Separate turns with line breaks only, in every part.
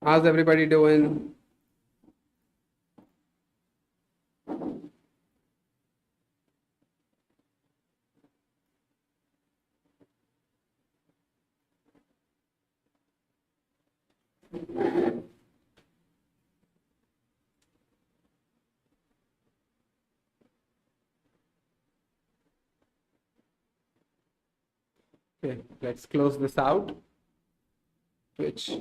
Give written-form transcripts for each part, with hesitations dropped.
How's everybody doing? Okay, let's close this out. Twitch.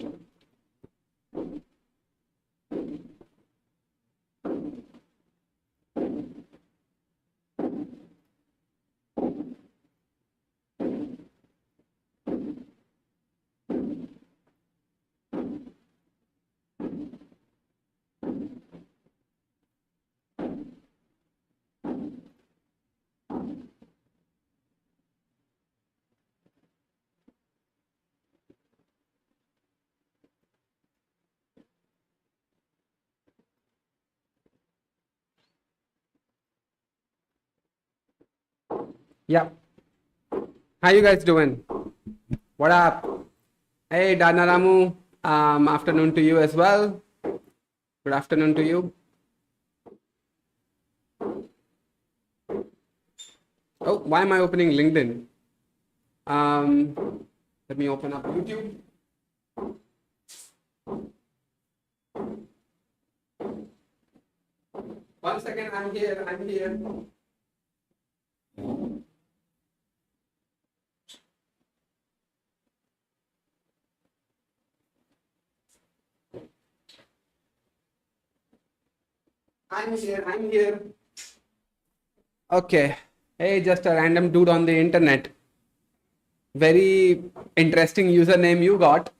Yeah. How you guys doing? What up? Hey, Danaramu. Afternoon to you as well. Good afternoon to you. Oh, why am I opening LinkedIn? Let me open up YouTube. One second, I'm here. I'm here. Okay. Hey, just a random dude on the internet. Very interesting username you got.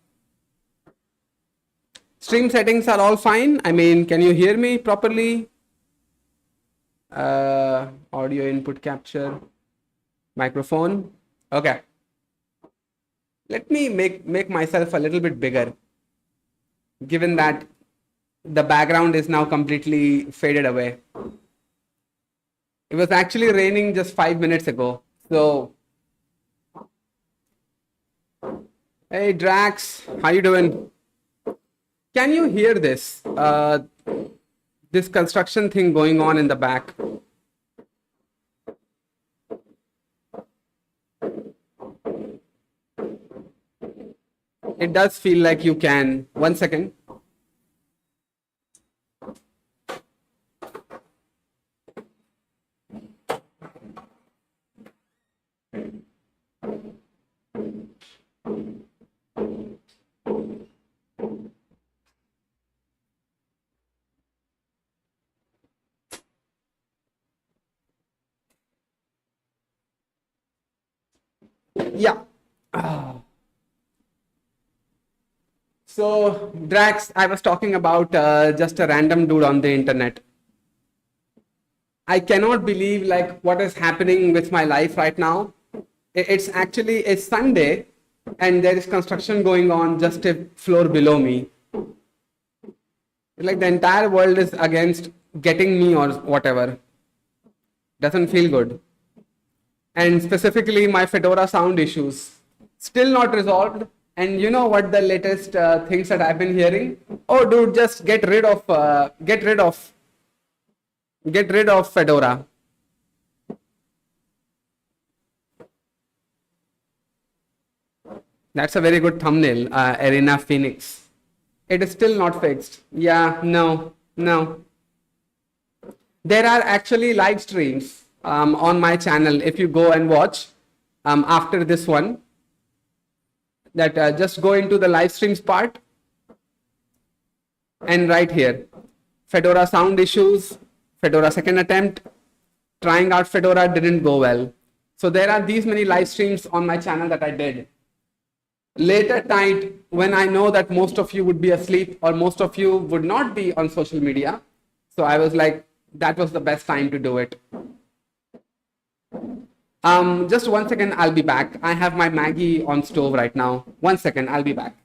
Stream settings are all fine. I mean, can you hear me properly? Audio input capture, microphone. Okay. Let me make myself a little bit bigger, given that the background is now completely faded away. It was actually raining just 5 minutes ago. So, hey Drax, how you doing? Can you hear this? This construction thing going on in the back. It does feel like you can. 1 second. Yeah. So, Drax, I was talking about just a random dude on the internet. I cannot believe like what is happening with my life right now. It's actually a Sunday and there is construction going on just a floor below me. Like the entire world is against getting me or whatever. Doesn't feel good. And specifically my Fedora sound issues still not resolved. And you know what the latest things that I've been hearing? Oh, dude, just get rid of Fedora. That's a very good thumbnail, Arena Phoenix. It is still not fixed. Yeah, no. There are actually live streams on my channel. If you go and watch after this one, that just go into the live streams part and right here, Fedora sound issues, Fedora second attempt, trying out Fedora didn't go well. So there are these many live streams on my channel that I did. Late at night, when I know that most of you would be asleep or most of you would not be on social media. So I was like, that was the best time to do it. Just 1 second, I'll be back. I have my Maggie on stove right now. 1 second, I'll be back.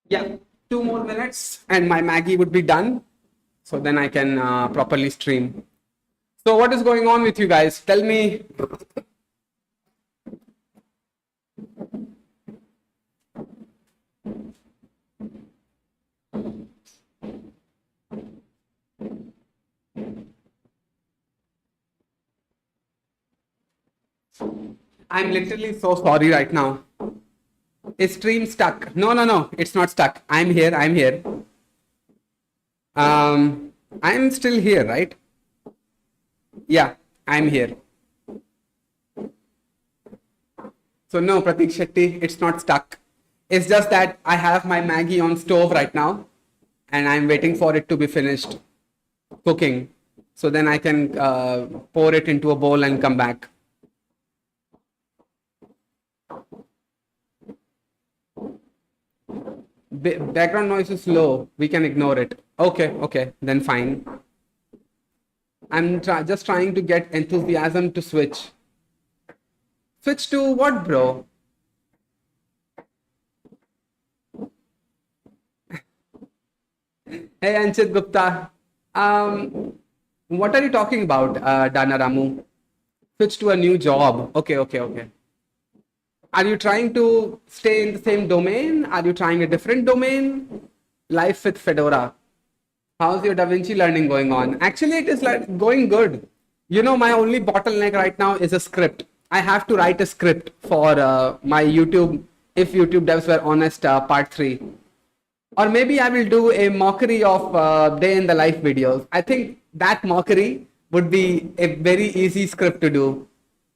Yeah, 2 more minutes and my Maggie would be done. So then I can properly stream. So what is going on with you guys? Tell me. I'm literally so sorry right now. Is stream stuck? No, no, no. It's not stuck. I'm here. I'm here. I'm still here, right? Yeah, I'm here. So no, Pratik Shetty, it's not stuck. It's just that I have my Maggie on stove right now and I'm waiting for it to be finished cooking. So then I can pour it into a bowl and come back. Background noise is low. We can ignore it. Okay, okay, then fine. I'm just trying to get enthusiasm to switch. Switch to what, bro? Hey, Anchit Gupta. What are you talking about, Dana Ramu? Switch to a new job. Okay, okay, okay. Are you trying to stay in the same domain? Are you trying a different domain? Life with Fedora. How's your DaVinci learning going on? Actually, it is like going good. You know, my only bottleneck right now is a script. I have to write a script for my YouTube, if YouTube devs were honest, part 3. Or maybe I will do a mockery of day in the life videos. I think that mockery would be a very easy script to do.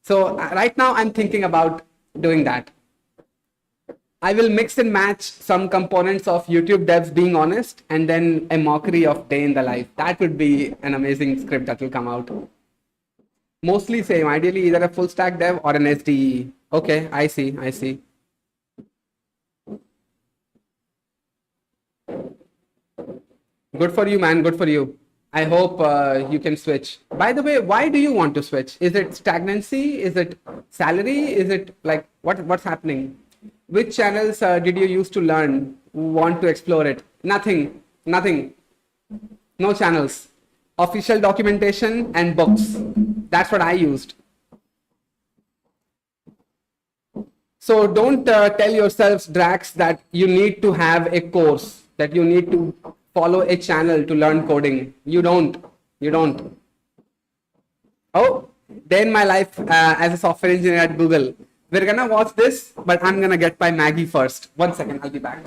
So right now I'm thinking about doing that. I will mix and match some components of YouTube devs being honest and then a mockery of day in the life. That would be an amazing script that will come out. Mostly same, ideally either a full stack dev or an SDE. Okay, I see, I see. Good for you, man. Good for you. I hope you can switch. By the way, why do you want to switch? Is it stagnancy? Is it salary? Is it like what's happening? Which channels did you use to learn? Want to explore it? Nothing. Nothing. No channels. Official documentation and books. That's what I used. So don't tell yourselves, Drax, that you need to have a course, that you need to follow a channel to learn coding. You don't. You don't. Oh, day in my life as a software engineer at Google. We're gonna watch this, but I'm gonna get my Maggie first. 1 second, I'll be back.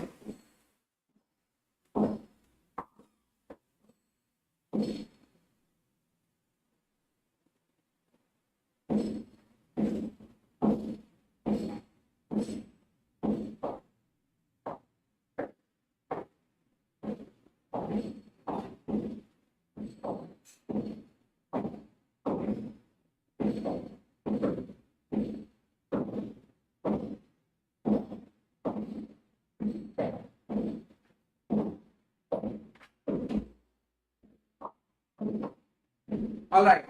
All right.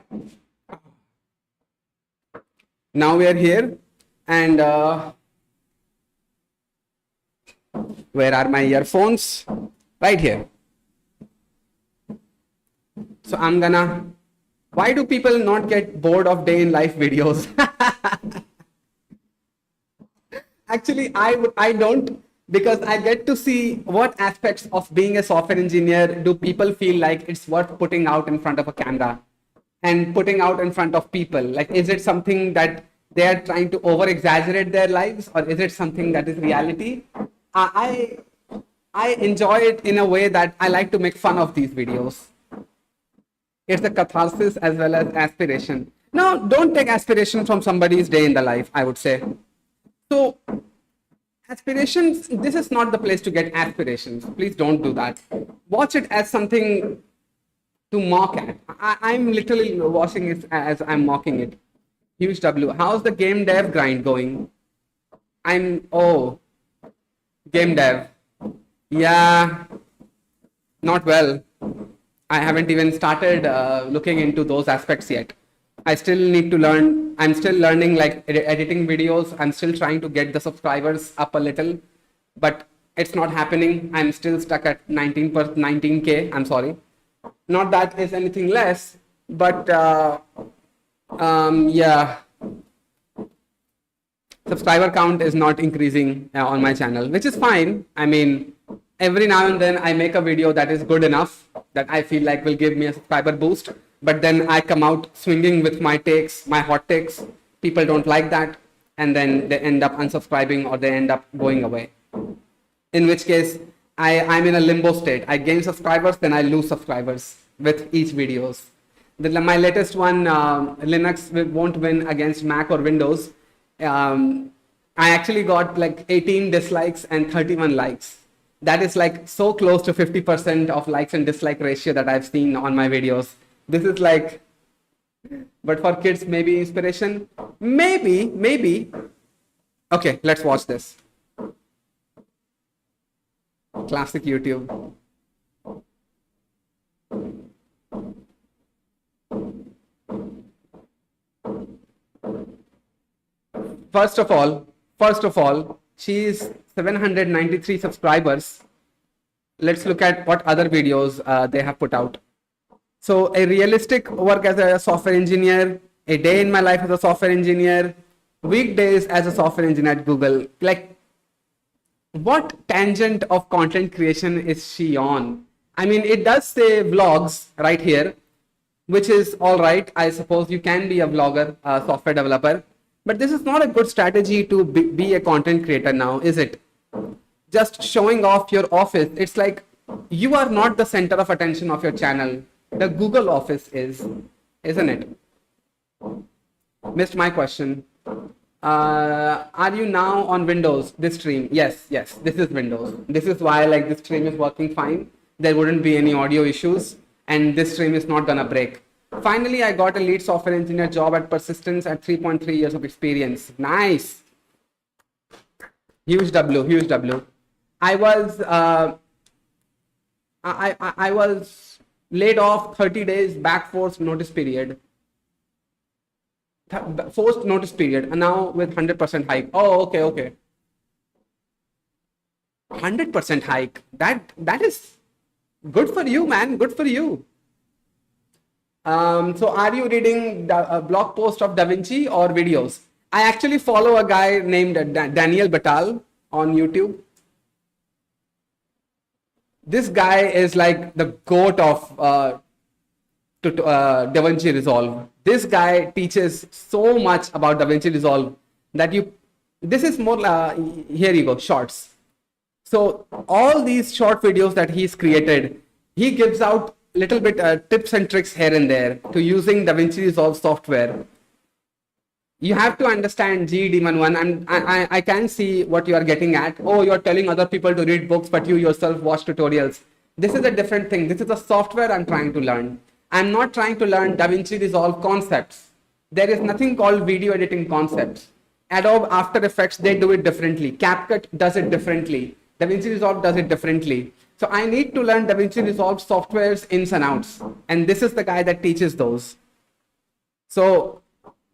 Now we are here, and where are my earphones? Right here. So I'm gonna. Why do people not get bored of day in life videos? Actually, I don't, because I get to see what aspects of being a software engineer do people feel like it's worth putting out in front of a camera and putting out in front of people. Like, is it something that they are trying to over exaggerate their lives, or is it something that is reality? I enjoy it in a way that I like to make fun of these videos. It's a catharsis as well as aspiration. No, don't take aspiration from somebody's day in the life, I would say. So, aspirations, this is not the place to get aspirations. Please don't do that. Watch it as something to mock at. I'm literally watching it as I'm mocking it. Huge W. How's the game dev grind going? Oh, game dev. Yeah, not well. I haven't even started looking into those aspects yet. I still need to learn. I'm still learning like editing videos. I'm still trying to get the subscribers up a little, but It's not happening. I'm still stuck at 19K. I'm sorry. Not that is anything less, but yeah, subscriber count is not increasing on my channel, which is fine. I mean, every now and then I make a video that is good enough that I feel like will give me a subscriber boost, but then I come out swinging with my takes, my hot takes. People don't like that, and then they end up unsubscribing or they end up going away. In which case, I'm in a limbo state. I gain subscribers, then I lose subscribers with each videos. My latest one, Linux won't win against Mac or Windows. I actually got like 18 dislikes and 31 likes. That is like so close to 50% of likes and dislike ratio that I've seen on my videos. This is like, but for kids, maybe inspiration, maybe. Okay, let's watch this. Classic YouTube. First of all, she is 793 subscribers. Let's look at what other videos they have put out. So a realistic work as a software engineer, a day in my life as a software engineer, weekdays as a software engineer at Google. Like, what tangent of content creation is she on? I mean, it does say vlogs right here, which is all right. I suppose you can be a vlogger, a software developer, but this is not a good strategy to be a content creator now, is it? Just showing off your office. It's like you are not the center of attention of your channel. The Google office is, isn't it? Missed my question. Are you now on Windows, this stream? Yes, this is Windows. This is why like this stream is working fine. There wouldn't be any audio issues and this stream is not gonna break. Finally, I got a lead software engineer job at Persistence at 3.3 years of experience. Nice. Huge W. I was laid off 30 days back forced notice period. Forced notice period, and now with 100% hike. Oh, okay. 100% hike. That is good for you, man. Good for you. So are you reading the blog post of Da Vinci or videos? I actually follow a guy named Daniel Batal on YouTube. This guy is like the goat of DaVinci Resolve. This guy teaches so much about DaVinci Resolve that this is more, here you go, shorts. So all these short videos that he's created, he gives out little bit tips and tricks here and there to using DaVinci Resolve software. You have to understand GE Demon 1, and I can see what you are getting at. Oh, you're telling other people to read books, but you yourself watch tutorials. This is a different thing. This is a software I'm trying to learn. I'm not trying to learn DaVinci Resolve concepts. There is nothing called video editing concepts. Adobe After Effects, they do it differently. CapCut does it differently. DaVinci Resolve does it differently. So I need to learn DaVinci Resolve software's ins and outs. And this is the guy that teaches those. So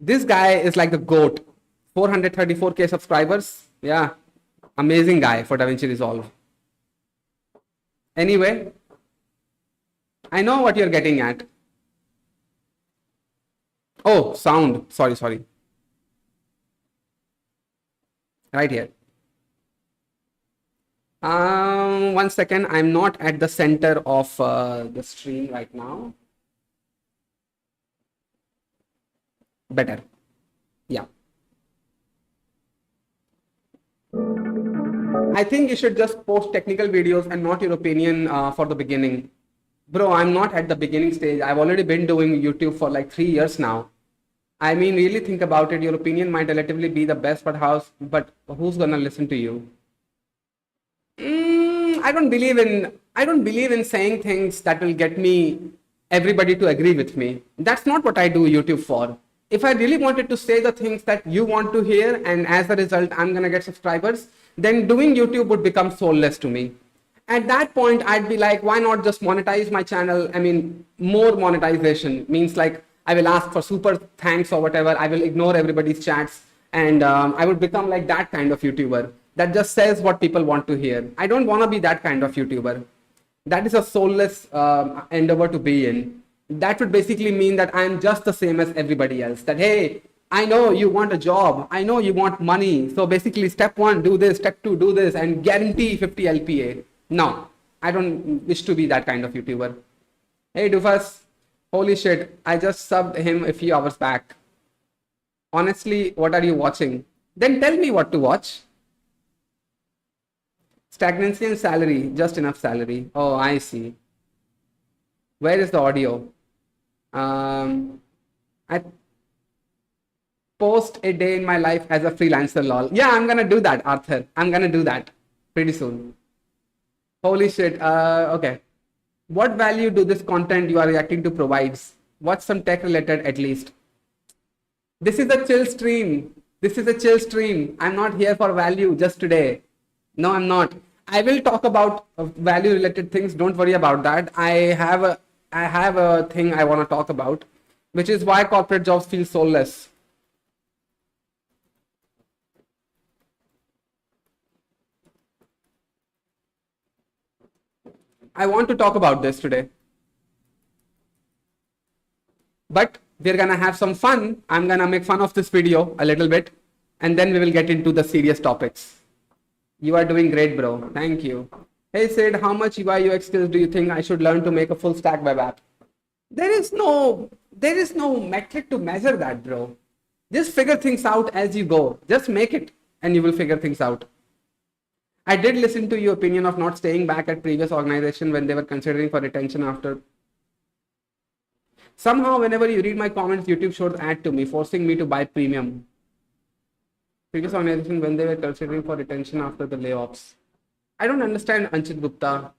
this guy is like the GOAT. 434K subscribers. Yeah, amazing guy for DaVinci Resolve. Anyway, I know what you're getting at. Oh, sound. Sorry. Right here. 1 second. I'm not at the center of the stream right now. Better. Yeah. I think you should just post technical videos and not your opinion for the beginning. Bro, I'm not at the beginning stage. I've already been doing YouTube for like 3 years now. I mean, really think about it. Your opinion might relatively be the best, but who's gonna listen to you? I don't believe in saying things that will get everybody to agree with me. That's not what I do YouTube for. If I really wanted to say the things that you want to hear, and as a result, I'm gonna get subscribers, then doing YouTube would become soulless to me. At that point, I'd be like, why not just monetize my channel? I mean, more monetization means like I will ask for super thanks or whatever. I will ignore everybody's chats, and I would become like that kind of YouTuber. that just says what people want to hear. I don't want to be that kind of YouTuber. That is a soulless endeavor to be in. That would basically mean that I'm just the same as everybody else. That, hey, I know you want a job. I know you want money. So basically, step 1, do this. Step 2, do this. And guarantee 50 LPA. No, I don't wish to be that kind of YouTuber. Hey, Dufus. Holy shit. I just subbed him a few hours back. Honestly, what are you watching? Then tell me what to watch. Stagnancy and salary. Just enough salary. Oh, I see. Where is the audio? I post a day in my life as a freelancer, lol. Yeah, I'm gonna do that, Arthur. I'm gonna do that pretty soon. Holy shit. Okay. What value do this content you are reacting to provides? What's some tech related at least? This is a chill stream. This is a chill stream. I'm not here for value just today. No, I'm not. I will talk about value related things. Don't worry about that. I have a thing I want to talk about, which is why corporate jobs feel soulless. I want to talk about this today. But we're gonna have some fun. I'm gonna make fun of this video a little bit, and then we will get into the serious topics. You are doing great, bro. Thank you. Hey, Sid, how much UI UX skills do you think I should learn to make a full stack web app? There is no metric to measure that, bro. Just figure things out as you go. Just make it and you will figure things out. I did listen to your opinion of not staying back at previous organization when they were considering for retention after. Somehow, whenever you read my comments, YouTube shows ad to me, forcing me to buy premium. Previous organization when they were considering for retention after the layoffs. I don't understand, Anchit Gupta.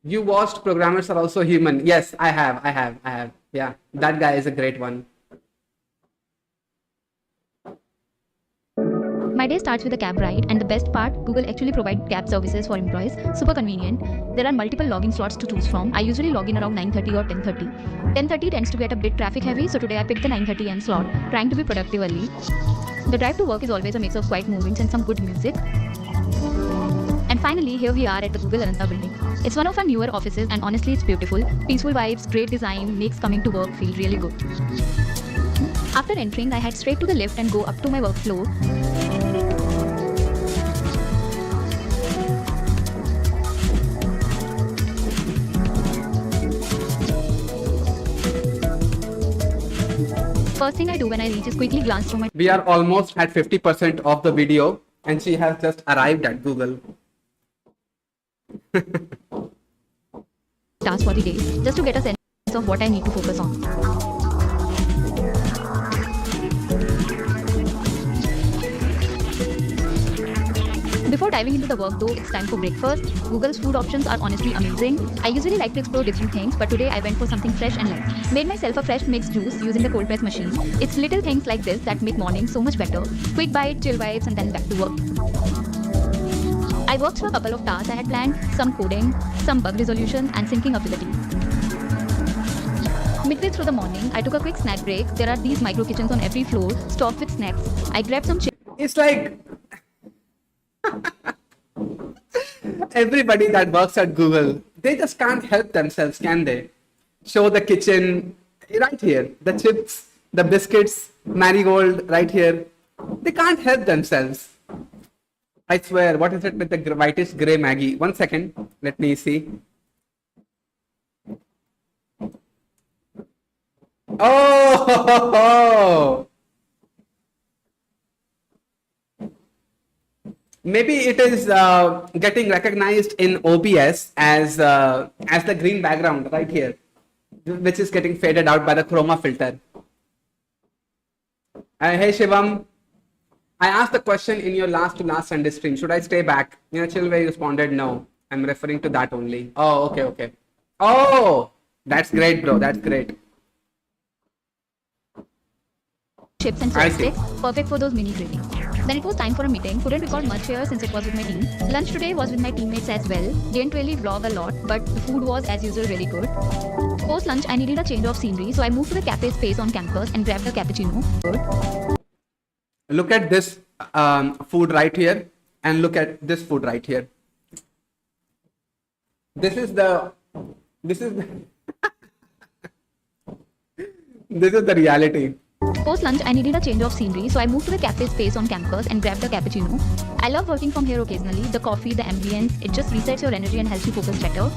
You watched Programmers Are Also Human. Yes, I have. Yeah, that guy is a great one.
My day starts with a cab ride, and the best part, Google actually provides cab services for employees. Super convenient. There are multiple login slots to choose from. I usually log in around 9:30 or 10:30. 10:30 tends to get a bit traffic heavy, so today I picked the 9:30 AM slot, trying to be productive early. The drive to work is always a mix of quiet movements and some good music. And finally, here we are at the Google Ananta building. It's one of our newer offices, and honestly, it's beautiful. Peaceful vibes, great design, makes coming to work feel really good. After entering, I head straight to the lift and go up to my work floor. First thing I do when I reach is quickly glance through my...
We are almost at 50% of the video and she has just arrived at Google.
Tasks for the day, just to get a sense of what I need to focus on. Before diving into the work though, it's time for breakfast. Google's food options are honestly amazing. I usually like to explore different things, but today I went for something fresh and light. Made myself a fresh mixed juice using the cold press machine. It's little things like this that make mornings so much better. Quick bite, chill vibes, and then back to work. I worked through a couple of tasks I had planned, some coding, some bug resolution, and syncing ability. Midway through the morning, I took a quick snack break. There are these micro kitchens on every floor, stocked with snacks. I grabbed some chips.
It's like everybody that works at Google, they just can't help themselves, can they? Show the kitchen right here, the chips, the biscuits, marigold right here. They can't help themselves. I swear, what is it with the whitish gray Maggie? 1 second, let me see. Oh! Maybe it is getting recognized in OBS as the green background right here, which is getting faded out by the chroma filter. Hey Shivam, I asked the question in your last Sunday stream. Should I stay back? Chilway responded no. I'm referring to that only. Oh, okay. Oh, that's great, bro. That's great.
Chips and soy sticks, perfect for those mini cravings. Then it was time for a meeting. Couldn't record much here since it was with my team. Lunch today was with my teammates as well. Didn't really vlog a lot, but the food was as usual really good. Post lunch, I needed a change of scenery, so I moved to the cafe space on campus and grabbed a cappuccino.
Look at this food right here. and look at this food right here. This is the this is the, this is the reality.
Post lunch, I needed a change of scenery, so I moved to the cafe space on campus and grabbed a cappuccino. I love working from here occasionally. The coffee, the ambience, it just resets your energy and helps you focus better.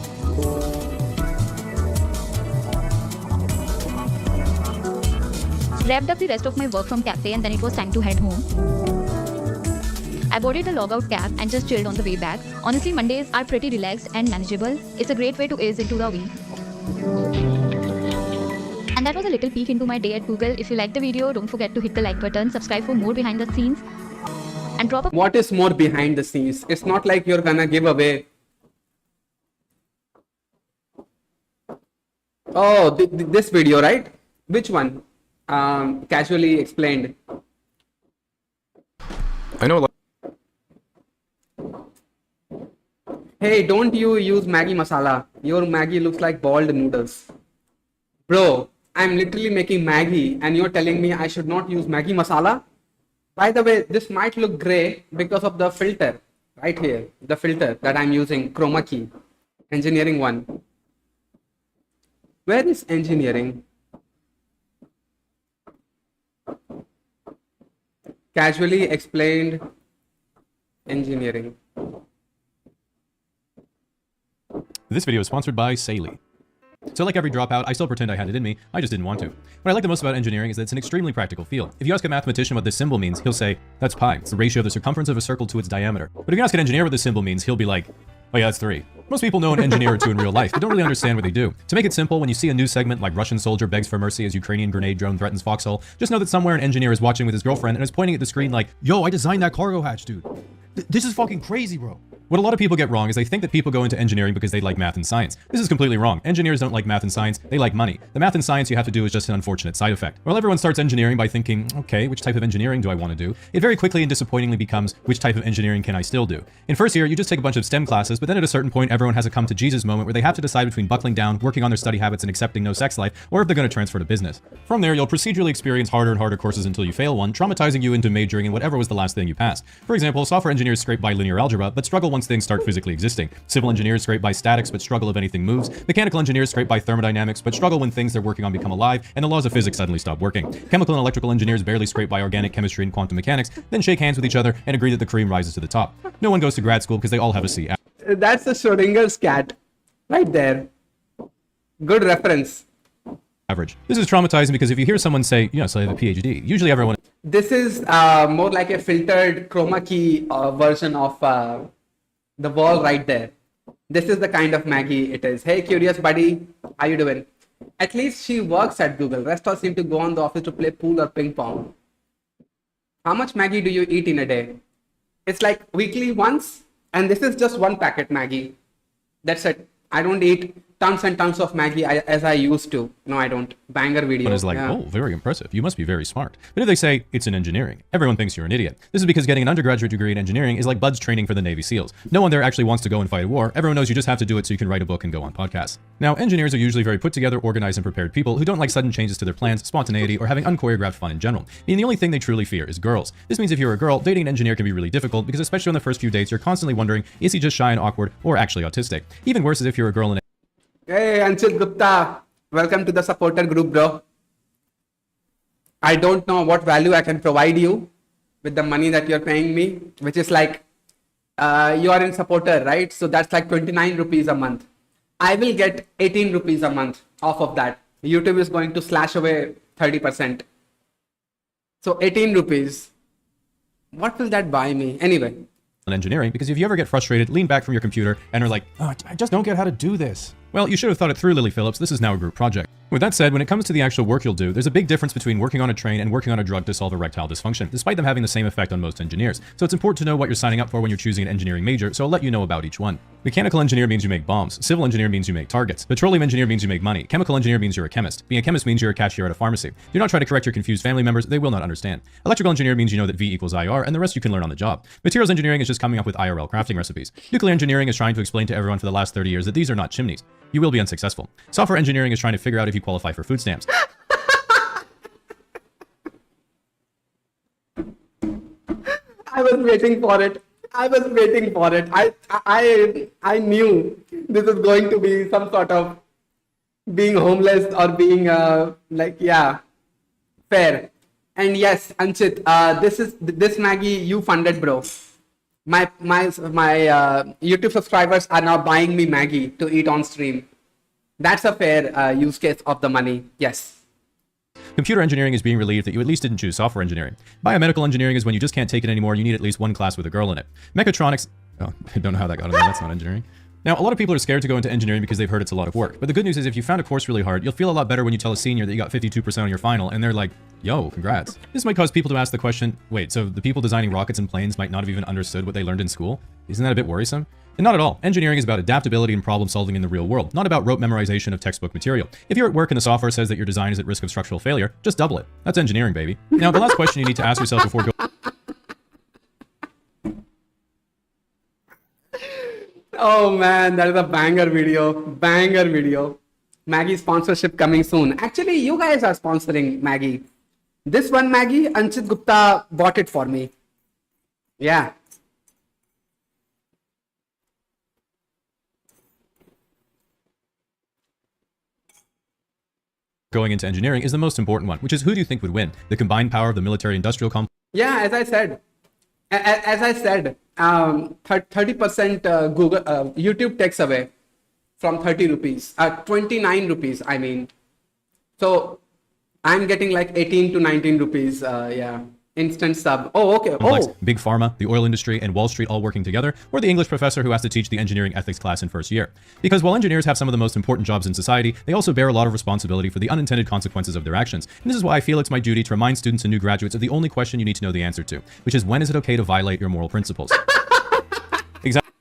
Wrapped up the rest of my work from cafe and then it was time to head home. I boarded a logout cab and just chilled on the way back. Honestly, Mondays are pretty relaxed and manageable. It's a great way to ease into the week. And that was a little peek into my day at Google. If you liked the video, don't forget to hit the like button, subscribe for more behind the scenes, and drop a
What is more behind the scenes? It's not like you're gonna give away. Oh, this video, right? Which one? Casually explained.
I know a lot.
Hey, don't you use Maggi masala? Your Maggi looks like boiled noodles. Bro, I'm literally making Maggi and you're telling me I should not use Maggi masala? By the way, this might look gray because of the filter right here. The filter that I'm using, Chroma Key, engineering one. Where is engineering? Casually explained engineering.
This video is sponsored by Saley. So like every dropout, I still pretend I had it in me, I just didn't want to. What I like the most about engineering is that it's an extremely practical field. If you ask a mathematician what this symbol means, he'll say, that's pi, it's the ratio of the circumference of a circle to its diameter. But if you ask an engineer what this symbol means, he'll be like, oh yeah, that's 3. Most people know an engineer or two in real life, but don't really understand what they do. To make it simple, when you see a news segment like Russian soldier begs for mercy as Ukrainian grenade drone threatens foxhole, just know that somewhere an engineer is watching with his girlfriend and is pointing at the screen like, yo, I designed that cargo hatch, dude. This is fucking crazy, bro. What a lot of people get wrong is they think that people go into engineering because they like math and science. This is completely wrong. Engineers don't like math and science, they like money. The math and science you have to do is just an unfortunate side effect. Well, everyone starts engineering by thinking, okay, which type of engineering do I want to do? It very quickly and disappointingly becomes, which type of engineering can I still do? In first year, you just take a bunch of STEM classes, but then at a certain point, everyone has a come to Jesus moment where they have to decide between buckling down, working on their study habits, and accepting no sex life, or if they're going to transfer to business. From there, you'll procedurally experience harder and harder courses until you fail one, traumatizing you into majoring in whatever was the last thing you passed. For example, software engineers scrape by linear algebra, but struggle once things start physically existing. Civil engineers scrape by statics, but struggle if anything moves. Mechanical engineers scrape by thermodynamics, but struggle when things they're working on become alive and the laws of physics suddenly stop working. Chemical and electrical engineers barely scrape by organic chemistry and quantum mechanics, then shake hands with each other and agree that the cream rises to the top. No one goes to grad school because they all have a C.
That's the Schrodinger's cat right there. Good reference.
Average. This is traumatizing because if you hear someone say, yes, I have a PhD, usually everyone
This is more like a filtered chroma key version of the wall right there. This is the kind of Maggie it is. Hey, curious buddy, how you doing? At least she works at Google. Rest all seem to go on the office to play pool or ping pong. How much Maggie do you eat in a day? It's like weekly once, and this is just one packet Maggie. That's it. I don't eat tons and tons of Maggie as I used to. No, I don't. Banger video.
is like,
Yeah.
oh, very impressive. You must be very smart. But if they say it's in engineering, everyone thinks you're an idiot. This is because getting an undergraduate degree in engineering is like buds training for the Navy SEALs. No one there actually wants to go and fight a war. Everyone knows you just have to do it so you can write a book and go on podcasts. Now, engineers are usually very put together, organized, and prepared people who don't like sudden changes to their plans, spontaneity, or having unchoreographed fun in general. Meaning the only thing they truly fear is girls. This means if you're a girl, dating an engineer can be really difficult because especially on the first few dates, you're constantly wondering, is he just shy and awkward or actually autistic? Even worse is if you're a girl in
Hey, Anshul Gupta. Welcome to the supporter group, bro. I don't know what value I can provide you with the money that you're paying me, which is like, you are in supporter, right? So that's like 29 rupees a month. I will get 18 rupees a month off of that. YouTube is going to slash away 30%. So 18 rupees. What will that buy me? Anyway.
engineering, because if you ever get frustrated, lean back from your computer and are like, oh, I just don't get how to do this. Well, you should have thought it through, Lily Phillips. This is now a group project. With that said, when it comes to the actual work you'll do, there's a big difference between working on a train and working on a drug to solve erectile dysfunction, despite them having the same effect on most engineers. So it's important to know what you're signing up for when you're choosing an engineering major, so I'll let you know about each one. Mechanical engineer means you make bombs. Civil engineer means you make targets. Petroleum engineer means you make money. Chemical engineer means you're a chemist. Being a chemist means you're a cashier at a pharmacy. Do not try to correct your confused family members, they will not understand. Electrical engineer means you know that V equals IR, and the rest you can learn on the job. Materials engineering is just coming up with IRL crafting recipes. Nuclear engineering is trying to explain to everyone for the last 30 years that these are not chimneys. You will be unsuccessful. Software engineering is trying to figure out if you qualify for food stamps.
I was waiting for it. I was waiting for it. I knew this was going to be some sort of being homeless or being yeah, fair. And yes, Anchit, this Maggie you funded, bro. My YouTube subscribers are now buying me Maggie to eat on stream. That's a fair use case of the money. Yes.
Computer engineering is being relieved that you at least didn't choose software engineering. Biomedical engineering is when you just can't take it anymore and you need at least one class with a girl in it. Mechatronics... Oh, I don't know how that got in there. That's not engineering. Now, a lot of people are scared to go into engineering because they've heard it's a lot of work. But the good news is if you found a course really hard, you'll feel a lot better when you tell a senior that you got 52% on your final and they're like, yo, congrats. This might cause people to ask the question, wait, so the people designing rockets and planes might not have even understood what they learned in school? Isn't that a bit worrisome? And not at all. Engineering is about adaptability and problem solving in the real world, not about rote memorization of textbook material. If you're at work and the software says that your design is at risk of structural failure, just double it. That's engineering, baby. Now, the last question you need to ask yourself before going...
Oh man, that is a banger video. Banger video. Maggie sponsorship coming soon. Actually, you guys are sponsoring Maggie. This one Maggie, Anchit Gupta bought it for me. Yeah.
Going into engineering is the most important one, which is who do you think would win? The combined power of the military-industrial complex?
Yeah, as I said, 30% Google YouTube takes away from 30 rupees, 29 rupees, I mean. So I'm getting like 18 to 19 rupees, yeah, instant sub. Oh, okay. Oh,
Big Pharma, the oil industry, and Wall Street all working together, or the English professor who has to teach the engineering ethics class in first year. Because while engineers have some of the most important jobs in society, they also bear a lot of responsibility for the unintended consequences of their actions. And this is why I feel it's my duty to remind students and new graduates of the only question you need to know the answer to, which is when is it okay to violate your moral principles? Exactly.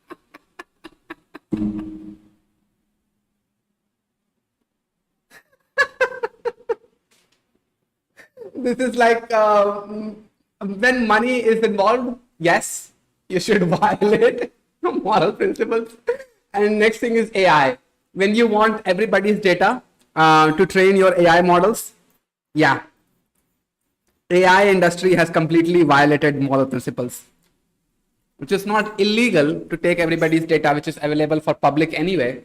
this is like when money is involved, yes, you should violate moral principles. And next thing is AI. When you want everybody's data to train your AI models, yeah, AI industry has completely violated moral principles, which is not illegal to take everybody's data, which is available for public anyway.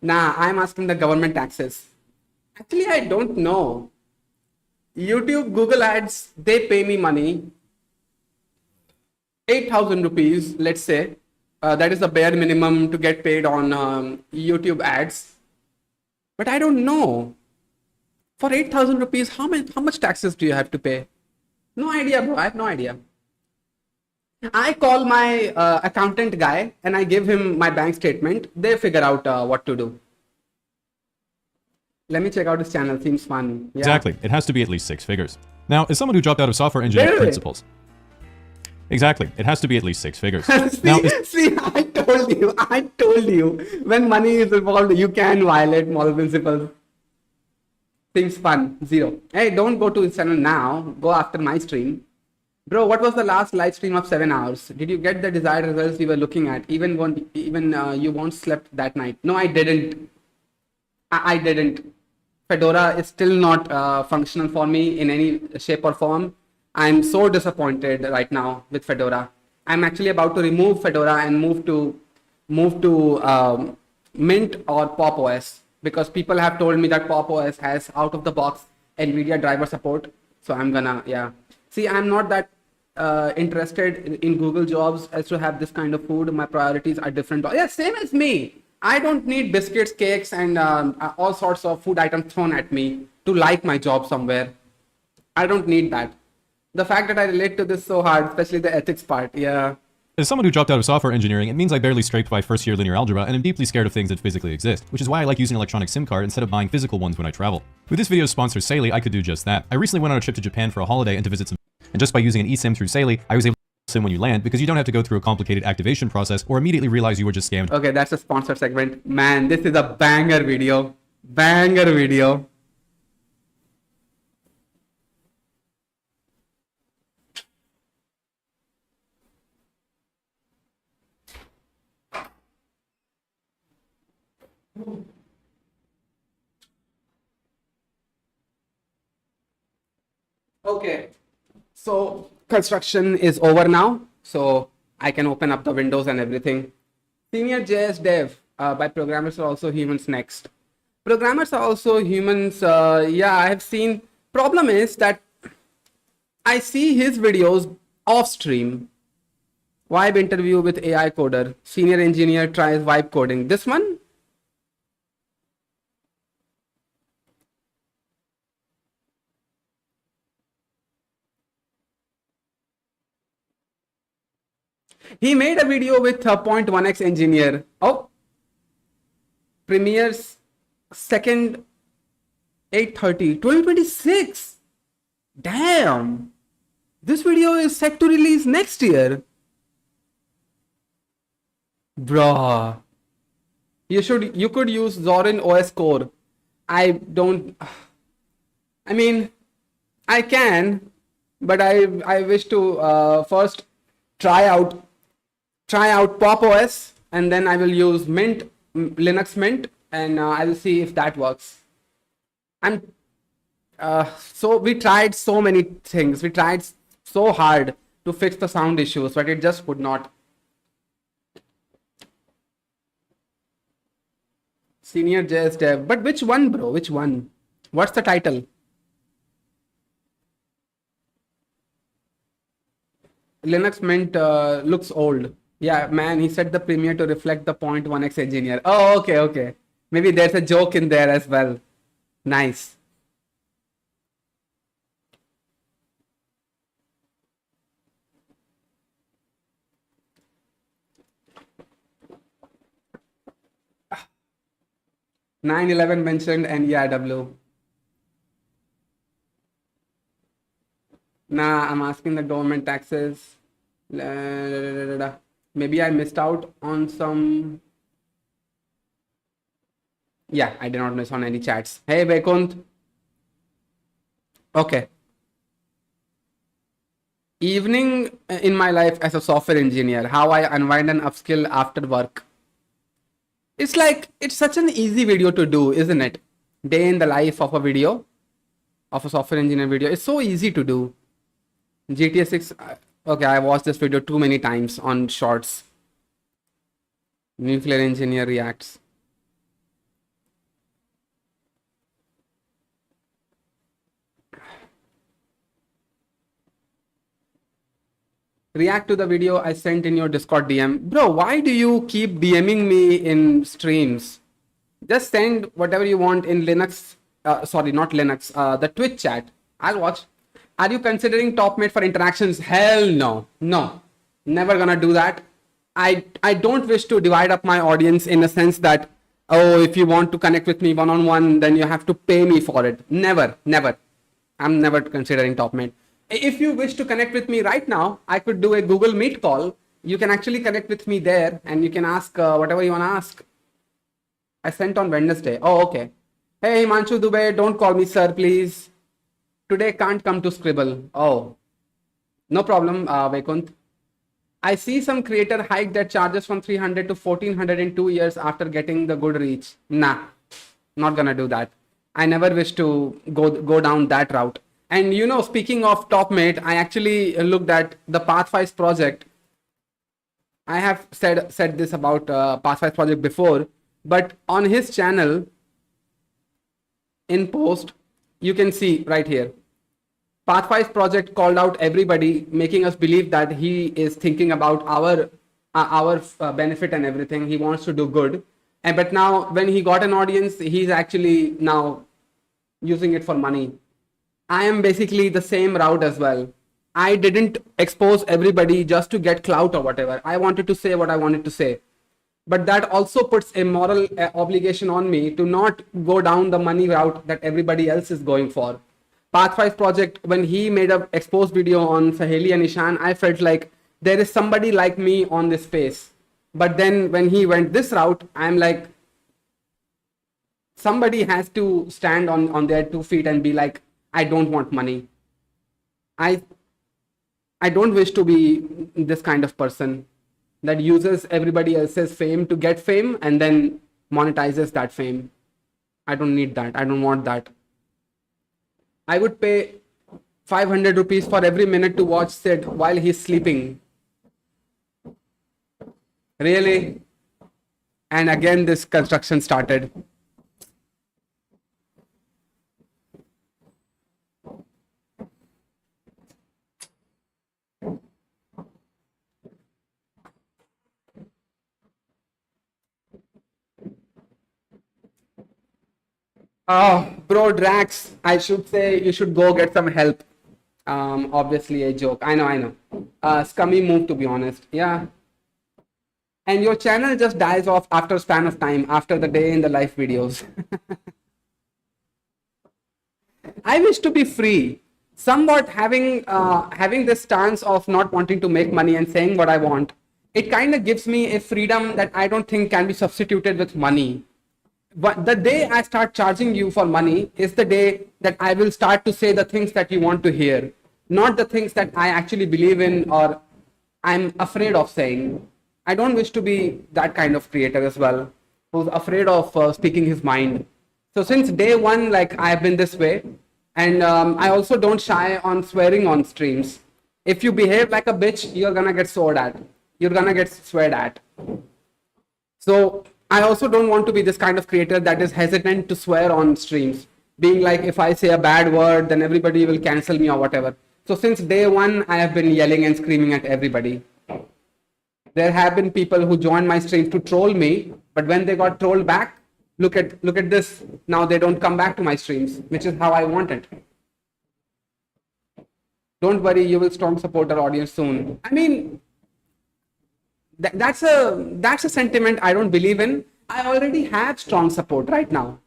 Now, I'm asking the government taxes. Actually, I don't know. YouTube, Google ads, they pay me money, 8,000 rupees, let's say. That is the bare minimum to get paid on YouTube ads. But I don't know. For 8,000 rupees, how much taxes do you have to pay? No idea, bro. I have no idea. I call my accountant guy and I give him my bank statement. They figure out what to do. Let me check out his channel. Seems fun. Yeah.
Exactly. It has to be at least 6 figures. Now, as someone who dropped out of software engineering principles... Exactly. It has to be at least 6 figures.
see, I told you. When money is involved, you can violate moral principles. Seems fun. 0. Hey, don't go to his channel now. Go after my stream. Bro, what was the last live stream of 7 hours? Did you get the desired results you were looking at? Even you won't slept that night. No, I didn't. I didn't. Fedora is still not functional for me in any shape or form. I'm so disappointed right now with Fedora. I'm actually about to remove Fedora and move to Mint or Pop OS, because people have told me that Pop OS has out of the box NVIDIA driver support. So I'm gonna, yeah. See, I'm not that interested in Google jobs as to have this kind of food. My priorities are different. Yeah, same as me. I don't need biscuits, cakes, and all sorts of food items thrown at me to like my job somewhere. I don't need that. The fact that I relate to this so hard, especially the ethics part, yeah.
As someone who dropped out of software engineering, it means I barely scraped by first-year linear algebra and am deeply scared of things that physically exist, which is why I like using an electronic SIM card instead of buying physical ones when I travel. With this video's sponsor, Saley, I could do just that. I recently went on a trip to Japan for a holiday and to visit some... And just by using an eSIM through Saley, I was able to SIM when you land because you don't have to go through a complicated activation process or immediately realize you were just scammed.
Okay, that's a sponsor segment. Man, this is a banger video. Banger video. Okay, so construction is over now. so I can open up the windows and everything. Senior JS Dev by Programmers Are Also Humans next. Programmers are also humans. Yeah, I have seen. Problem is that I see his videos off stream. Vibe interview with AI coder. Senior engineer tries vibe coding. This one? He made a video with a 0.1x engineer. Oh, premieres second 8:30 2026. Damn. This video is set to release next year. Bruh. You could use Zorin OS Core. I don't. I mean, I can, but I wish to first try out Pop OS, and then I will use Mint, Linux Mint, and I will see if that works. And so we tried so many things. We tried so hard to fix the sound issues, but it just would not. Senior JS Dev. But which one, bro? Which one? What's the title? Linux Mint looks old. Yeah, man, he set the premiere to reflect the 0.1x engineer. Oh, okay, okay. Maybe there's a joke in there as well. Nice. Ah. 9/11 mentioned and ERW. Nah, I'm asking the government taxes. Maybe I missed out on some. Yeah, I did not miss on any chats. Hey, Vaikunt. Okay. Evening in my life as a software engineer, how I unwind and upskill after work. It's like, it's such an easy video to do, isn't it? Day in the life of a video, of a software engineer video. It's so easy to do. GTA 6, okay, I watched this video too many times on shorts. Nuclear engineer reacts. React to the video I sent in your Discord DM. Bro, why do you keep DMing me in streams? Just send whatever you want in Linux. Sorry, not Linux. The Twitch chat. I'll watch. Are you considering TopMate for interactions? Hell no. No. Never gonna do that. I don't wish to divide up my audience in a sense that, oh, if you want to connect with me one-on-one, then you have to pay me for it. Never, never. I'm never considering TopMate. If you wish to connect with me right now, I could do a Google Meet call. You can actually connect with me there and you can ask whatever you want to ask. I sent on Wednesday. Oh, okay. Hey, Himanshu Dubey, don't call me sir, please. Today can't come to Scribble. Oh, no problem, Vaikunt. I see some creator hike their charges from 300 to 1400 in 2 years after getting the good reach. Nah, not gonna do that. I never wish to go down that route. And you know, speaking of TopMate, I actually looked at the Pathfize project. I have said this about Pathfize project before, but on his channel, in post, you can see right here. Pathfize project called out everybody, making us believe that he is thinking about our benefit and everything. He wants to do good. But now when he got an audience, he's actually now using it for money. I am basically the same route as well. I didn't expose everybody just to get clout or whatever. I wanted to say what I wanted to say. But that also puts a moral obligation on me to not go down the money route that everybody else is going for. Pathfize project, when he made an exposed video on Saheli and Ishan, I felt like there is somebody like me on this space. But then when he went this route, I'm like, somebody has to stand on their 2 feet and be like, I don't want money. I don't wish to be this kind of person that uses everybody else's fame to get fame and then monetizes that fame. I don't need that. I don't want that. I would pay 500 rupees for every minute to watch Sid while he's sleeping. Really? And again, this construction started. Oh, bro, Drax, I should say you should go get some help. Obviously a joke. I know, I know. Scummy move, to be honest. Yeah. And your channel just dies off after a span of time, after the day in the live videos. I wish to be free. Somewhat having this stance of not wanting to make money and saying what I want, it kind of gives me a freedom that I don't think can be substituted with money. But the day I start charging you for money is the day that I will start to say the things that you want to hear, not the things that I actually believe in or I'm afraid of saying. I don't wish to be that kind of creator as well, who's afraid of speaking his mind. So since day one, like I've been this way, and I also don't shy on swearing on streams. If you behave like a bitch, you're gonna get sworn at. You're gonna get sweared at. So I also don't want to be this kind of creator that is hesitant to swear on streams, being like, if I say a bad word, then everybody will cancel me or whatever. So since day one, I have been yelling and screaming at everybody. There have been people who joined my streams to troll me, but when they got trolled back, look at this. Now they don't come back to my streams, which is how I want it. Don't worry, you will strong support our audience soon. I mean, that's a sentiment I don't believe in. I already have strong support right now.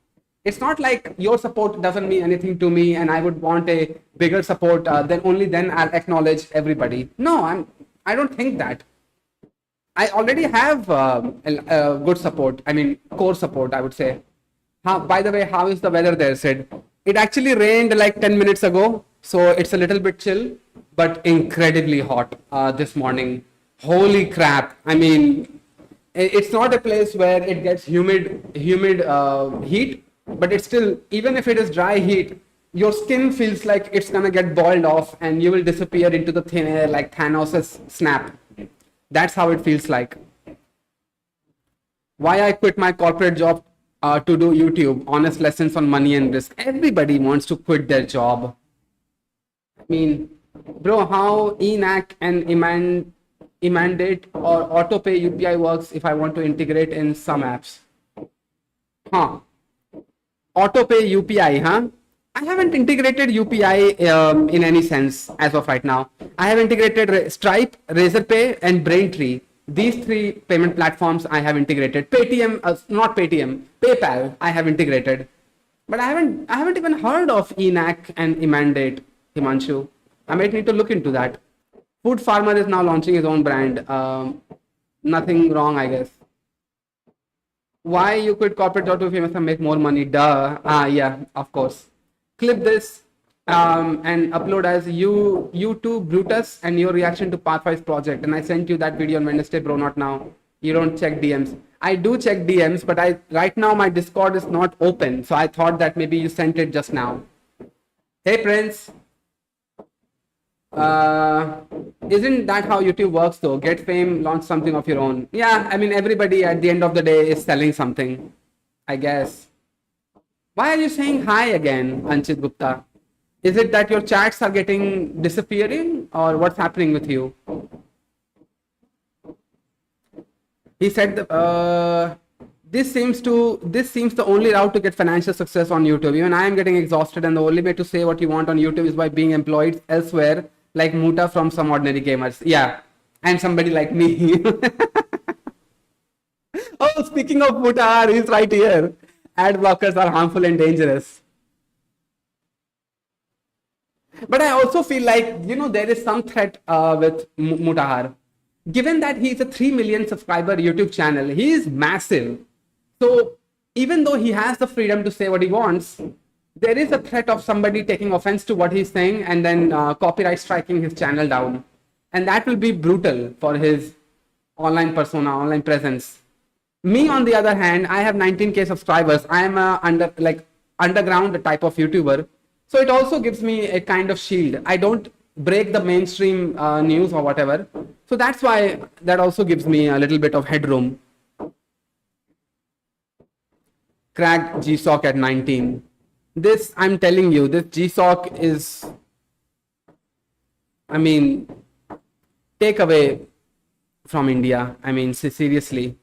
It's not like your support doesn't mean anything to me and I would want a bigger support, then only then I'll acknowledge everybody. No, I don't think that. I already have good support. I mean, core support, I would say. By the way, how is the weather there, Sid? It actually rained like 10 minutes ago, so it's a little bit chill, but incredibly hot this morning. Holy crap. I mean, it's not a place where it gets humid heat, but it's still, even if it is dry heat, your skin feels like it's gonna get boiled off and you will disappear into the thin air like Thanos' snap. That's how it feels like. Why I quit my corporate job to do YouTube, honest lessons on money and risk. Everybody wants to quit their job. I mean, bro, how ENAC and Emandate or autopay UPI works if I want to integrate in some apps? Autopay UPI, huh? I haven't integrated UPI in any sense as of right now. I have integrated Stripe, Razorpay, and Braintree. These three payment platforms I have integrated. Paytm, not Paytm, PayPal I have integrated. But I haven't even heard of ENAC and Emandate, Himanshu. I might need to look into that. Food Farmer is now launching his own brand. Nothing wrong, I guess. Why you quit corporate job to be famous and make more money? Duh. Yeah, of course. Clip this and upload as you too, Brutus, and your reaction to Pathfire's project. And I sent you that video on Wednesday, bro, not now. You don't check DMs. I do check DMs, but right now my Discord is not open. So I thought that maybe you sent it just now. Hey, Prince. Isn't that how YouTube works though? Get fame, launch something of your own. Yeah, I mean, everybody at the end of the day is selling something, I guess. Why are you saying hi again, Anchit Gupta? Is it that your chats are getting disappearing or what's happening with you? He said this seems the only route to get financial success on YouTube. Even I am getting exhausted and the only way to say what you want on YouTube is by being employed elsewhere, like Muta from Some Ordinary Gamers. Yeah, and somebody like me. Oh, speaking of Muta, he's right here. Ad blockers are harmful and dangerous. But I also feel like, there is some threat with Mutahar. Given that he's a 3 million subscriber YouTube channel, he is massive. So even though he has the freedom to say what he wants, there is a threat of somebody taking offense to what he's saying and then copyright striking his channel down. And that will be brutal for his online persona, online presence. Me, on the other hand, I have 19K subscribers. I am a underground type of YouTuber. So it also gives me a kind of shield. I don't break the mainstream news or whatever. So that's why that also gives me a little bit of headroom. Cracked GSOC at 19. This, I'm telling you, this GSOC is, I mean, take away from India. I mean, seriously.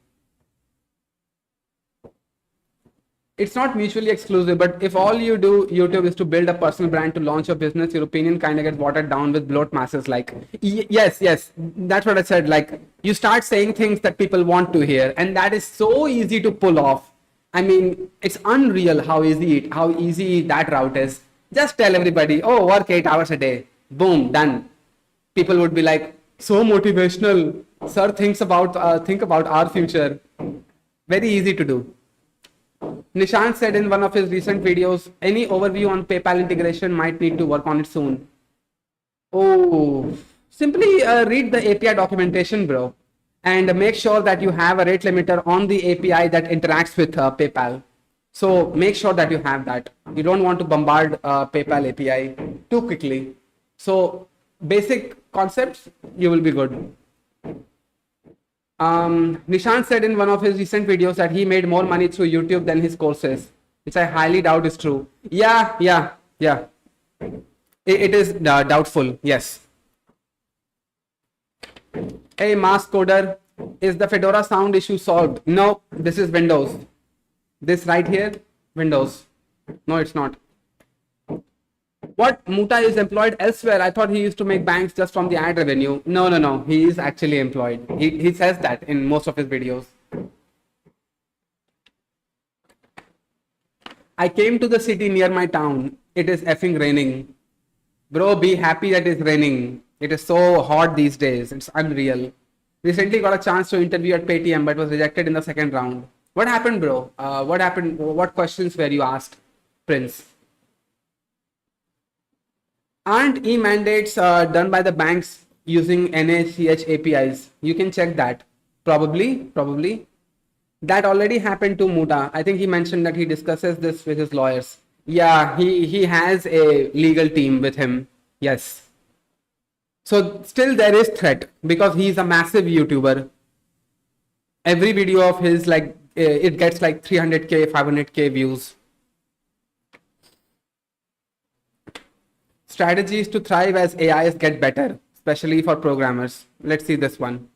It's not mutually exclusive, but if all you do YouTube is to build a personal brand to launch your business, your opinion kind of gets watered down with bloat masses. Like, yes, that's what I said. Like, you start saying things that people want to hear, and that is so easy to pull off. I mean, it's unreal how easy that route is. Just tell everybody, oh, work 8 hours a day. Boom, done. People would be like, so motivational. Sir, think about our future. Very easy to do. Nishant said in one of his recent videos, any overview on PayPal integration might need to work on it soon. Oh, simply read the API documentation, bro, and make sure that you have a rate limiter on the API that interacts with PayPal. So make sure that you have that. You don't want to bombard PayPal API too quickly. So basic concepts, you will be good. Nishant said in one of his recent videos that he made more money through YouTube than his courses, which I highly doubt is true. Yeah. It is doubtful, yes. Hey, Mask Coder, is the Fedora sound issue solved? No, this is Windows. This right here, Windows. No, it's not. What? Muta is employed elsewhere. I thought he used to make banks just from the ad revenue. No. He is actually employed. He says that in most of his videos. I came to the city near my town. It is effing raining. Bro, be happy that it's raining. It is so hot these days. It's unreal. Recently got a chance to interview at Paytm, but was rejected in the second round. What happened, bro? What happened? What questions were you asked, Prince? Aren't e-mandates done by the banks using NACH APIs? You can check that. Probably. That already happened to Muta. I think he mentioned that he discusses this with his lawyers. Yeah, he has a legal team with him. Yes. So still there is threat because he's a massive YouTuber. Every video of his, like, it gets like 300k, 500k views. Strategies to thrive as AIs get better, especially for programmers. Let's see this one.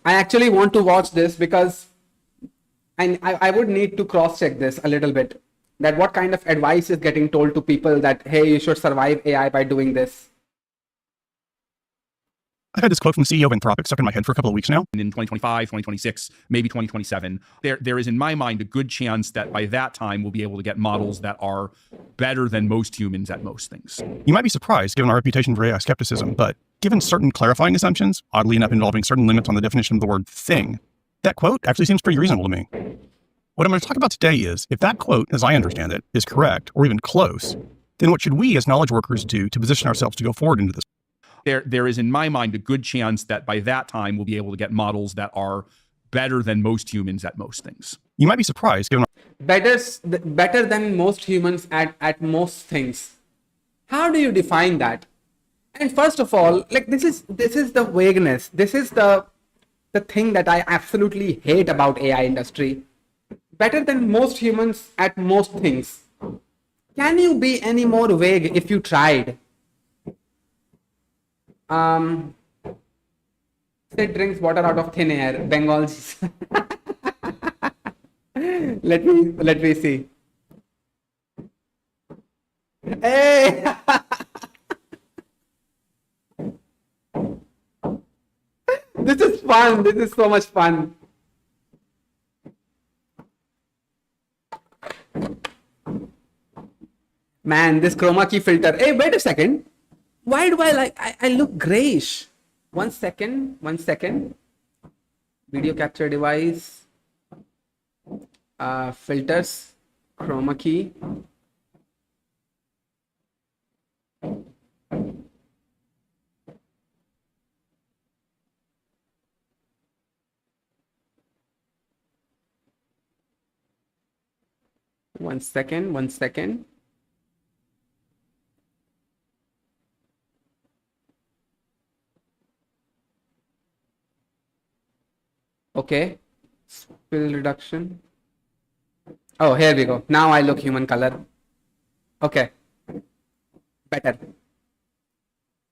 I actually want to watch this because I would need to cross-check this a little bit. That what kind of advice is getting told to people that, hey, you should survive AI by doing this.
I've had this quote from the CEO of Anthropic stuck in my head for a couple of weeks now.
And in 2025, 2026, maybe 2027, there is in my mind a good chance that by that time we'll be able to get models that are better than most humans at most things.
You might be surprised given our reputation for AI skepticism, but given certain clarifying assumptions, oddly enough involving certain limits on the definition of the word thing, that quote actually seems pretty reasonable to me. What I'm going to talk about today is, if that quote, as I understand it, is correct or even close, then what should we as knowledge workers do to position ourselves to go forward into this?
There is in my mind a good chance that by that time we'll be able to get models that are better than most humans at most things.
You might be surprised given
Better than most humans at most things. How do you define that? And first of all, like, this is the vagueness. This is the thing that I absolutely hate about AI industry. Better than most humans at most things. Can you be any more vague if you tried? Sid drinks water out of thin air. Bengals. Let me see. Hey. This is fun. This is so much fun. Man, this chroma key filter. Hey, wait a second. Why do I look grayish? One second. Video capture device. Filters. Chroma key. One second. Okay. Spill reduction. Oh, here we go. Now I look human color. Okay. Better.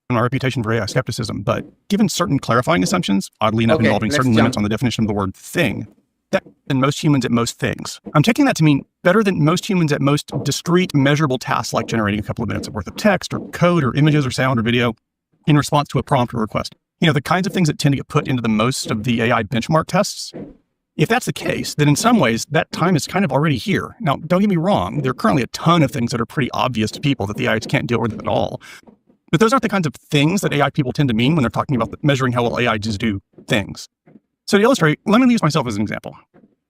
My reputation for AI skepticism, but given certain clarifying assumptions, oddly enough
Okay,
involving
let's
certain
jump.
limits on the definition of the word thing, that than most humans at most things. I'm taking that to mean better than most humans at most discrete, measurable tasks like generating a couple of minutes worth of text or code or images or sound or video in response to a prompt or request. You know, the kinds of things that tend to get put into the most of the AI benchmark tests. If that's the case, then in some ways, that time is kind of already here. Now, don't get me wrong, there are currently a ton of things that are pretty obvious to people that the AI can't deal with at all. But those aren't the kinds of things that AI people tend to mean when they're talking about measuring how well AI just do things. So to illustrate, let me use myself as an example.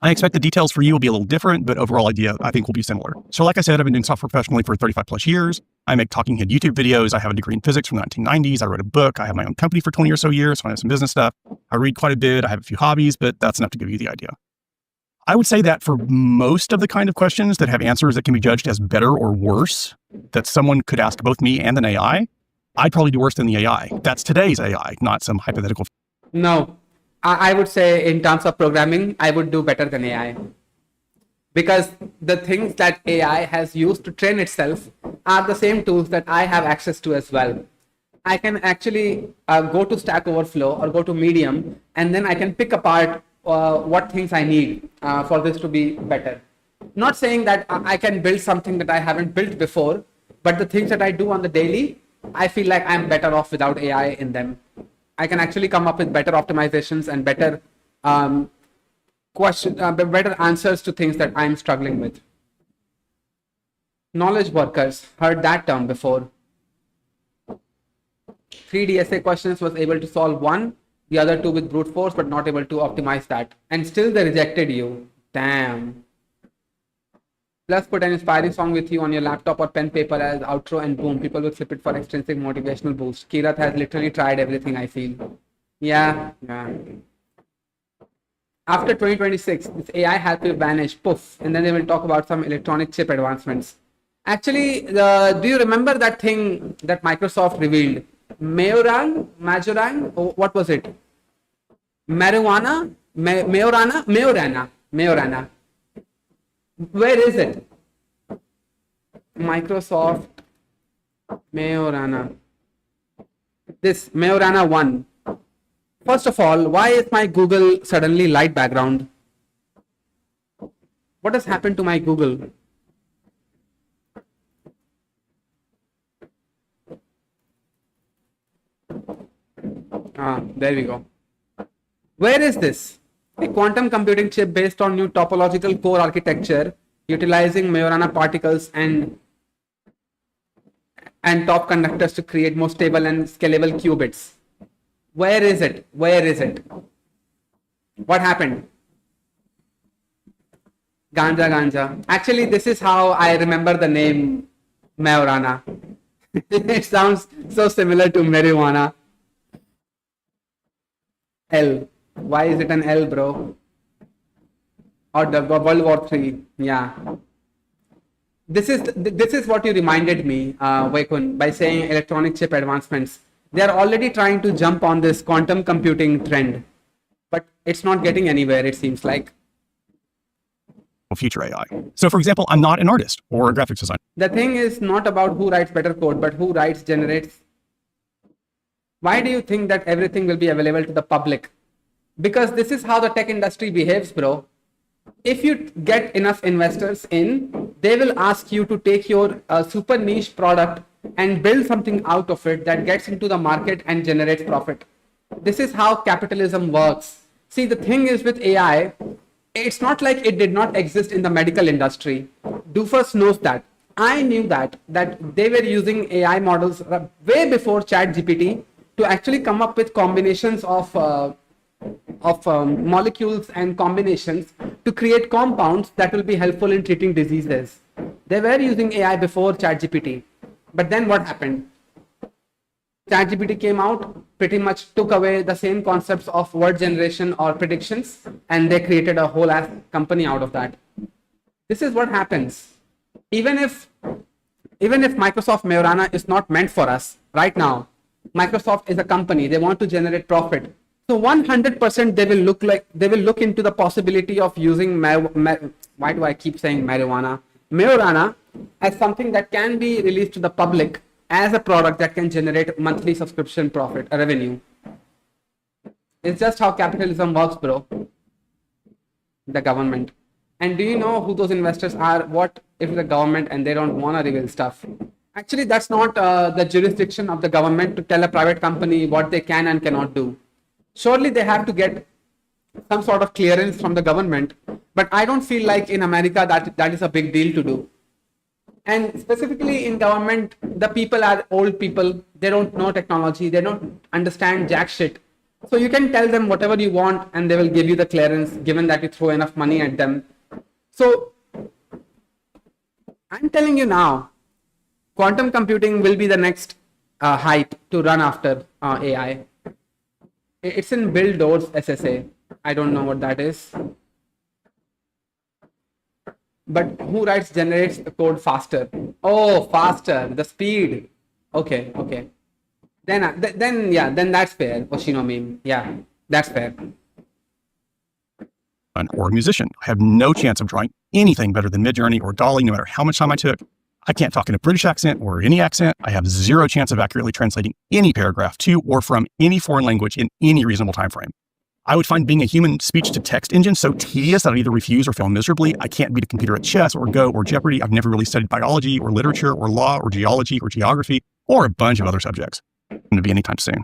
I expect the details for you will be a little different, but overall idea I think will be similar. So like I said, I've been doing software professionally for 35 plus years. I make talking head YouTube videos. I have a degree in physics from the 1990s. I wrote a book. I have my own company for 20 or so years. So I have some business stuff. I read quite a bit. I have a few hobbies, but that's enough to give you the idea. I would say that for most of the kind of questions that have answers that can be judged as better or worse, that someone could ask both me and an AI, I'd probably do worse than the AI. That's today's AI, not some hypothetical.
No, I would say in terms of programming, I would do better than AI. Because the things that AI has used to train itself are the same tools that I have access to as well. I can actually go to Stack Overflow or go to Medium, and then I can pick apart what things I need for this to be better. Not saying that I can build something that I haven't built before, but the things that I do on the daily, I feel like I'm better off without AI in them. I can actually come up with better optimizations and better better answers to things that I'm struggling with. Knowledge workers, heard that term before. 3 DSA questions, was able to solve one, the other two with brute force, but not able to optimize that. And still they rejected you. Damn. Plus put an inspiring song with you on your laptop or pen paper as outro, and boom, people will flip it for extrinsic motivational boost. Kirat has literally tried everything, I feel. Yeah. After 2026, this AI help will vanish, poof, and then they will talk about some electronic chip advancements. Actually, do you remember that thing that Microsoft revealed? Majorana? What was it? Marijuana? Majorana. Where is it? Microsoft Majorana. This Majorana 1. First of all, why is my Google suddenly light background? What has happened to my Google? There we go. Where is this? A quantum computing chip based on new topological core architecture utilizing Majorana particles and top conductors to create more stable and scalable qubits. Where is it? What happened? Ganja. Actually, this is how I remember the name Majorana. It sounds so similar to marijuana. L. Why is it an L, bro? Or the World War III. Yeah. This is what you reminded me, Vaikun, by saying electronic chip advancements. They are already trying to jump on this quantum computing trend, but it's not getting anywhere, it seems like.
Future AI. So for example, I'm not an artist or a graphics designer.
The thing is not about who writes better code, but who generates. Why do you think that everything will be available to the public? Because this is how the tech industry behaves, bro. If you get enough investors in, they will ask you to take your super niche product and build something out of it that gets into the market and generates profit. This is how capitalism works. See, the thing is with AI, it's not like it did not exist in the medical industry. Doofus knows that. I knew that they were using AI models way before ChatGPT to actually come up with combinations of molecules and combinations to create compounds that will be helpful in treating diseases. They were using AI before ChatGPT. But then what happened? ChatGPT came out, pretty much took away the same concepts of word generation or predictions, and they created a whole ass company out of that. This is what happens. Even if Microsoft Majorana is not meant for us right now, Microsoft is a company, they want to generate profit. So 100% they will look into the possibility of using why do I keep saying marijuana as something that can be released to the public as a product that can generate monthly subscription profit, revenue. It's just how capitalism works, bro. The government. And do you know who those investors are? What if the government and they don't want to reveal stuff? Actually, that's not the jurisdiction of the government to tell a private company what they can and cannot do. Surely they have to get some sort of clearance from the government, but I don't feel like in America that is a big deal to do. And specifically in government, the people are old people. They don't know technology. They don't understand jack shit. So you can tell them whatever you want and they will give you the clearance, given that you throw enough money at them. So I'm telling you now, quantum computing will be the next hype to run after AI. It's in Bill Doors SSA. I don't know what that is. But who generates the code faster? Oh, faster, the speed. Okay. Then that's fair. Oshino meme. Yeah, that's fair.
Or a musician. I have no chance of drawing anything better than Midjourney or DALL-E, no matter how much time I took. I can't talk in a British accent or any accent. I have zero chance of accurately translating any paragraph to or from any foreign language in any reasonable time frame. I would find being a human speech-to-text engine so tedious that I'd either refuse or fail miserably. I can't beat a computer at chess or Go or Jeopardy. I've never really studied biology or literature or law or geology or geography or a bunch of other subjects. Going to be anytime soon.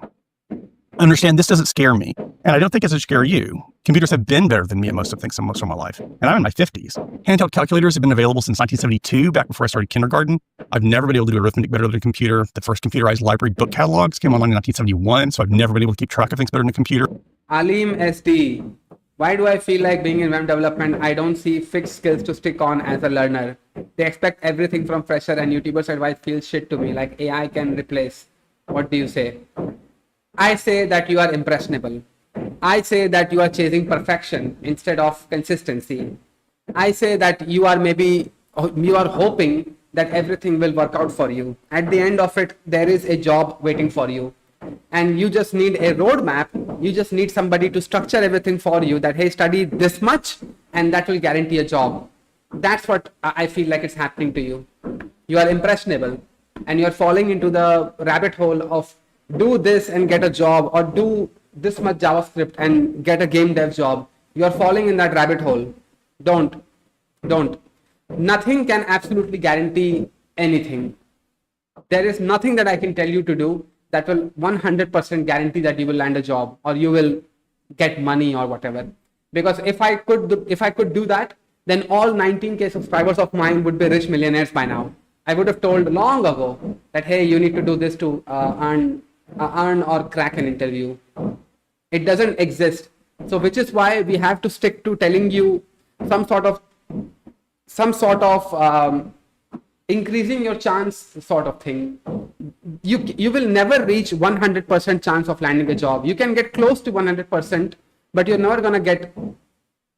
Understand, this doesn't scare me, and I don't think it should scare you. Computers have been better than me at most of my life, and I'm in my 50s. Handheld calculators have been available since 1972, back before I started kindergarten. I've never been able to do arithmetic better than a computer. The first computerized library book catalogs came online in 1971, so I've never been able to keep track of things better than a computer.
Alim SD, why do I feel like being in web development, I don't see fixed skills to stick on as a learner? They expect everything from fresher, and YouTubers' advice feels shit to me, like AI can replace. What do you say? I say that you are impressionable. I say that you are chasing perfection instead of consistency. I say that you are hoping that everything will work out for you. At the end of it, there is a job waiting for you. And you just need a roadmap. You just need somebody to structure everything for you that, hey, study this much and that will guarantee a job. That's what I feel like it's happening to you. You are impressionable and you're falling into the rabbit hole of do this and get a job, or do this much JavaScript and get a game dev job. You're falling in that rabbit hole. Don't. Nothing can absolutely guarantee anything. There is nothing that I can tell you to do that will 100% guarantee that you will land a job or you will get money or whatever. Because if I could do that, then all 19K subscribers of mine would be rich millionaires by now. I would have told long ago that, hey, you need to do this to earn or crack an interview. It doesn't exist. So which is why we have to stick to telling you some sort of increasing your chance sort of thing. You will never reach 100% chance of landing a job. You can get close to 100%, but you're never going to get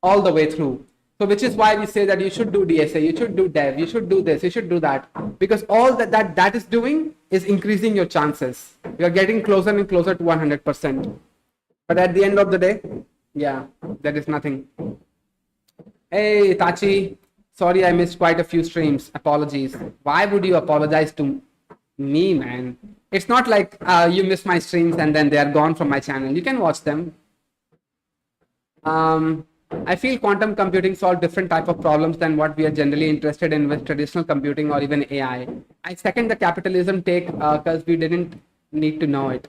all the way through. So which is why we say that you should do DSA, you should do dev, you should do this, you should do that. Because all that is doing is increasing your chances. You're getting closer and closer to 100%. But at the end of the day, yeah, there is nothing. Hey, Tachi, sorry I missed quite a few streams. Apologies. Why would you apologize to me, man? It's not like you missed my streams and then they are gone from my channel. You can watch them. I feel quantum computing solves different type of problems than what we are generally interested in with traditional computing or even AI. I second the capitalism take because we didn't need to know it.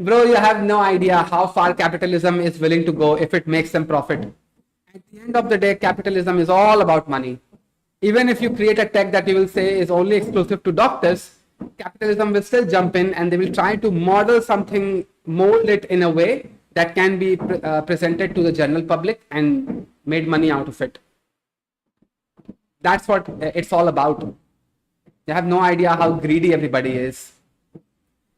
Bro, you have no idea how far capitalism is willing to go if it makes them profit. At the end of the day, capitalism is all about money. Even if you create a tech that you will say is only exclusive to doctors, capitalism will still jump in and they will try to model something, mold it in a way that can be presented to the general public and made money out of it. That's what it's all about. They have no idea how greedy everybody is.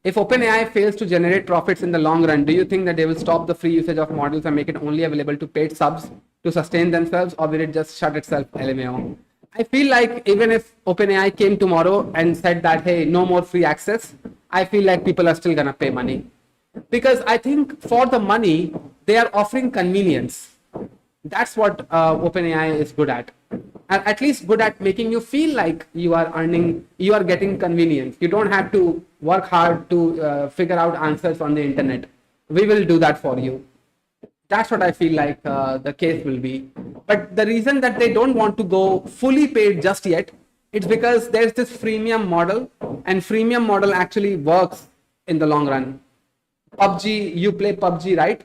If OpenAI fails to generate profits in the long run, do you think that they will stop the free usage of models and make it only available to paid subs to sustain themselves, or will it just shut itself LMAO? I feel like even if OpenAI came tomorrow and said that, hey, no more free access, I feel like people are still gonna pay money. Because I think for the money, they are offering convenience. That's what OpenAI is good at. At least good at making you feel like you are earning, you are getting convenience. You don't have to work hard to figure out answers on the internet. We will do that for you. That's what I feel like the case will be. But the reason that they don't want to go fully paid just yet, it's because there's this freemium model, and freemium model actually works in the long run. PUBG, you play PUBG, right?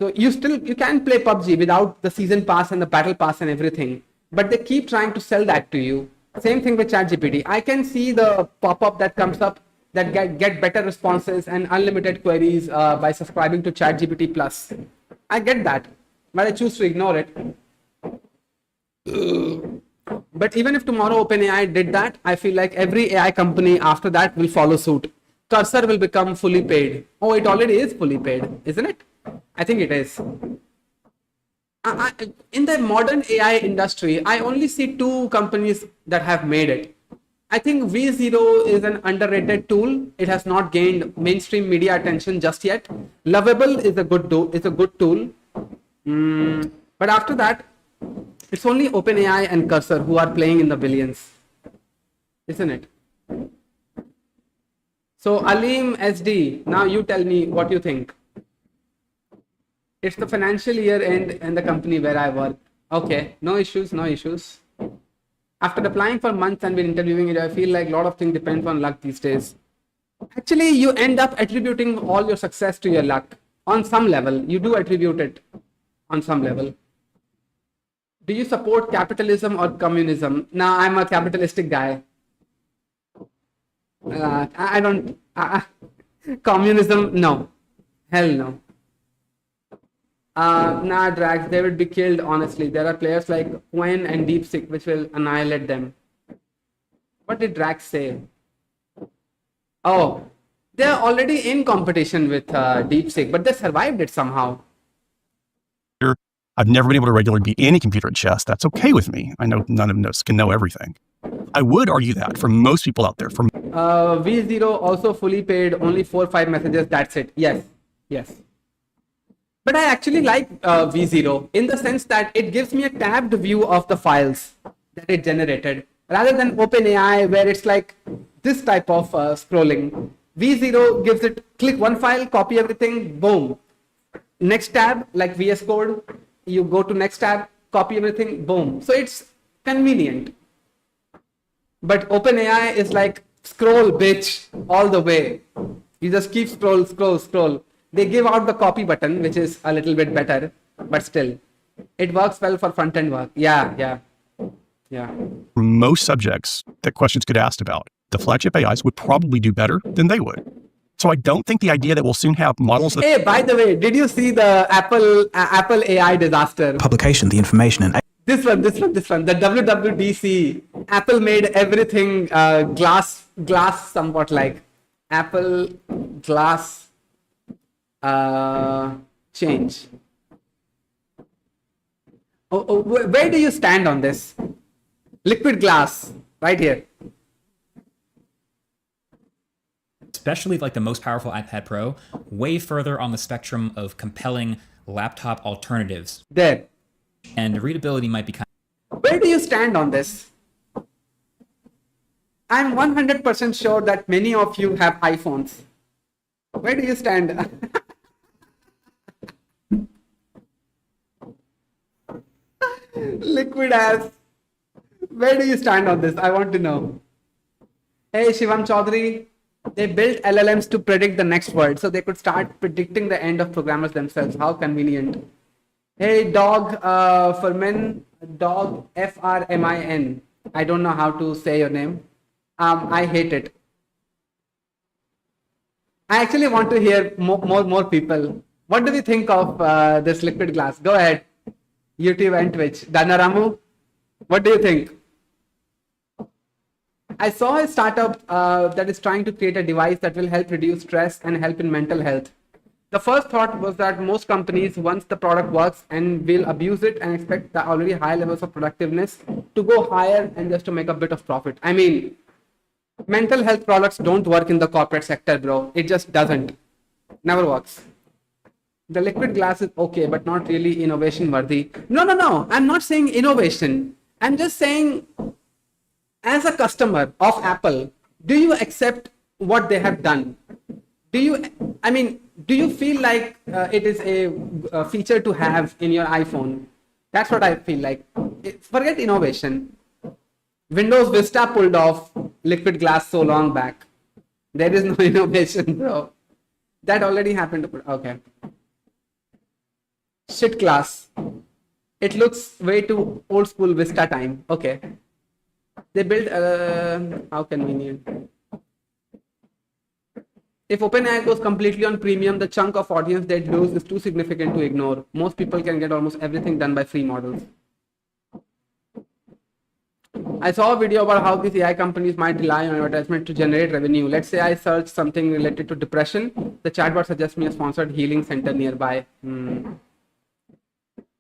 So you can play PUBG without the season pass and the battle pass and everything, but they keep trying to sell that to you. Same thing with ChatGPT. I can see the pop-up that comes up that get better responses and unlimited queries by subscribing to ChatGPT Plus. I get that, but I choose to ignore it. But even if tomorrow OpenAI did that, I feel like every AI company after that will follow suit. Cursor will become fully paid. Oh, it already is fully paid, isn't it? I think it is. In the modern AI industry, I only see two companies that have made it. I think V0 is an underrated tool. It has not gained mainstream media attention just yet. Lovable is a good tool. But after that, it's only OpenAI and Cursor who are playing in the billions, isn't it? So Aleem SD, now you tell me what you think. It's the financial year end and the company where I work. Okay, no issues, no issues. After applying for months and been interviewing it, I feel like a lot of things depends on luck these days. Actually, you end up attributing all your success to your luck. On some level, you do attribute it on some level. Do you support capitalism or communism? Now, I'm a capitalistic guy. I don't. Communism, no. Hell no. Nah, Drax, they would be killed, honestly. There are players like Quen and DeepSeek which will annihilate them. What did Drax say? Oh, they're already in competition with DeepSeek, but they survived it somehow.
I've never been able to regularly beat any computer at chess. That's okay with me. I know none of us can know everything. I would argue that for most people out there, for
V0 also fully paid, only 4 or 5 messages, that's it. Yes, yes. But I actually like V0 in the sense that it gives me a tabbed view of the files that it generated, rather than OpenAI where it's like this type of scrolling. V0 gives it, click one file, copy everything, boom. Next tab, like VS Code, you go to next tab, copy everything, boom. So it's convenient. But OpenAI is like scroll, bitch, all the way. You just keep scroll. They give out the copy button, which is a little bit better, but still, it works well for front-end work. Yeah.
for most subjects that questions get asked about, the flagship AIs would probably do better than they would. So I don't think the idea that we'll soon have models that
Hey, by the way, did you see the Apple AI disaster?
Publication, the information and
This one, the WWDC. Apple made everything glass somewhat like Apple glass change. Where do you stand on this? Liquid glass, right here.
Especially like the most powerful iPad Pro, way further on the spectrum of compelling laptop alternatives.
There.
And readability might be kind
Where do you stand on this? I'm 100% sure that many of you have iPhones. Where do you stand? Liquid ass. Where do you stand on this? I want to know. Hey, Shivam Chaudhary. They built LLMs to predict the next word, so they could start predicting the end of programmers themselves. How convenient. Hey, dog Furman, dog Frmin. I don't know how to say your name. I hate it. I actually want to hear more people. What do you think of this liquid glass? Go ahead. YouTube and Twitch. Danaramu, what do you think? I saw a startup that is trying to create a device that will help reduce stress and help in mental health. The first thought was that most companies, once the product works, and will abuse it and expect the already high levels of productiveness to go higher and just to make a bit of profit. I mean, mental health products don't work in the corporate sector, bro. It just doesn't. Never works. The liquid glass is okay, but not really innovation worthy. No. I'm not saying innovation. I'm just saying, as a customer of Apple, do you accept what they have done? Do you feel like it is a feature to have in your iPhone? That's what I feel like. Forget innovation. Windows Vista pulled off liquid glass so long back. There is no innovation, bro. That already happened. Okay. Shit class. It looks way too old school Vista time. Okay. They built how convenient. If OpenAI goes completely on premium, the chunk of audience they lose is too significant to ignore. Most people can get almost everything done by free models. I saw a video about how these AI companies might rely on advertisement to generate revenue. Let's say I search something related to depression. The chatbot suggests me a sponsored healing center nearby.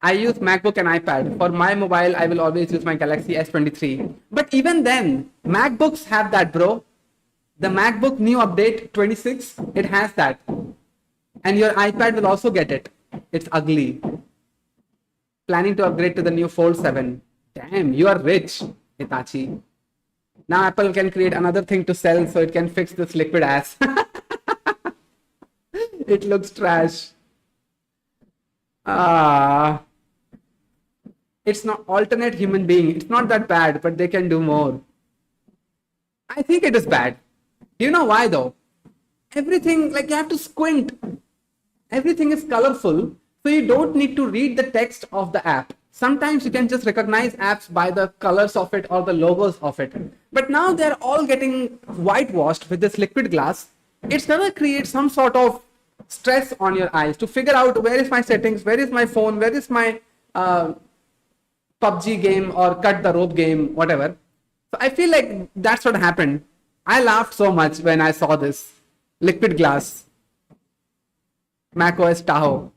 I use MacBook and iPad. For my mobile, I will always use my Galaxy S23. But even then, MacBooks have that, bro. The MacBook new update 26, it has that. And your iPad will also get it. It's ugly. Planning to upgrade to the new Fold 7. Damn, you are rich, Hitachi. Now Apple can create another thing to sell so it can fix this liquid ass. It looks trash. It's not alternate human being. It's not that bad, but they can do more. I think it is bad. Do you know why though? Everything, like you have to squint. Everything is colorful, so you don't need to read the text of the app. Sometimes you can just recognize apps by the colors of it or the logos of it. But now they're all getting whitewashed with this liquid glass. It's gonna create some sort of stress on your eyes to figure out where is my settings, where is my phone, where is my PUBG game or cut the rope game, whatever. So I feel like that's what happened. I laughed so much when I saw this liquid glass macOS Tahoe.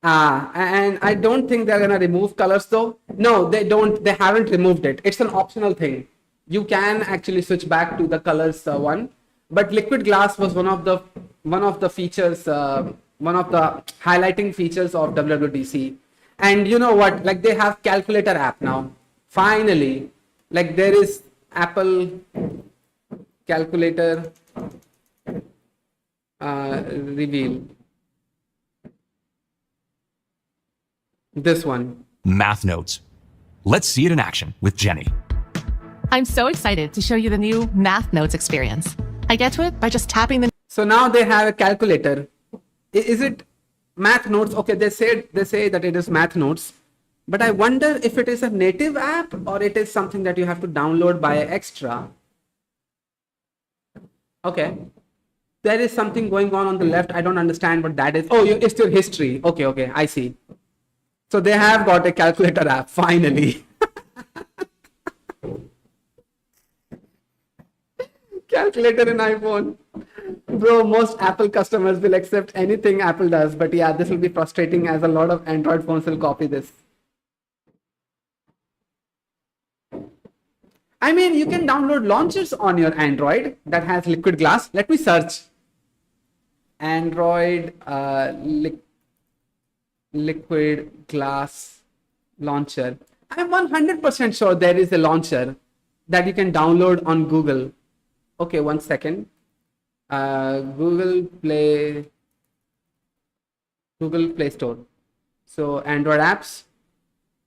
And I don't think they're gonna remove colors though. No, they don't. They haven't removed it. It's an optional thing. You can actually switch back to the colors one. But liquid glass was one of the features, one of the highlighting features of WWDC. And you know what? Like they have calculator app now. Finally, like there is Apple calculator reveal. This one.
Math Notes. Let's see it in action with Jenny.
I'm so excited to show you the new Math Notes experience. I get to it by just tapping the
So now they have a calculator. Is it Math Notes? Okay, they say that it is Math Notes, but I wonder if it is a native app or it is something that you have to download by extra. Okay, there is something going on the left. I don't understand what that is. Oh, it's your history. Okay, I see. So they have got a calculator app finally. Calculator in iPhone. Bro, most Apple customers will accept anything Apple does, but yeah, this will be frustrating as a lot of Android phones will copy this. I mean, you can download launchers on your Android that has liquid glass. Let me search. Android liquid glass launcher. I'm 100% sure there is a launcher that you can download on Google. Okay, 1 second. Google Play Store. So Android apps.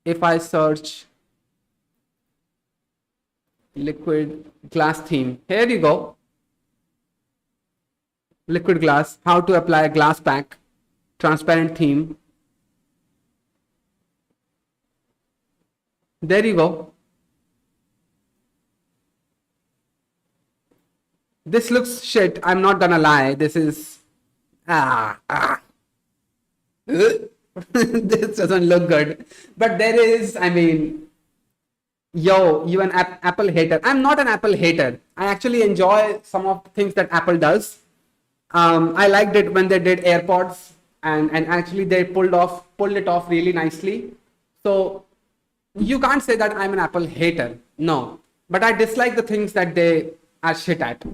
If I search liquid glass theme, here you go. Liquid glass, how to apply a glass pack, transparent theme. There you go. This looks shit. I'm not gonna lie. This is this doesn't look good. But there is, I mean, yo, you an Apple hater. I'm not an Apple hater. I actually enjoy some of the things that Apple does. I liked it when they did AirPods, and actually they pulled it off really nicely. So you can't say that I'm an Apple hater. No, but I dislike the things that they are shit at.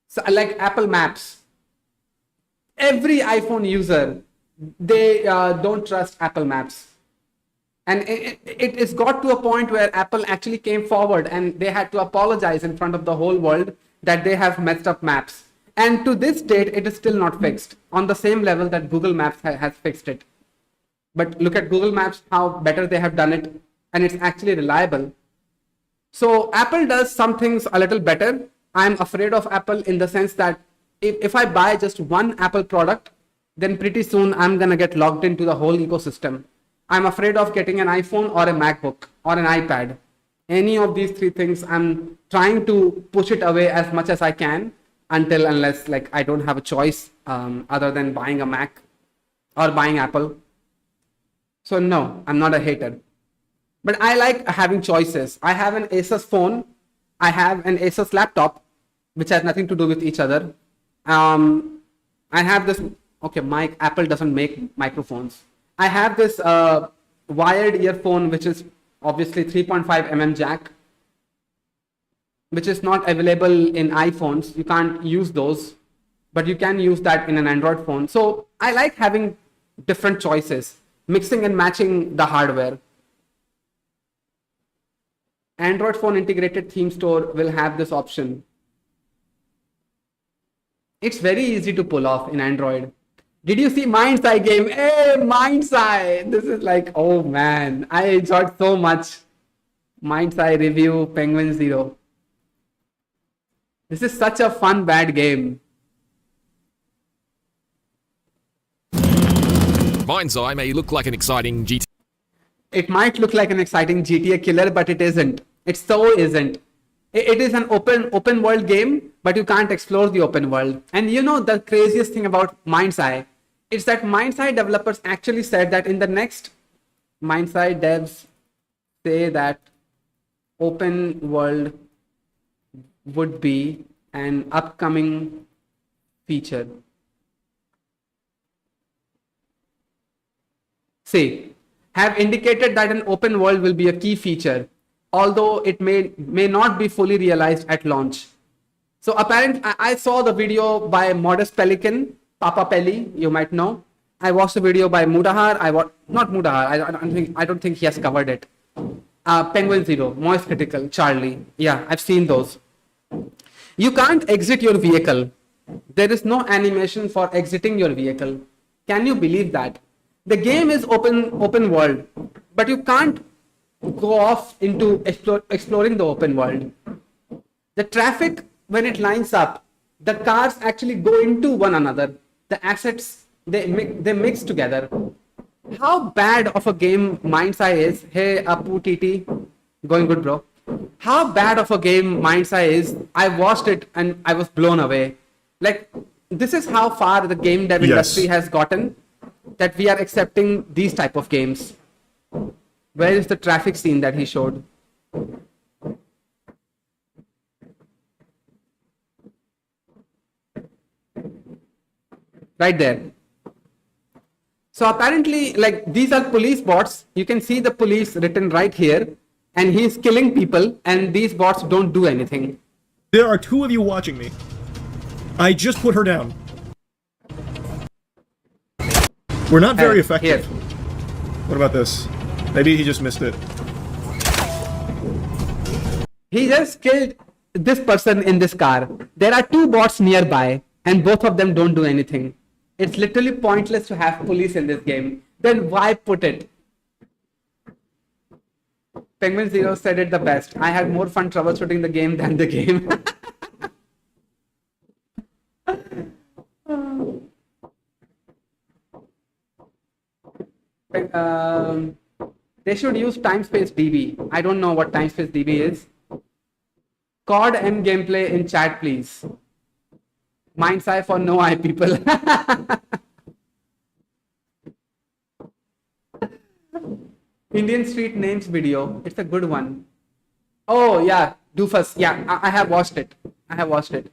So like Apple Maps. Every iPhone user, they don't trust Apple Maps. And it is got to a point where Apple actually came forward and they had to apologize in front of the whole world that they have messed up maps. And to this date, it is still not fixed on the same level that Google Maps has fixed it. But look at Google Maps, how better they have done it, and it's actually reliable. So Apple does some things a little better. I'm afraid of Apple in the sense that if I buy just one Apple product, then pretty soon I'm going to get logged into the whole ecosystem. I'm afraid of getting an iPhone or a MacBook or an iPad. Any of these three things, I'm trying to push it away as much as I can unless like I don't have a choice other than buying a Mac or buying Apple. So no, I'm not a hater. But I like having choices. I have an Asus phone. I have an Asus laptop, which has nothing to do with each other. I have this, okay, Apple doesn't make microphones. I have this wired earphone, which is obviously 3.5 jack, which is not available in iPhones. You can't use those, but you can use that in an Android phone. So I like having different choices, mixing and matching the hardware. Android phone integrated theme store will have this option. It's very easy to pull off in Android. Did you see Mind's Eye game? Hey, Mind's Eye! This is like, oh man, I enjoyed so much. Mind's Eye review, Penguin Zero. This is such a fun, bad game.
Mind's Eye may look like an exciting GTA.
It might look like an exciting GTA killer, but it isn't. It so isn't. It is an open world game, but you can't explore the open world. And you know the craziest thing about Mind's Eye is that Mind's Eye developers actually said that in the next Mind's Eye devs say that open world would be an upcoming feature. Say, have indicated that an open world will be a key feature, although it may not be fully realized at launch. So apparently, I saw the video by Modest Pelican, Papa Pelli, you might know. I watched the video by Mudahar. Not Mudahar. I don't think he has covered it. Penguin Zero, Moist Critical, Charlie. Yeah, I've seen those. You can't exit your vehicle. There is no animation for exiting your vehicle. Can you believe that? The game is open world, but you can't go off into exploring the open world. The traffic, when it lines up, the cars actually go into one another. The assets, they mix together. How bad of a game Mind's Eye is? Hey, Apu TT, going good, bro. How bad of a game Mind's Eye is? I watched it and I was blown away. Like, this is how far the game dev industry has gotten, that we are accepting these type of games. Where is the traffic scene that he showed? Right there. So apparently, like, these are police bots. You can see the police written right here, and he's killing people, and these bots don't do anything.
There are two of you watching me. I just put her down. We're not very effective.
Here.
What about this? Maybe he just missed it.
He just killed this person in this car. There are two bots nearby, and both of them don't do anything. It's literally pointless to have police in this game. Then why put it? Penguin Zero said it the best. I had more fun troubleshooting the game than the game. They should use Timespace DB. I don't know what Timespace DB is. COD M gameplay in chat, please. Mind's Eye for no eye people. Indian Street Names video. It's a good one. Oh yeah, Doofus. Yeah, I have watched it.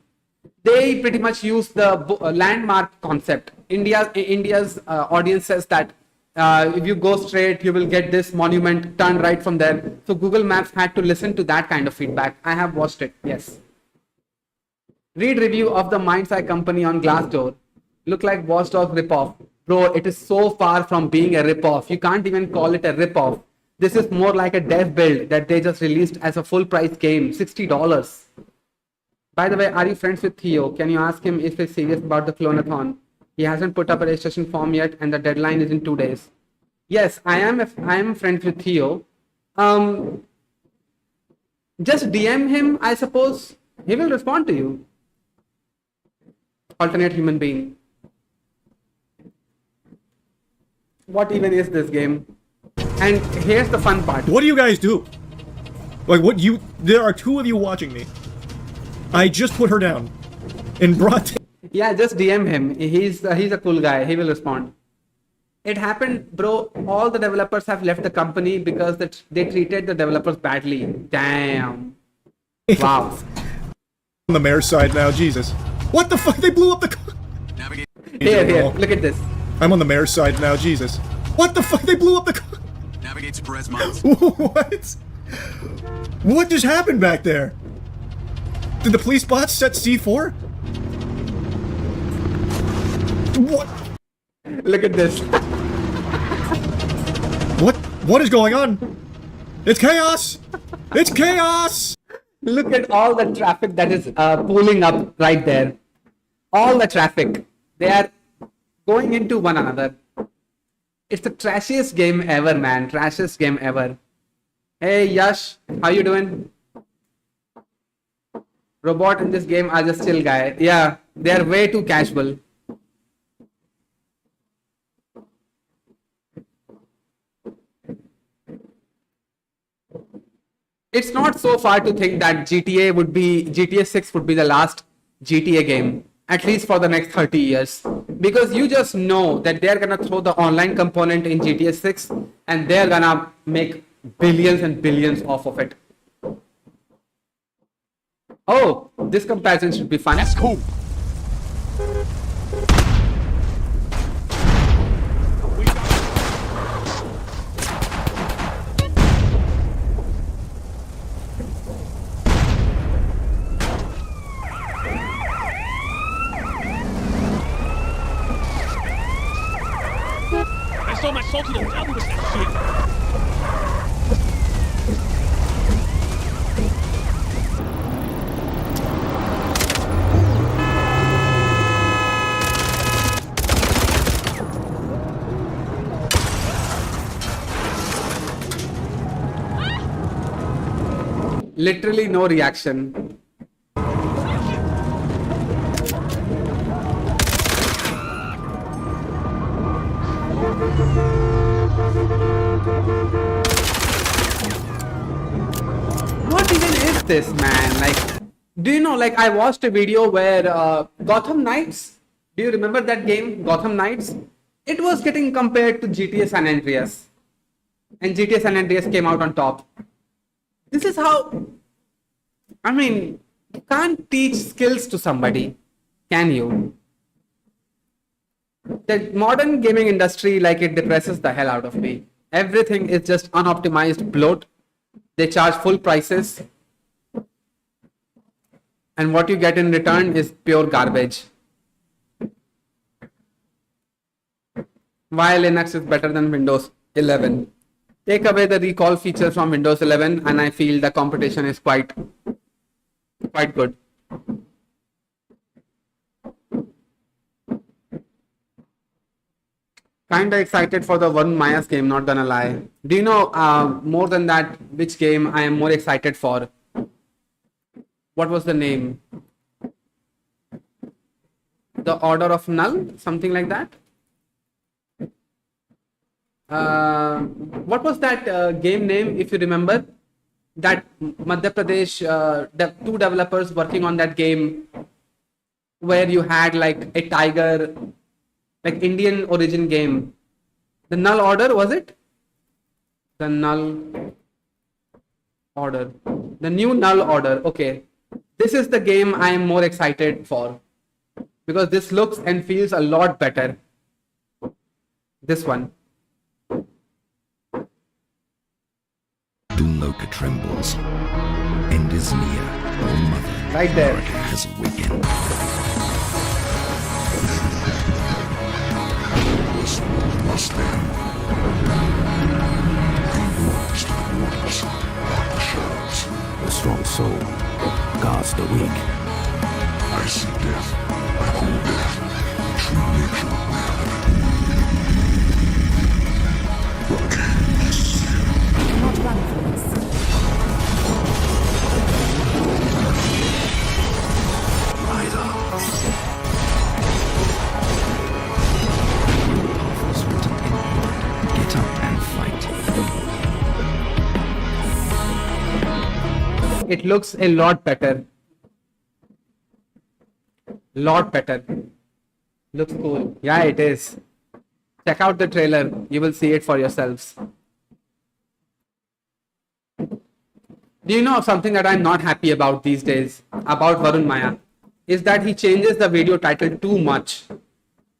they pretty much use the landmark concept. India's audience says that if you go straight, you will get this monument, turn right from there. So Google Maps had to listen to that kind of feedback. I have watched it, yes. Read review of the Mind's Eye company on Glassdoor. Look like Watch Dogs ripoff. Bro, it is so far from being a ripoff. You can't even call it a ripoff. This is more like a dev build that they just released as a full price game, $60. By the way, are you friends with Theo? Can you ask him if he's serious about the Clonathon? He hasn't put up a registration form yet and the deadline is in 2 days. Yes, I am friends with Theo. Just DM him, I suppose. He will respond to you. Alternate human being. What even is this game? And here's the fun part.
What do you guys do? Like, there are two of you watching me. I just put her down. In broad
Yeah, just DM him. He's a cool guy. He will respond. It happened, bro. All the developers have left the company because they treated the developers badly. Damn. Wow.
on the mayor's side now, Jesus. What the fuck? They blew up the car.
Here, look at this.
I'm on the mayor's side now, Jesus. What the fuck? They blew up the car.
Navigate to Perez Miles.
What? What just happened back there? Did the police bots set C4? What?
Look at this.
What is going on? It's chaos! It's chaos!
Look at all the traffic that is pooling up right there. All the traffic. They are going into one another. It's the trashiest game ever, man. Trashiest game ever. Hey, Yash. How you doing? Robot in this game are just chill guy. Yeah, they are way too casual. It's not so far to think that GTA 6 would be the last GTA game, at least for the next 30 years. Because you just know that they're gonna throw the online component in GTA 6 and they're gonna make billions and billions off of it. Oh, this comparison should be fun.
That's cool.
I saw my salty little devil with that shit.
Literally no reaction. What even is this, man? Like, do you know, like, I watched a video where Gotham Knights, do you remember that game, Gotham Knights? It was getting compared to GTA San Andreas. And GTA San Andreas came out on top. This is how, I mean, you can't teach skills to somebody, can you? The modern gaming industry, like, it depresses the hell out of me. Everything is just unoptimized bloat. They charge full prices. And what you get in return is pure garbage. Why Linux is better than Windows 11. Take away the recall feature from Windows 11 and I feel the competition is quite good. Kinda excited for the One Maya's game, not gonna lie. Do you know more than that which game I am more excited for? What was the name? The Order of Null? Something like that? What was that game name, if you remember? That Madhya Pradesh, the two developers working on that game where you had like a tiger, like Indian origin game. The Null Order, was it? The Null Order. The new Null Order. Okay. This is the game I am more excited for because this looks and feels a lot better. This one.
Dunloka trembles. End is near. Oh, mother.
Right there.
America has awakened. Must end. The strong soul guards the weak. I see death. I hold death. True nature
Not run from this.
rise up. Offers written in blood. Get up and fight.
It looks a lot better. Lot better. Looks cool. Yeah, it is. Check out the trailer. You will see it for yourselves. Do you know something that I'm not happy about these days about Varun Maya? Is that he changes the video title too much.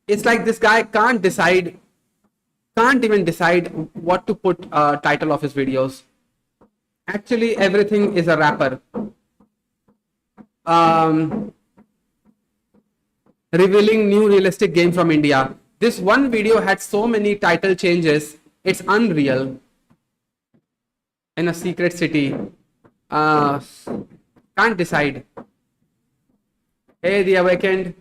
It's like this guy can't even decide what to put title of his videos. Actually, everything is a wrapper. Revealing new realistic game from India. This one video had so many title changes. It's unreal. In a secret city. Can't decide. Hey, The Awakened.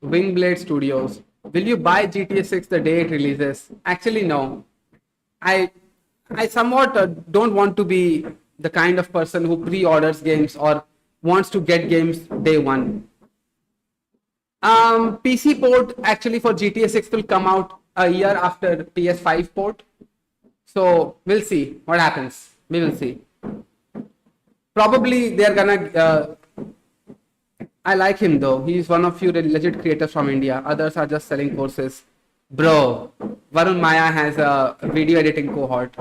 Wingblade Studios. Will you buy GTA 6 the day it releases? Actually, no. I somewhat don't want to be the kind of person who pre-orders games or wants to get games day one. PC port actually for GTA 6 will come out a year after PS5 port. So we'll see what happens. We will see. Probably they're gonna I like him though. He's one of few legit creators from India. Others are just selling courses. Bro, Varun Maya has a video editing cohort.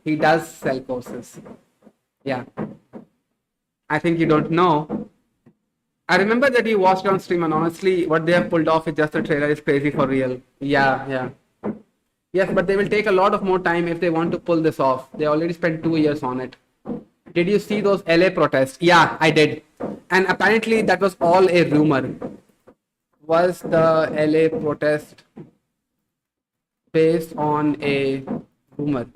He does sell courses. Yeah. I think you don't know. I remember that you watched on stream, and honestly, what they have pulled off with just the trailer is crazy for real. Yeah. Yes, but they will take a lot of more time if they want to pull this off. They already spent 2 years on it. Did you see those LA protests? Yeah, I did. And apparently that was all a rumor. Was the LA protest based on a rumor?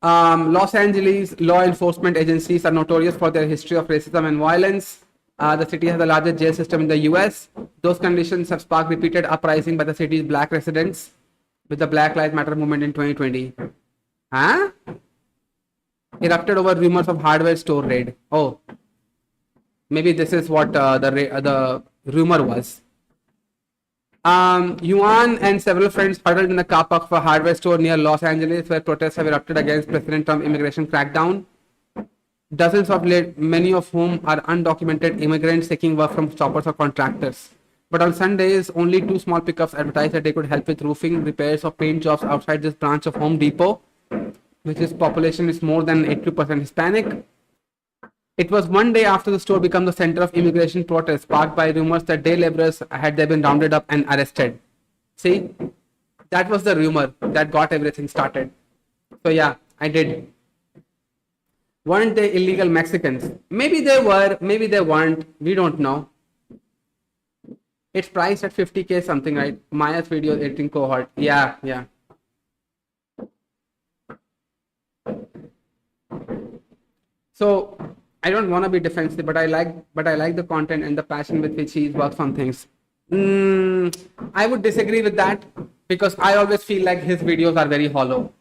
Los Angeles law enforcement agencies are notorious for their history of racism and violence. The city has the largest jail system in the US. Those conditions have sparked repeated uprising by the city's black residents with the Black Lives Matter movement in 2020. Huh? Erupted over rumors of hardware store raid. Oh, maybe this is what the rumor was. Yuan and several friends huddled in the car park of a hardware store near Los Angeles, where protests have erupted against President Trump immigration crackdown. Dozens of many of whom are undocumented immigrants seeking work from shoppers or contractors. But on Sundays, only 2 small pickups advertised that they could help with roofing, repairs, or paint jobs outside this branch of Home Depot, which is population is more than 80% Hispanic. It was one day after the store became the center of immigration protests, sparked by rumors that day laborers had they been rounded up and arrested. See, that was the rumor that got everything started. So yeah, I did. Weren't they illegal Mexicans? Maybe they were, maybe they weren't. We don't know. It's priced at 50K something, right? Maya's video editing cohort. Yeah. So I don't want to be defensive, but I like the content and the passion with which he works on things. I would disagree with that because I always feel like his videos are very hollow.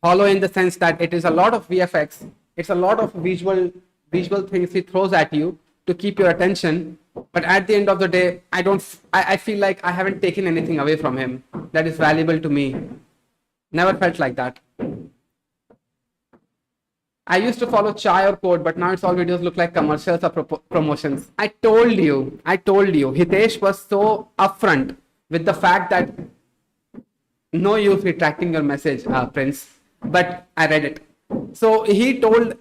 Hollow in the sense that it is a lot of VFX. It's a lot of visual things he throws at you to keep your attention. But at the end of the day, I feel like I haven't taken anything away from him that is valuable to me. Never felt like that. I used to follow Chai or Code, but now it's all videos look like commercials or promotions. I told you. Hitesh was so upfront with the fact that no use retracting your message, Prince, but I read it. So he told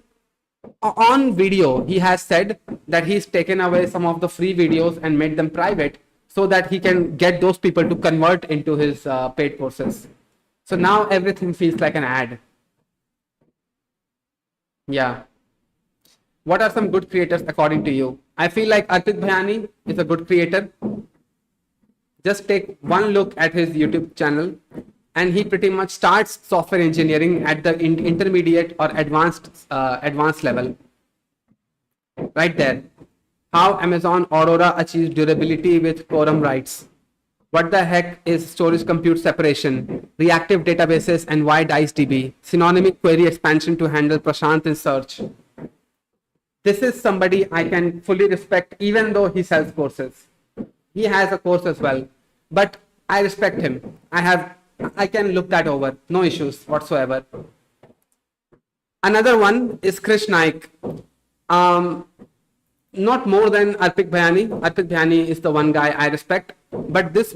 on video, he has said that he's taken away some of the free videos and made them private so that he can get those people to convert into his paid courses. So now everything feels like an ad. Yeah. What are some good creators according to you? I feel like Arpit Bhayani is a good creator. Just take one look at his YouTube channel and he pretty much starts software engineering at the intermediate or advanced level. Right there. How Amazon Aurora achieves durability with quorum rights. What the heck is storage compute separation, reactive databases, and why DiceDB? Synonymic query expansion to handle Prashant in search. This is somebody I can fully respect even though he sells courses. He has a course as well, but I respect him. I can look that over, no issues whatsoever. Another one is Krish Naik. Not more than Arpit Bhayani. Arpit Bhayani is the one guy I respect, but this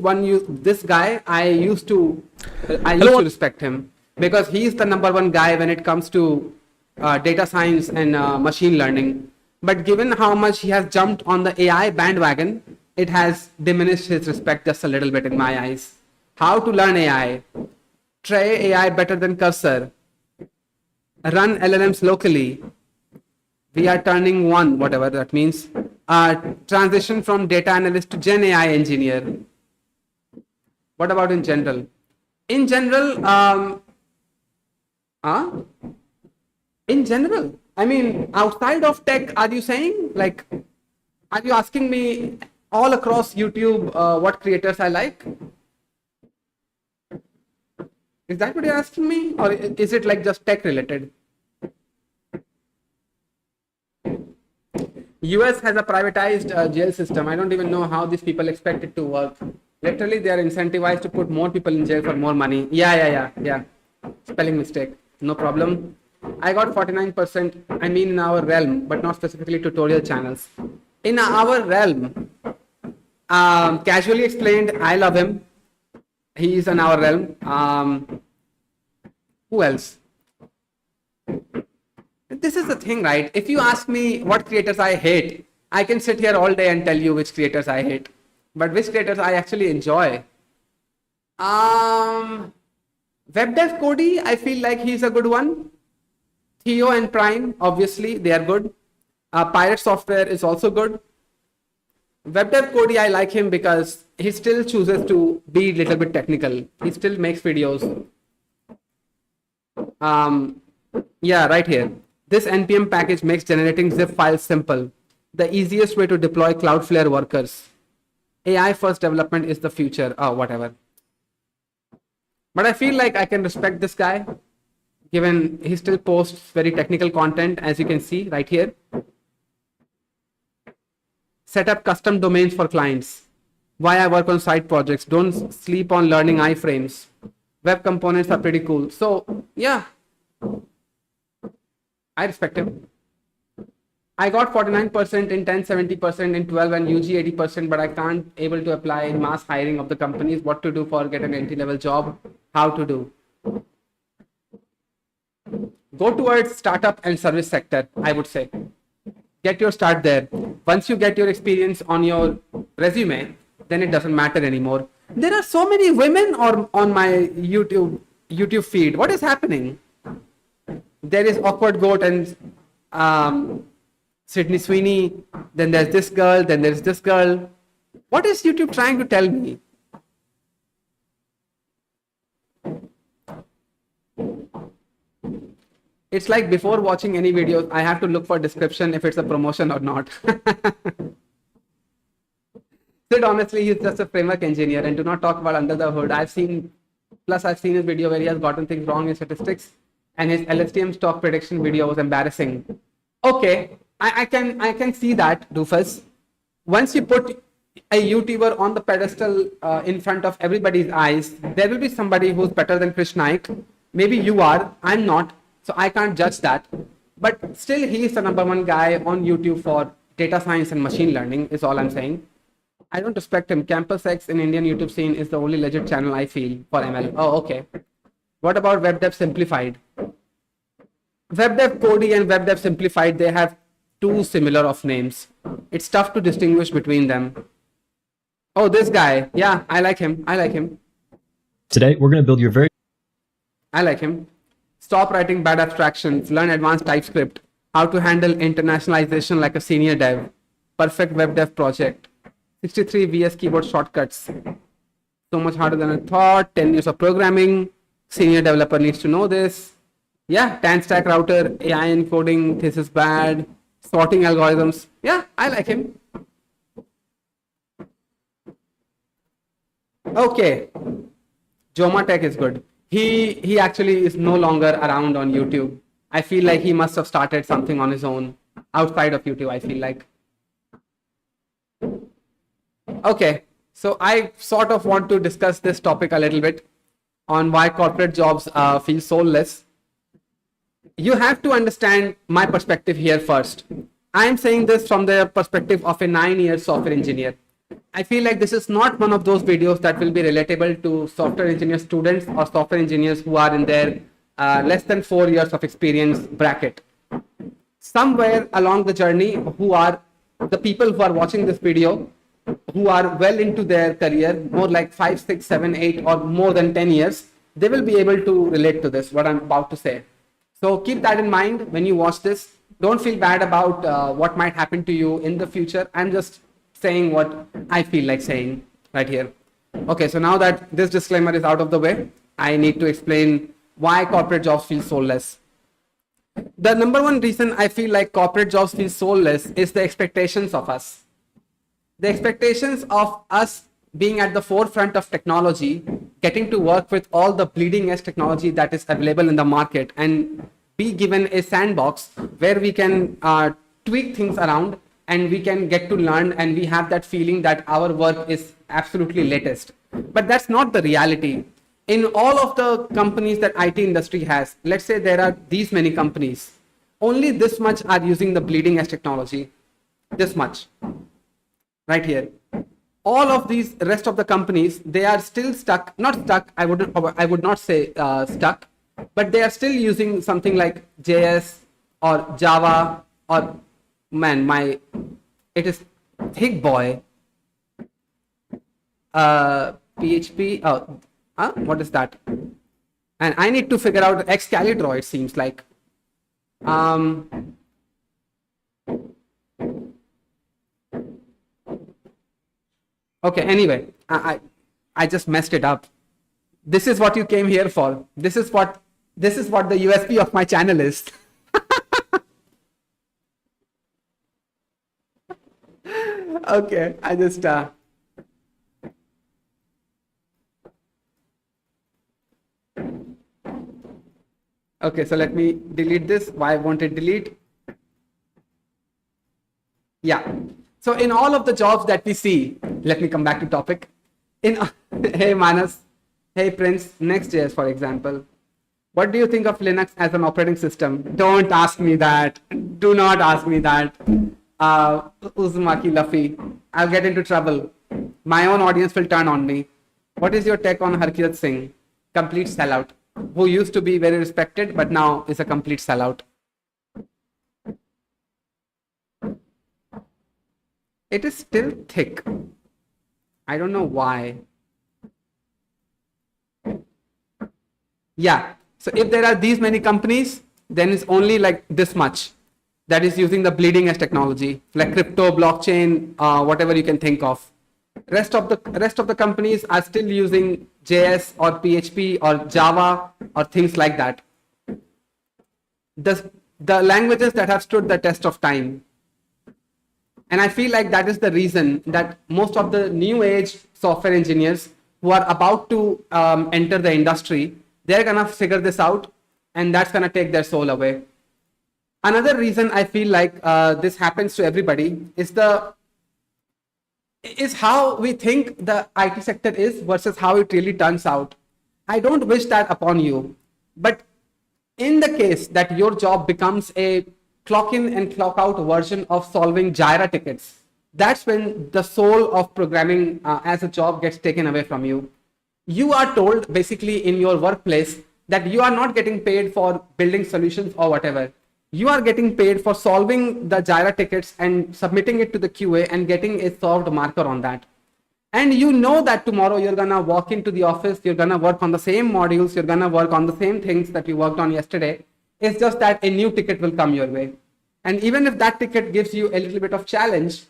guy I used to respect him because he's the number one guy when it comes to data science and machine learning. But given how much he has jumped on the AI bandwagon, it has diminished his respect just a little bit in my eyes. How to learn AI? Try AI better than Cursor. Run LLMs locally. We are turning one, whatever that means. Transition from data analyst to Gen AI engineer. What about in general? In general, I mean, outside of tech, are you saying? Like, are you asking me all across YouTube what creators I like? Is that what you're asking me? Or is it like just tech related? US has a privatized jail system. I don't even know how these people expect it to work. Literally, they are incentivized to put more people in jail for more money. Yeah. Spelling mistake. No problem. I got 49%. I mean in our realm, but not specifically tutorial channels. In our realm, casually explained, I love him. He is in our realm. Who else? This is the thing, right? If you ask me what creators I hate, I can sit here all day and tell you which creators I hate. But which creators I actually enjoy? WebDev Cody, I feel like he's a good one. Theo and Prime, obviously, they are good. Pirate Software is also good. WebDev Cody, I like him because he still chooses to be a little bit technical. He still makes videos. Yeah, right here. This NPM package makes generating zip files simple. The easiest way to deploy Cloudflare workers. AI first development is the future. Oh, whatever. But I feel like I can respect this guy, given he still posts very technical content, as you can see right here. Set up custom domains for clients. Why I work on side projects. Don't sleep on learning iframes. Web components are pretty cool. So, yeah. I respect him. I got 49% in 10, 70% in 12 and UG 80%, but I can't able to apply in mass hiring of the companies. What to do for get an entry-level job? How to do? Go towards startup and service sector, I would say. Get your start there. Once you get your experience on your resume, then it doesn't matter anymore. There are so many women on my YouTube feed. What is happening? There is Awkward Goat and Sydney Sweeney. Then there's this girl. Then there's this girl. What is YouTube trying to tell me? It's like before watching any videos, I have to look for description if it's a promotion or not. Sid, honestly, he's just a framework engineer and do not talk about under the hood. I've seen his video where he has gotten things wrong in statistics. And his LSTM stock prediction video was embarrassing. Okay, I can see that, Doofus. Once you put a YouTuber on the pedestal in front of everybody's eyes, there will be somebody who's better than Krish Naik. Maybe you are, I'm not, so I can't judge that. But still, he is the #1 guy on YouTube for data science and machine learning, is all I'm saying. I don't respect him. Campus X in Indian YouTube scene is the only legit channel I feel for ML. Oh, okay. What about WebDev Simplified? WebDev Cody and WebDev Simplified, they have too similar of names. It's tough to distinguish between them. Oh, this guy. Yeah, I like him. I like him.
Today, we're going to build your very...
I like him. Stop writing bad abstractions. Learn advanced TypeScript. How to handle internationalization like a senior dev. Perfect web dev project. 63 VS keyboard shortcuts. So much harder than I thought. 10 years of programming. Senior developer needs to know this. Yeah, tan stack router, AI encoding, this is bad. Sorting algorithms. Yeah, I like him. Okay. Joma Tech is good. He actually is no longer around on YouTube. I feel like he must have started something on his own outside of YouTube, I feel like. Okay, so I sort of want to discuss this topic a little bit on why corporate jobs feel soulless. You have to understand my perspective here first. I am saying this from the perspective of a 9-year software engineer. I feel like this is not one of those videos that will be relatable to software engineer students or software engineers who are in their less than 4 years of experience bracket. Somewhere along the journey, who are the people who are watching this video, who are well into their career, more like 5, 6, 7, 8, or more than 10 years, they will be able to relate to this, what I'm about to say. So keep that in mind when you watch this. Don't feel bad about what might happen to you in the future. I'm just saying what I feel like saying right here. Okay, so now that this disclaimer is out of the way, I need to explain why corporate jobs feel soulless. The #1 reason I feel like corporate jobs feel soulless is the expectations of us. The expectations of us being at the forefront of technology, getting to work with all the bleeding edge technology that is available in the market, and be given a sandbox where we can tweak things around and we can get to learn, and we have that feeling that our work is absolutely latest. But that's not the reality. In all of the companies that IT industry has, let's say there are these many companies, only this much are using the bleeding edge technology. This much. Right here. All of these rest of the companies, they are still stuck, not stuck, I would not say stuck, but they are still using something like JS or Java or, man, it is thick boy. PHP, what is that? And I need to figure out Excalibur, it seems like. Okay, anyway, I just messed it up. This is what you came here for. This is what the USP of my channel is. Okay, I just okay, so let me delete this. Why won't it delete? Yeah. So in all of the jobs that we see, let me come back to topic. Hey Manas, hey Prince, Next.js for example. What do you think of Linux as an operating system? Don't ask me that. Do not ask me that. Uzumaki Luffy, I'll get into trouble. My own audience will turn on me. What is your take on Harkirat Singh, complete sellout, who used to be very respected but now is a complete sellout? It is still thick. I don't know why. Yeah. So if there are these many companies, then it's only like this much that is using the bleeding edge technology, like crypto, blockchain, whatever you can think of. Rest of the companies are still using JS or PHP or Java or things like that. The languages that have stood the test of time. And I feel like that is the reason that most of the new age software engineers who are about to enter the industry, they're gonna figure this out, and that's gonna take their soul away. Another reason I feel like this happens to everybody is the is how we think the IT sector is versus how it really turns out. I don't wish that upon you, but in the case that your job becomes a clock in and clock out version of solving Jira tickets, that's when the soul of programming as a job gets taken away from you. You are told basically in your workplace that you are not getting paid for building solutions or whatever. You are getting paid for solving the Jira tickets and submitting it to the QA and getting a solved marker on that. And you know that tomorrow you're gonna walk into the office, you're gonna work on the same modules, you're gonna work on the same things that you worked on yesterday. It's just that a new ticket will come your way. And even if that ticket gives you a little bit of challenge,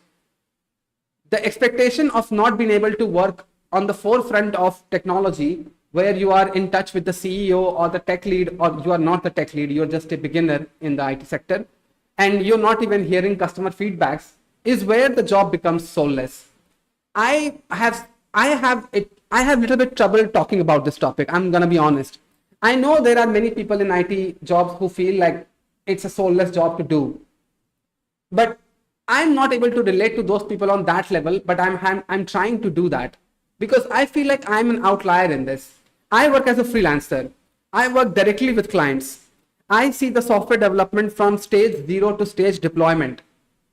the expectation of not being able to work on the forefront of technology, where you are in touch with the CEO or the tech lead, or you are not the tech lead, you're just a beginner in the IT sector, and you're not even hearing customer feedbacks, is where the job becomes soulless. I have little bit trouble talking about this topic. I'm gonna be honest. I know there are many people in IT jobs who feel like it's a soulless job to do, but I'm not able to relate to those people on that level. But I'm trying to do that because I feel like I'm an outlier in this. I work as a freelancer. I work directly with clients. I see the software development from stage 0 to stage deployment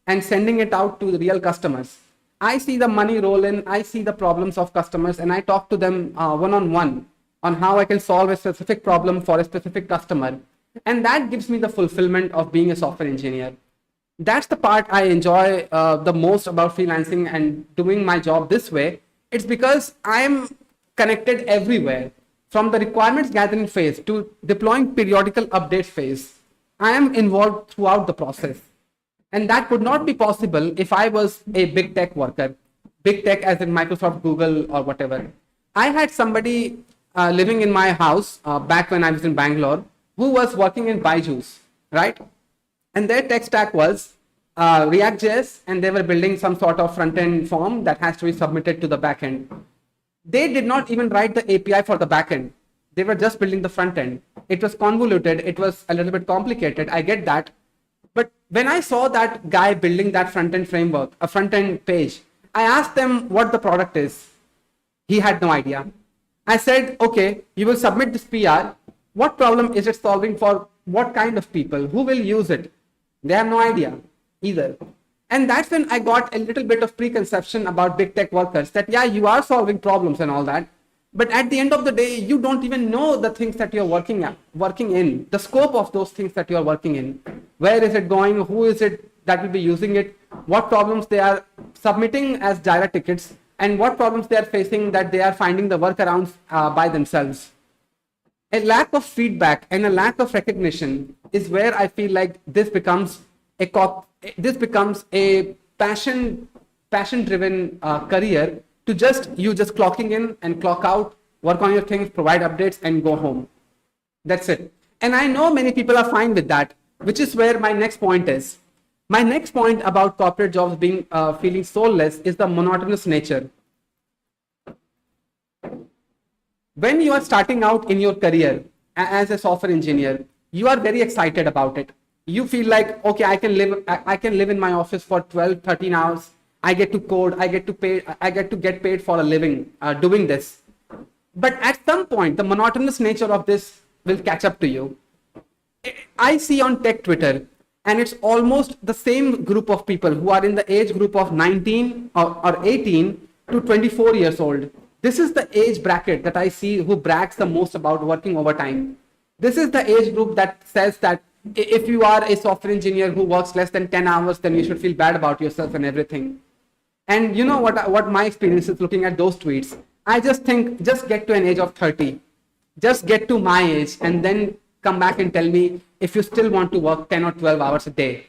and sending it out to the real customers. I see the money roll in, I see the problems of customers, and I talk to them one-on-one on how I can solve a specific problem for a specific customer. And that gives me the fulfillment of being a software engineer. That's the part I enjoy the most about freelancing and doing my job this way. It's because I'm connected everywhere. From the requirements gathering phase to deploying periodical updates phase, I am involved throughout the process. And that would not be possible if I was a big tech worker, big tech as in Microsoft, Google, or whatever. I had somebody living in my house back when I was in Bangalore who was working in Byju's, right? And their tech stack was React.js, and they were building some sort of front-end form that has to be submitted to the backend. They did not even write the API for the backend. They were just building the front end. It was convoluted. It was a little bit complicated. I get that. But when I saw that guy building that front-end framework, a front-end page, I asked them what the product is. He had no idea. I said, okay, you will submit this PR. What problem is it solving for what kind of people? Who will use it? They have no idea either. And that's when I got a little bit of preconception about big tech workers that, yeah, you are solving problems and all that. But at the end of the day, you don't even know the things that you're working in, the scope of those things that you're working in. Where is it going? Who is it that will be using it? What problems they are submitting as Jira tickets, and what problems they are facing that they are finding the workarounds by themselves. A lack of feedback and a lack of recognition is where I feel like this becomes a passion-driven career to just clocking in and clock out, work on your things, provide updates, and go home. That's it. And I know many people are fine with that, which is where my next point is. My next point about corporate jobs being feeling soulless is the monotonous nature. When you are starting out in your career as a software engineer, you are very excited about it. You feel like, okay, I can live in my office for 12, 13 hours. I get to code, I get to get paid for a living doing this. But at some point, the monotonous nature of this will catch up to you. I see on tech Twitter, and it's almost the same group of people who are in the age group of 19 or 18 to 24 years old. This is the age bracket that I see who brags the most about working overtime. This is the age group that says that if you are a software engineer who works less than 10 hours, then you should feel bad about yourself and everything. And you know what my experience is looking at those tweets. I just think, just get to an age of 30. Just get to my age and then come back and tell me if you still want to work 10 or 12 hours a day.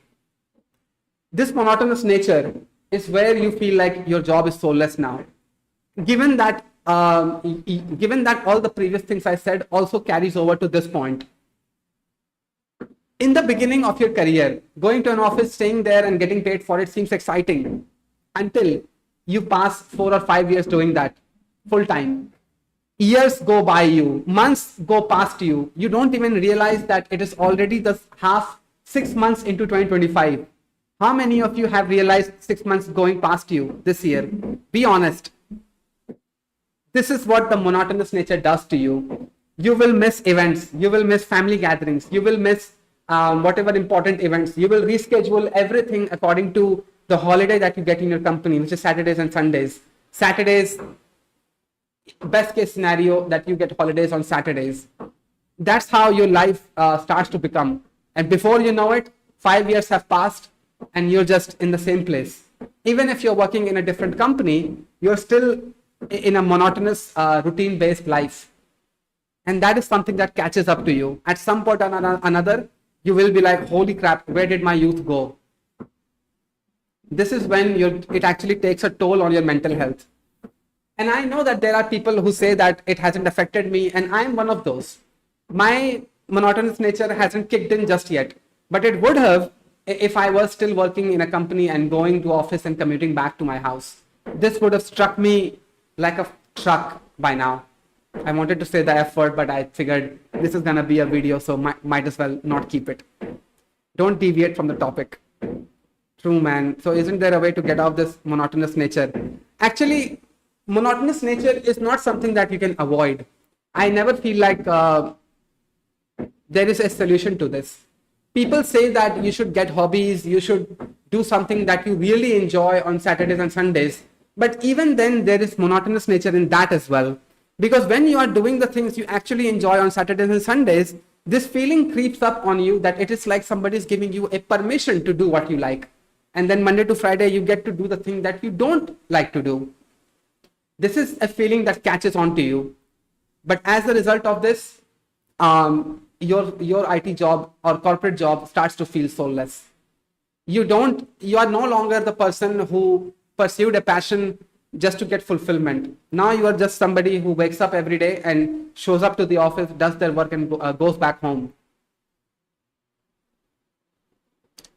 This monotonous nature is where you feel like your job is soulless now. Given that all the previous things I said also carries over to this point. In the beginning of your career, going to an office, staying there and getting paid for it seems exciting until you pass 4 or 5 years doing that full time. Years go by you, months go past you. You don't even realize that it is already the 6 months into 2025. How many of you have realized 6 months going past you this year? Be honest. This is what the monotonous nature does to you. You will miss events. You will miss family gatherings. You will miss whatever important events. You will reschedule everything according to the holiday that you get in your company, which is Saturdays and Sundays. Saturdays, best case scenario that you get holidays on Saturdays. That's how your life starts to become. And before you know it, 5 years have passed and you're just in the same place. Even if you're working in a different company, you're still in a monotonous routine-based life. And that is something that catches up to you. At some point or another, you will be like, holy crap, where did my youth go? This is when it actually takes a toll on your mental health. And I know that there are people who say that it hasn't affected me, and I'm one of those. My monotonous nature hasn't kicked in just yet, but it would have if I was still working in a company and going to office and commuting back to my house. This would have struck me like a truck by now. I wanted to say the F word, but I figured this is gonna be a video, so might as well not keep it. Don't deviate from the topic. True, man. So isn't there a way to get off this monotonous nature? Actually, monotonous nature is not something that you can avoid. I never feel like there is a solution to this. People say that you should get hobbies, you should do something that you really enjoy on Saturdays and Sundays. But even then, there is monotonous nature in that as well. Because when you are doing the things you actually enjoy on Saturdays and Sundays, this feeling creeps up on you that it is like somebody is giving you a permission to do what you like. And then Monday to Friday, you get to do the thing that you don't like to do. This is a feeling that catches on to you. But as a result of this, your IT job or corporate job starts to feel soulless. You are no longer the person who pursued a passion just to get fulfillment. Now you are just somebody who wakes up every day and shows up to the office, does their work, and goes back home.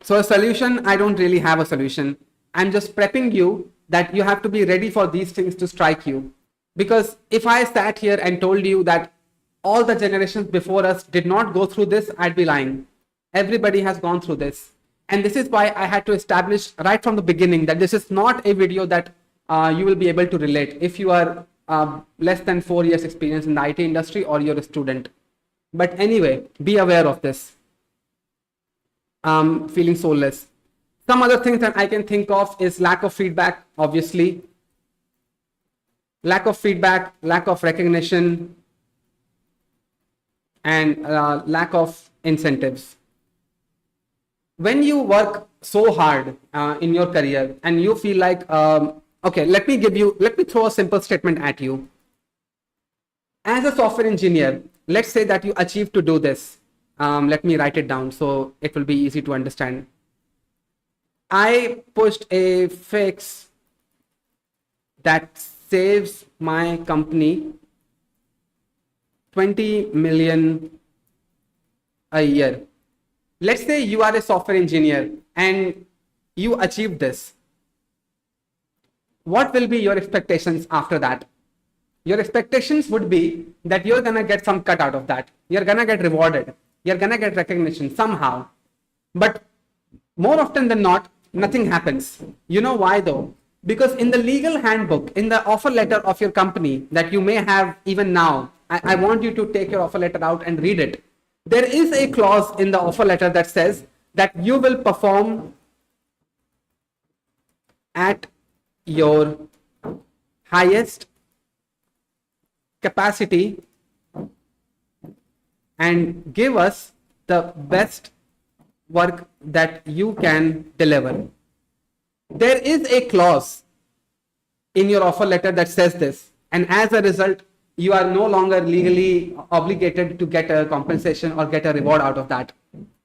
So a solution, I don't really have a solution. I'm just prepping you that you have to be ready for these things to strike you. Because if I sat here and told you that all the generations before us did not go through this, I'd be lying. Everybody has gone through this. And this is why I had to establish right from the beginning that this is not a video that you will be able to relate if you are less than 4 years experience in the IT industry or you're a student. But anyway, be aware of this. Feeling soulless. Some other things that I can think of is lack of feedback, obviously. Lack of feedback, lack of recognition, and lack of incentives. When you work so hard in your career and you feel like, okay, let me throw a simple statement at you. As a software engineer, let's say that you achieve to do this. Let me write it down so it will be easy to understand. I pushed a fix that saves my company 20 million a year. Let's say you are a software engineer and you achieved this. What will be your expectations after that? Your expectations would be that you're gonna get some cut out of that. You're gonna get rewarded. You're gonna get recognition somehow. But more often than not, nothing happens. You know why though? Because in the legal handbook, in the offer letter of your company that you may have even now, I want you to take your offer letter out and read it. There is a clause in the offer letter that says that you will perform at your highest capacity and give us the best work that you can deliver. There is a clause in your offer letter that says this, and as a result, you are no longer legally obligated to get a compensation or get a reward out of that.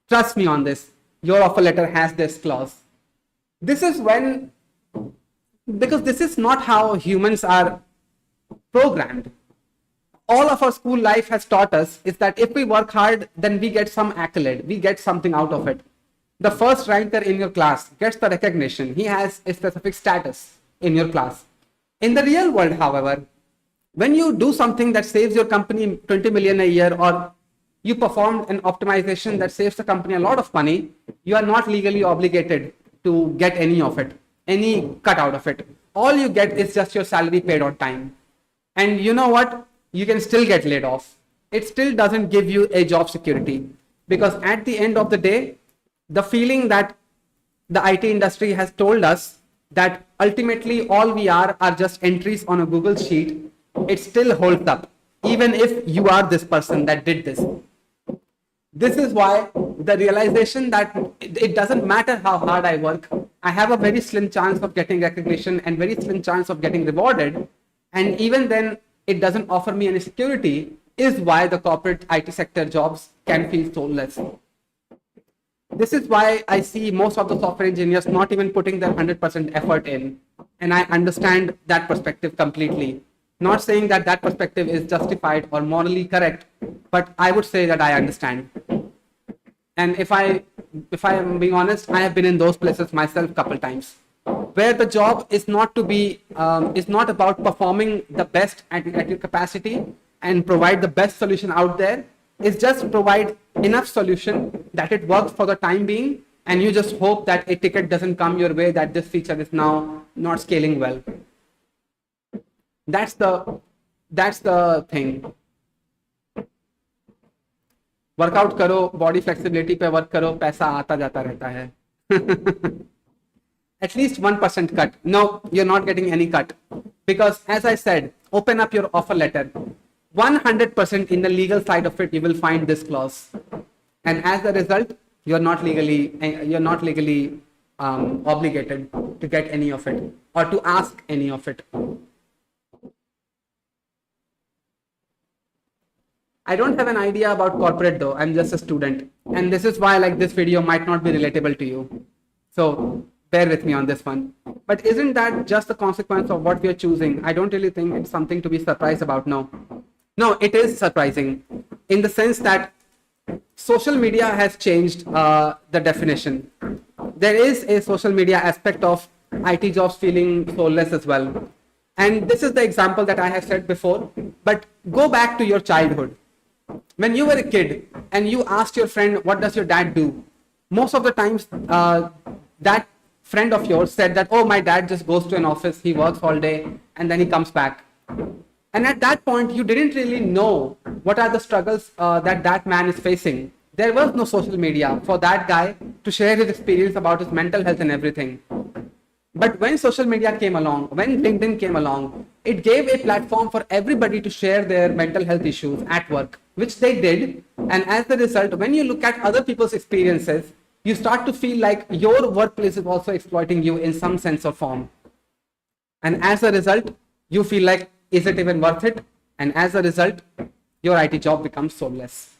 Trust me on this. Your offer letter has this clause. This is because this is not how humans are programmed. All of our school life has taught us is that if we work hard, then we get some accolade, we get something out of it. The first ranker in your class gets the recognition. He has a specific status in your class. In the real world, however, when you do something that saves your company 20 million a year, or you perform an optimization that saves the company a lot of money, you are not legally obligated to get any of it, any cut out of it. All you get is just your salary paid on time. And you know what? You can still get laid off. It still doesn't give you a job security, because at the end of the day, the feeling that the IT industry has told us that ultimately all we are just entries on a Google sheet, it still holds up, even if you are this person that did this. This is why the realization that it doesn't matter how hard I work, I have a very slim chance of getting recognition and very slim chance of getting rewarded. And even then, it doesn't offer me any security, is why the corporate IT sector jobs can feel soulless. This is why I see most of the software engineers not even putting their 100% effort in. And I understand that perspective completely. Not saying that that perspective is justified or morally correct, but I would say that I understand. And if I am being honest, I have been in those places myself a couple times, where the job is not to be, is not about performing the best at your capacity and provide the best solution out there. It's just provide enough solution that it works for the time being, and you just hope that a ticket doesn't come your way that this feature is now not scaling well. That's the thing. Workout करो, body flexibility पे work करो, पैसा आता जाता रहता है. At least 1% cut. No, you're not getting any cut, because as I said, open up your offer letter. 100% in the legal side of it, you will find this clause, and as a result, you're not legally obligated to get any of it or to ask any of it. I don't have an idea about corporate though. I'm just a student, and this is why like this video might not be relatable to you. So bear with me on this one. But isn't that just the consequence of what we are choosing? I don't really think it's something to be surprised about. No, it is surprising in the sense that social media has changed the definition. There is a social media aspect of IT jobs feeling soulless as well. And this is the example that I have said before, but go back to your childhood. When you were a kid and you asked your friend, what does your dad do? Most of the times, that friend of yours said that, oh, my dad just goes to an office, he works all day, and then he comes back. And at that point, you didn't really know what are the struggles that man is facing. There was no social media for that guy to share his experience about his mental health and everything. But when social media came along, when LinkedIn came along, it gave a platform for everybody to share their mental health issues at work, which they did. And as a result, when you look at other people's experiences, you start to feel like your workplace is also exploiting you in some sense or form. And as a result, you feel like, is it even worth it? And as a result, your IT job becomes soulless.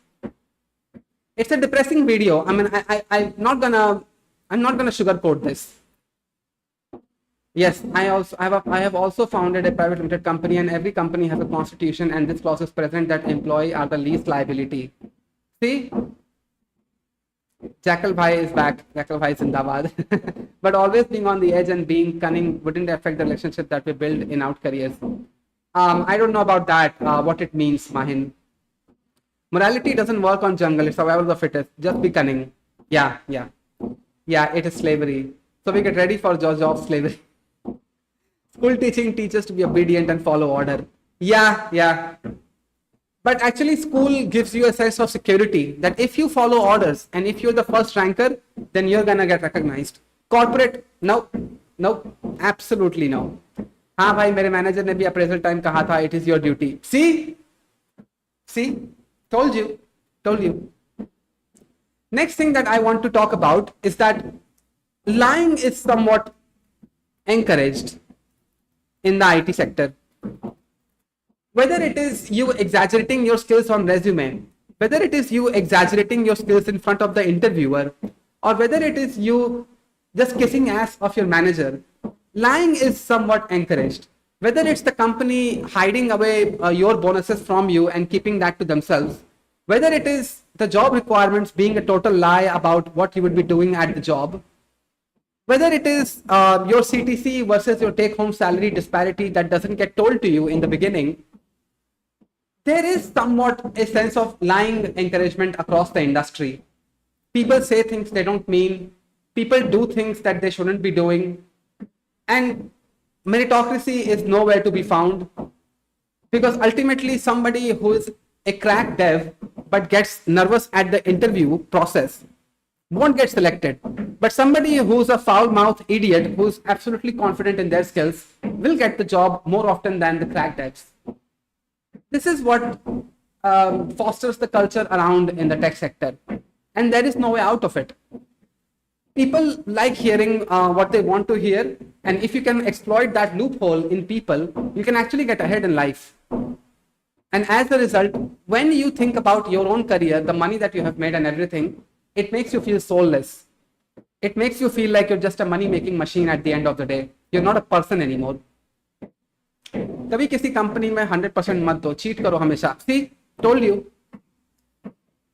It's a depressing video. I mean, I'm not gonna sugarcoat this. Yes, I have also founded a private limited company, and every company has a constitution, and this clause is present that employee are the least liability. See? Jackal Bhai is back. Jackal Bhai Zindabad. But always being on the edge and being cunning wouldn't affect the relationship that we build in our careers. I don't know about that, what it means, Mahin. Morality doesn't work on jungle. It's survival of the fittest. Just be cunning. Yeah, it is slavery. So we get ready for job slavery. School teaching teaches to be obedient and follow order. Yeah. But actually, school gives you a sense of security that if you follow orders and if you're the first ranker, then you're gonna get recognized. Corporate, no, absolutely no. हाँ भाई, मेरे manager ने भी appraisal time कहा था, it is your duty. See, told you. Next thing that I want to talk about is that lying is somewhat encouraged in the IT sector. Whether it is you exaggerating your skills on resume, whether it is you exaggerating your skills in front of the interviewer, or whether it is you just kissing ass of your manager, lying is somewhat encouraged. Whether it's the company hiding away your bonuses from you and keeping that to themselves, whether it is the job requirements being a total lie about what you would be doing at the job, whether it is your CTC versus your take-home salary disparity that doesn't get told to you in the beginning, there is somewhat a sense of lying encouragement across the industry. People say things they don't mean. People do things that they shouldn't be doing. And meritocracy is nowhere to be found, because ultimately somebody who is a crack dev but gets nervous at the interview process won't get selected. But somebody who's a foul-mouthed idiot who's absolutely confident in their skills will get the job more often than the crack devs. This is what fosters the culture around in the tech sector, and there is no way out of it. People like hearing what they want to hear, and if you can exploit that loophole in people, you can actually get ahead in life. And as a result, when you think about your own career, the money that you have made and everything, it makes you feel soulless. It makes you feel like you're just a money-making machine at the end of the day. You're not a person anymore. कभी किसी company में 100% मत दो, cheat करो हमेशा. See, told you.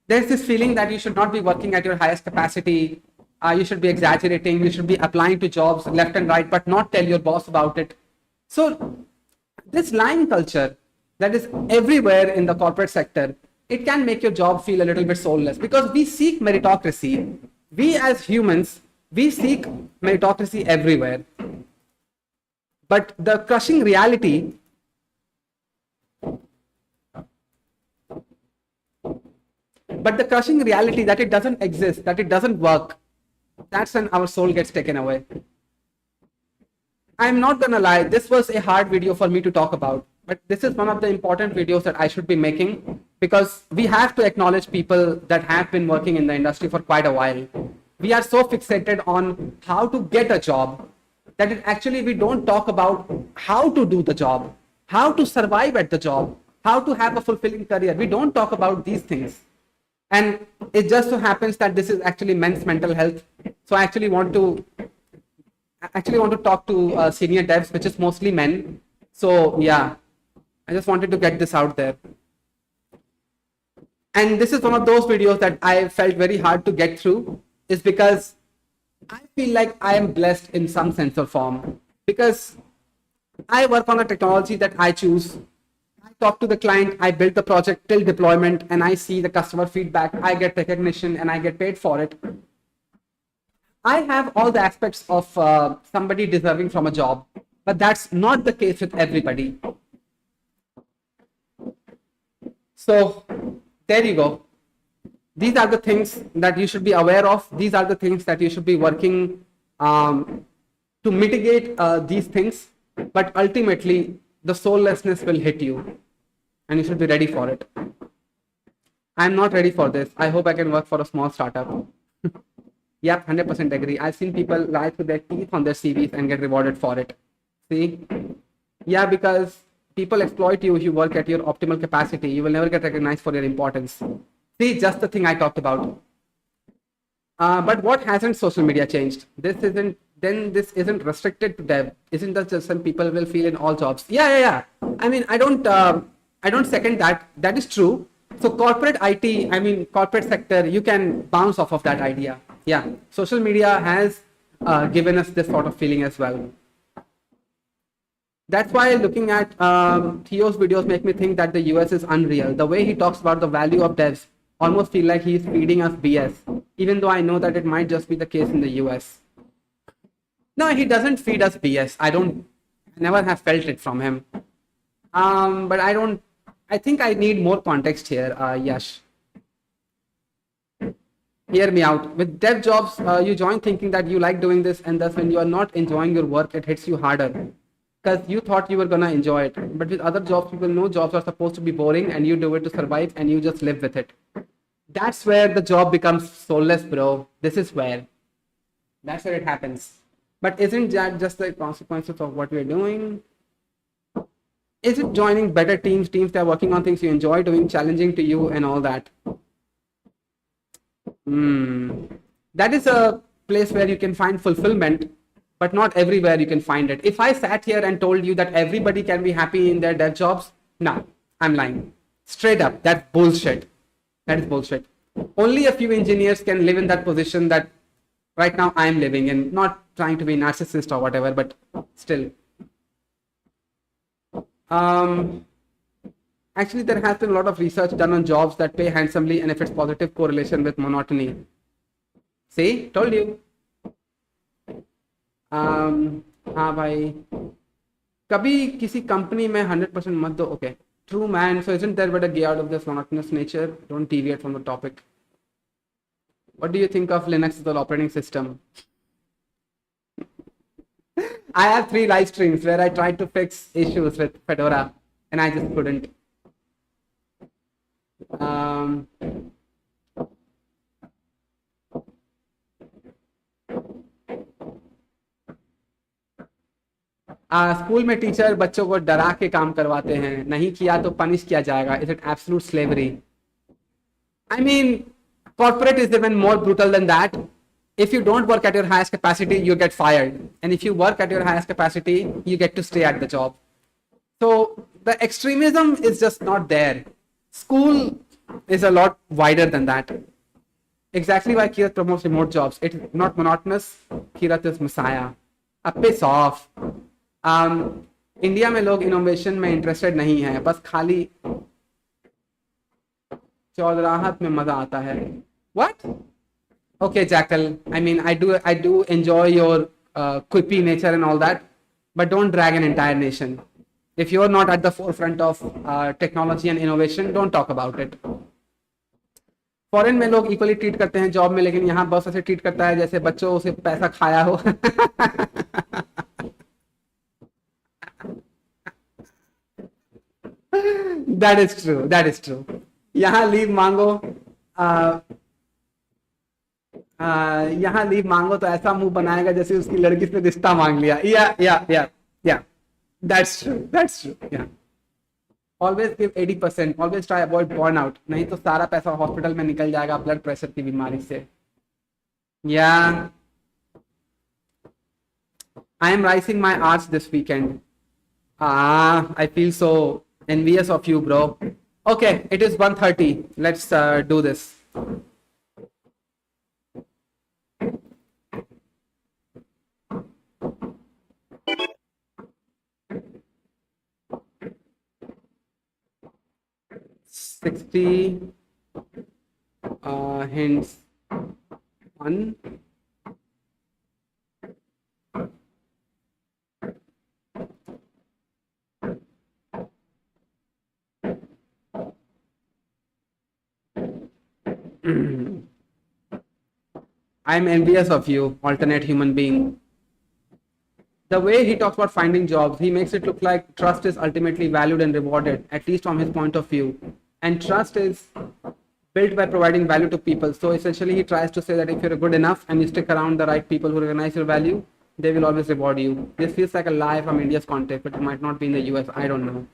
There's this feeling that you should not be working at your highest capacity. You should be exaggerating. You should be applying to jobs left and right, but not tell your boss about it. So this lying culture that is everywhere in the corporate sector, it can make your job feel a little bit soulless, because we seek meritocracy. We as humans, we seek meritocracy everywhere. But the crushing reality that it doesn't exist, that it doesn't work, that's when our soul gets taken away. I'm not gonna lie, this was a hard video for me to talk about, but this is one of the important videos that I should be making, because we have to acknowledge people that have been working in the industry for quite a while. We are so fixated on how to get a job that we don't talk about how to do the job, how to survive at the job, how to have a fulfilling career. We don't talk about these things. And it just so happens that this is actually men's mental health. So I actually want to talk to senior devs, which is mostly men. So yeah, I just wanted to get this out there. And this is one of those videos that I felt very hard to get through, is because I feel like I am blessed in some sense or form, because I work on a technology that I choose. I talk to the client, I build the project till deployment, and I see the customer feedback. I get recognition and I get paid for it. I have all the aspects of somebody deserving from a job, but that's not the case with everybody. So there you go. These are the things that you should be aware of. These are the things that you should be working to mitigate these things. But ultimately, the soullessness will hit you, and you should be ready for it. I'm not ready for this. I hope I can work for a small startup. Yep, 100% agree. I've seen people lie to their teeth on their CVs and get rewarded for it. See? Yeah, because people exploit you if you work at your optimal capacity. You will never get recognized for your importance. See, just the thing I talked about. But what hasn't social media changed? This isn't restricted to dev. Isn't that just some people will feel in all jobs? Yeah. I mean, I don't second that. That is true. So corporate IT, corporate sector, you can bounce off of that idea. Yeah, social media has given us this sort of feeling as well. That's why looking at Theo's videos make me think that the US is unreal. The way he talks about the value of devs almost feel like he's feeding us BS, even though I know that it might just be the case in the US. No, he doesn't feed us BS. I never have felt it from him. But I think I need more context here, Yash. Hear me out. With dev jobs, you join thinking that you like doing this, and thus when you are not enjoying your work, it hits you harder, because you thought you were gonna enjoy it. But with other jobs, people know jobs are supposed to be boring, and you do it to survive, and you just live with it. That's where the job becomes soulless, bro. This is where. That's where it happens. But isn't that just the consequences of what we're doing? Is it joining better teams that are working on things you enjoy doing, challenging to you and all that? That is a place where you can find fulfillment, but not everywhere you can find it. If I sat here and told you that everybody can be happy in their dev jobs, no, I'm lying. Straight up, that's bullshit. That is bullshit. Only a few engineers can live in that position that right now I'm living in. Not trying to be narcissist or whatever, but still. Actually, there has been a lot of research done on jobs that pay handsomely and if it's positive correlation with monotony. See, told you. हाँ भाई, कभी किसी company में 100% मत दो. Okay, true man. So isn't there better get out of this monotonous nature? Don't deviate from the topic. What do you think of Linux as an operating system? I have 3 live streams where I tried to fix issues with Fedora and I just couldn't. School में teacher बच्चों को डरा के काम करवाते हैं, नहीं किया तो पनिश किया जाएगा. Is it absolute slavery? I mean, corporate is even more brutal than that. If you don't work at your highest capacity, you get fired. And if you work at your highest capacity, you get to stay at the job. So the extremism is just not there. School is a lot wider than that. Exactly why Kirat promotes remote jobs. It is not monotonous. Kirat is messiah. Piss off. India में लोग innovation में interested नहीं है, बस खाली चौधराहट में मजा आता है. What? Okay, Jackal. I mean, I do enjoy your quippy nature and all that, but don't drag an entire nation. If you're not at the forefront of technology and innovation, don't talk about it. Foreign में लोग equally treat करते हैं job में, लेकिन यहाँ बस ऐसे treat करता है जैसे बच्चों से पैसा खाया हो. That is true. That is true. यहाँ लीव मांगो, यहाँ लीव मांगो तो ऐसा मुंह बनाएगा जैसे उसकी लड़की से रिश्ता मांग लिया. Yeah. That's true. That's true. Yeah. Always give 80%. Always try avoid burnout. नहीं तो सारा पैसा हॉस्पिटल में निकल जाएगा ब्लड प्रेशर की बीमारी से. Yeah. I am rising my arts this weekend. I feel so envious of you, bro. Okay, it is 1:30. Let's do this. Hints. 1. I'm envious of you, alternate human being. The way he talks about finding jobs, he makes it look like trust is ultimately valued and rewarded, at least from his point of view. And trust is built by providing value to people. So essentially, he tries to say that if you're good enough and you stick around the right people who recognize your value, they will always reward you. This feels like a lie from India's context, but it might not be in the US. I don't know.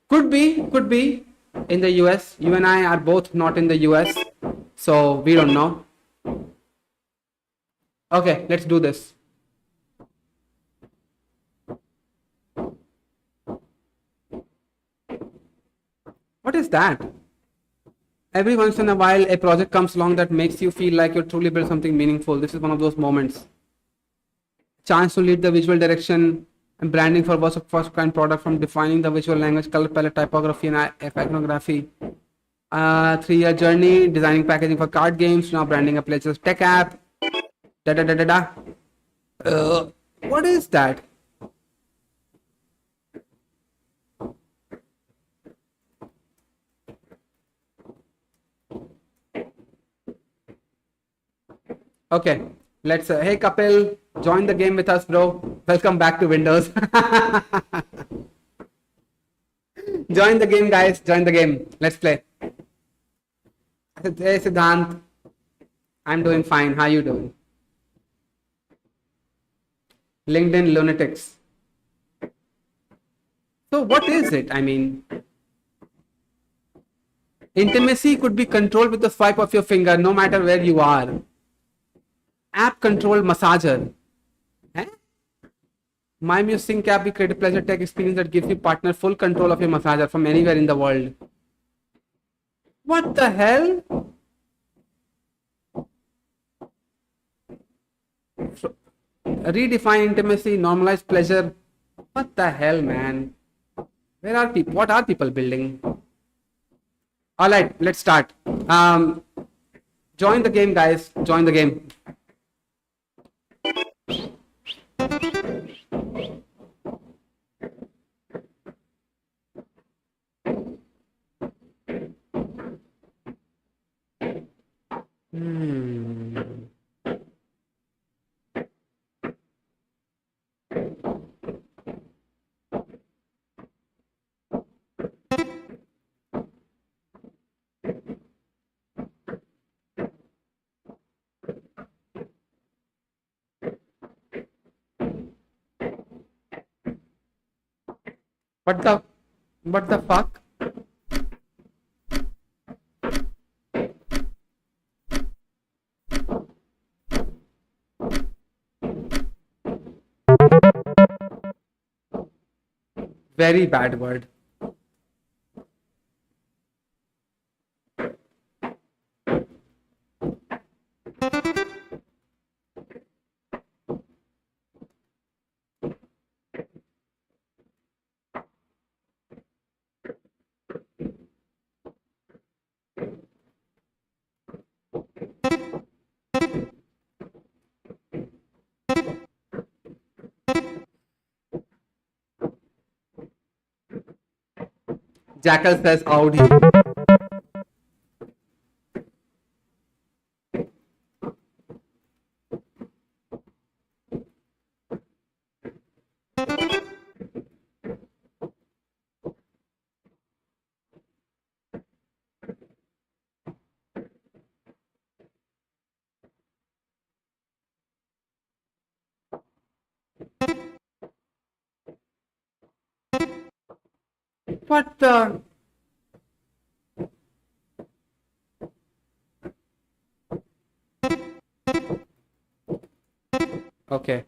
Could be in the US. You and I are both not in the US, so we don't know. Okay, let's do this. What is that? Every once in a while, a project comes along that makes you feel like you truly built something meaningful. This is one of those moments. Chance to lead the visual direction and branding for was a first kind product, from defining the visual language, color palette, typography, and iconography. 3-year journey, designing packaging for card games, now branding a Pledger's tech app. What is that? Okay, let's hey Kapil, join the game with us, bro. Welcome back to Windows. Join the game, guys. Join the game. Let's play. Hey Siddhant, I'm doing fine. How you doing? LinkedIn lunatics. So what is it? I mean, intimacy could be controlled with the swipe of your finger, no matter where you are. App controlled massager. My Musing app, create a pleasure tech experience that gives you partner full control of your massager from anywhere in the world. What the hell? Redefine intimacy, normalize pleasure. What the hell, man? Where are people? What are people building? All right, let's start. Join the game, guys. Join the game. Hmm. What the fuck? Very bad word. Jackal says Audi. What the? Okay.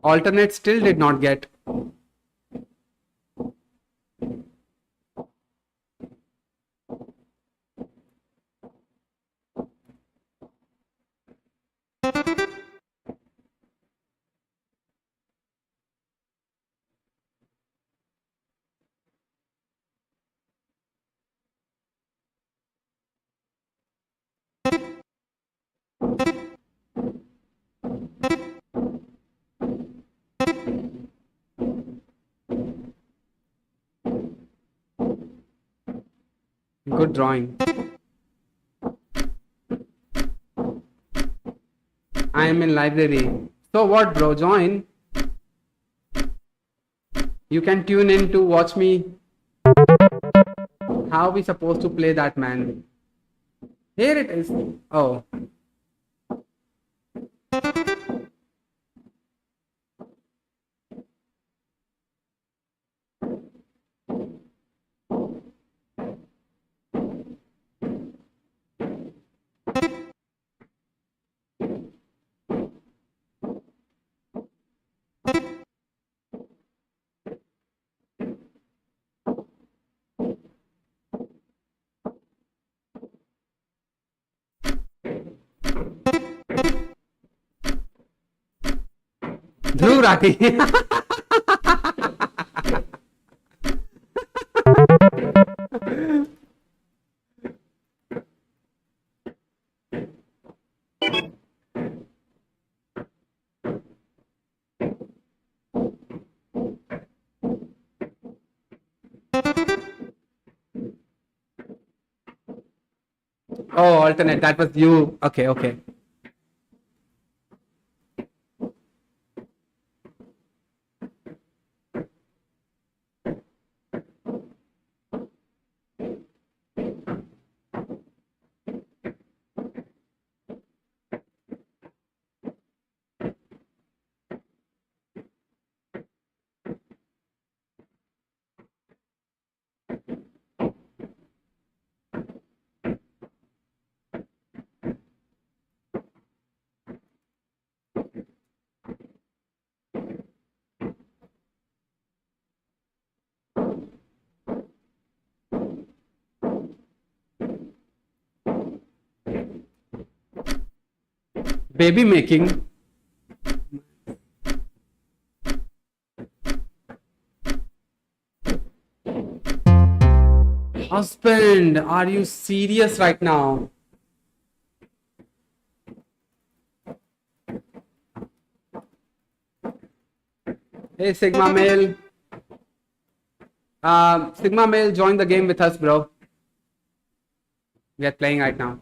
Alternate still did not get. Good drawing. I am in library. So what, bro? Join. You can tune in to watch me. How are we supposed to play that, man? Here it is. Oh. Dhruv Rathi. Oh, alternate. That was you. Okay, okay. Baby making. Husband, are you serious right now? Hey, Sigma Male. Sigma Male, join the game with us, bro. We are playing right now.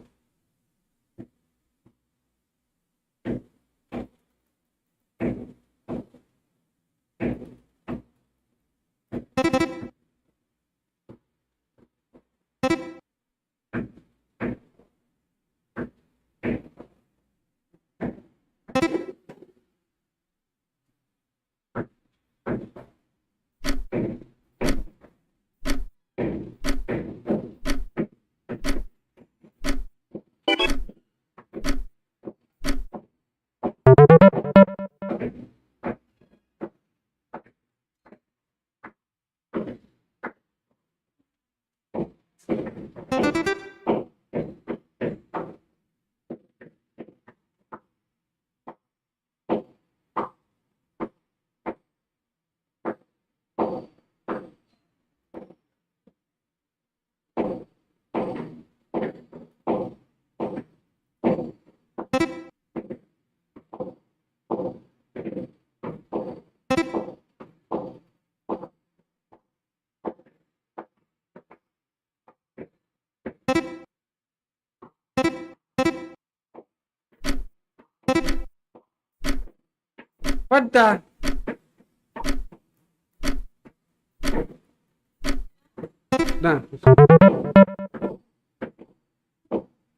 What the? No.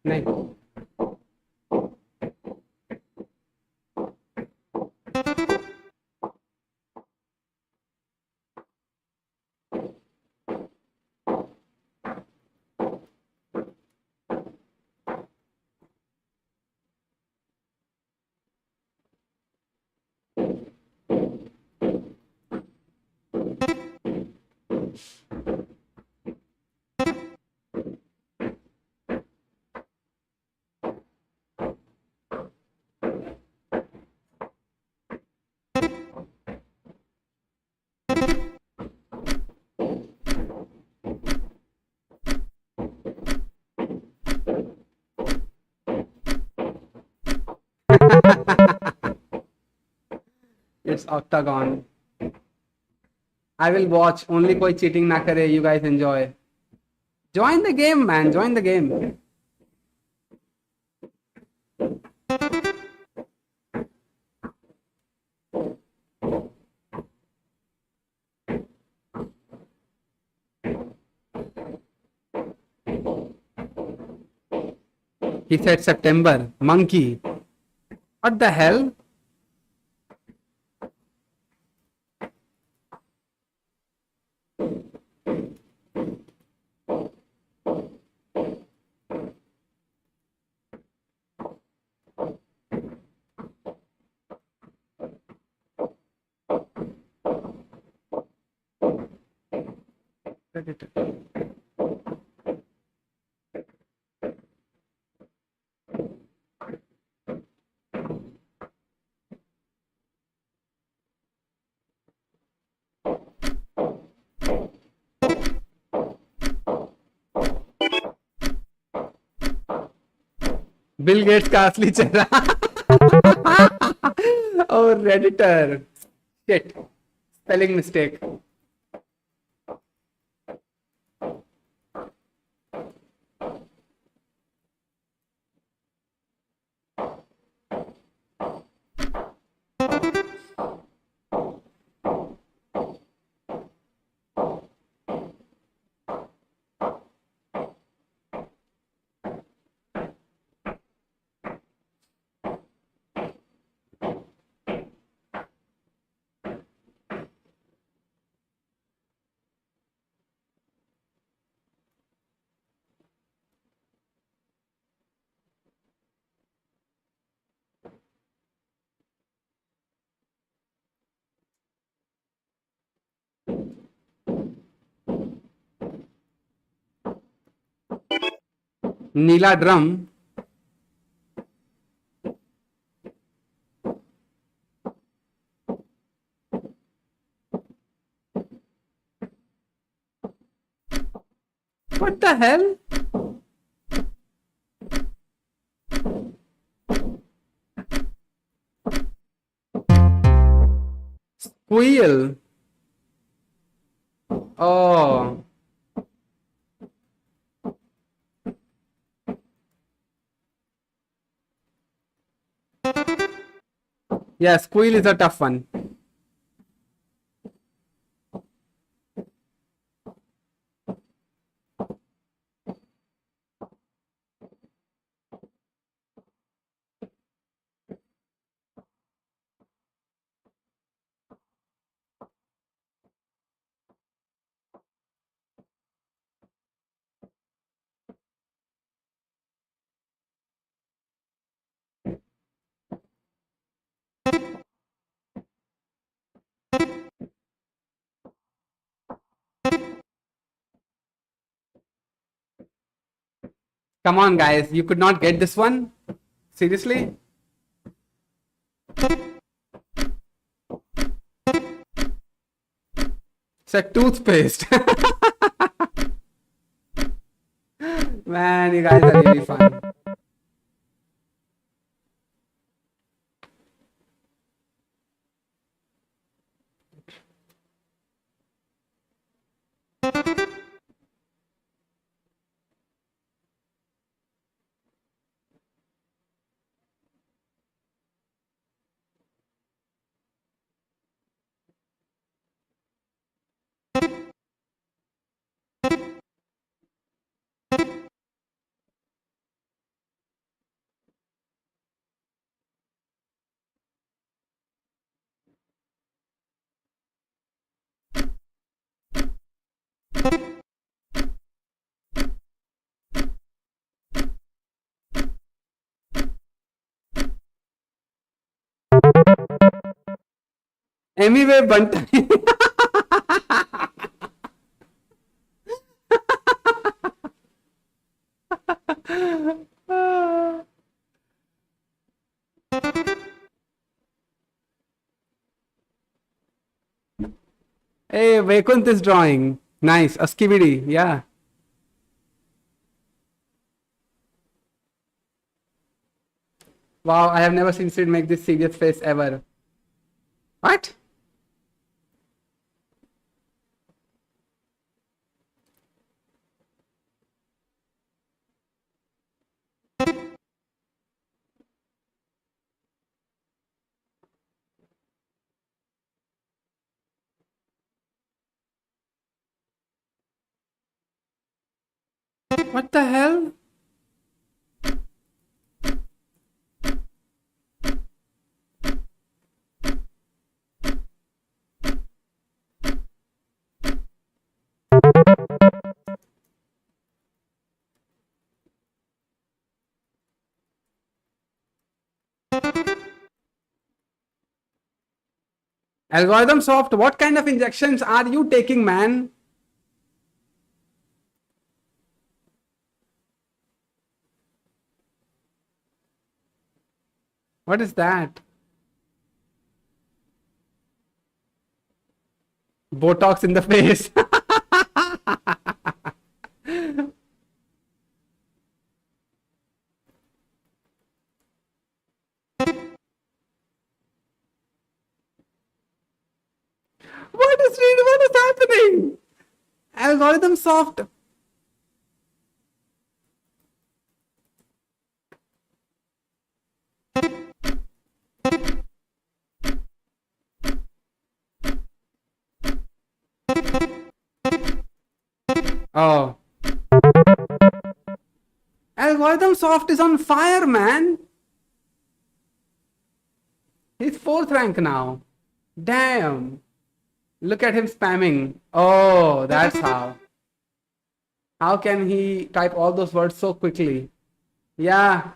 नहीं. It's Octagon. I will watch. Only koi cheating na kare. You guys enjoy. Join the game, man. Join the game. He said September. Monkey. What the hell? Bill Gates का असली चेहरा. Oh, Redditor. Shit. Spelling mistake. Neela drum. What the hell? Squeal. Oh. Yeah, squeal is a tough one. Come on, guys. You could not get this one? Seriously? It's a toothpaste. Man, you guys are really fun. Anyway, Bunty. Hey, Vaikunt is drawing. Nice. A skibidi. Yeah. Wow, I have never seen Sid make this serious face ever. What? What the hell? Algorithm soft, what kind of injections are you taking, man? What is that? Botox in the face. What is happening? Algorithm soft. Oh. Algorithm soft is on fire, man. He's 4th rank now. Damn. Look at him spamming. Oh, that's how. How can he type all those words so quickly? Yeah.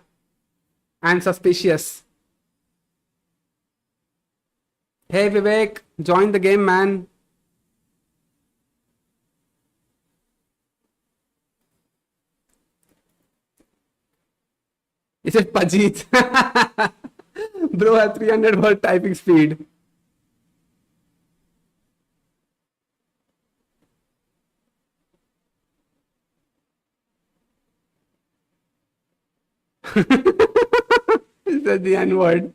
I'm suspicious. Hey, Vivek. Join the game, man. Is it Pajit? Bro has 300 word typing speed. He said the N word.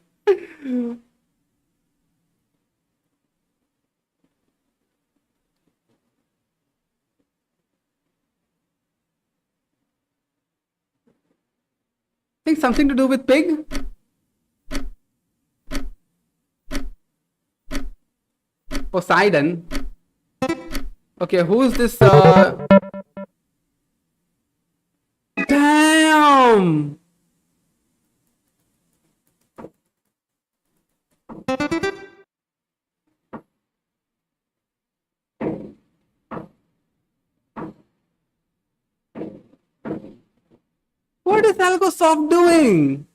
think something to do with pig. Poseidon. Okay, who's this? Damn! What is Algosoft doing?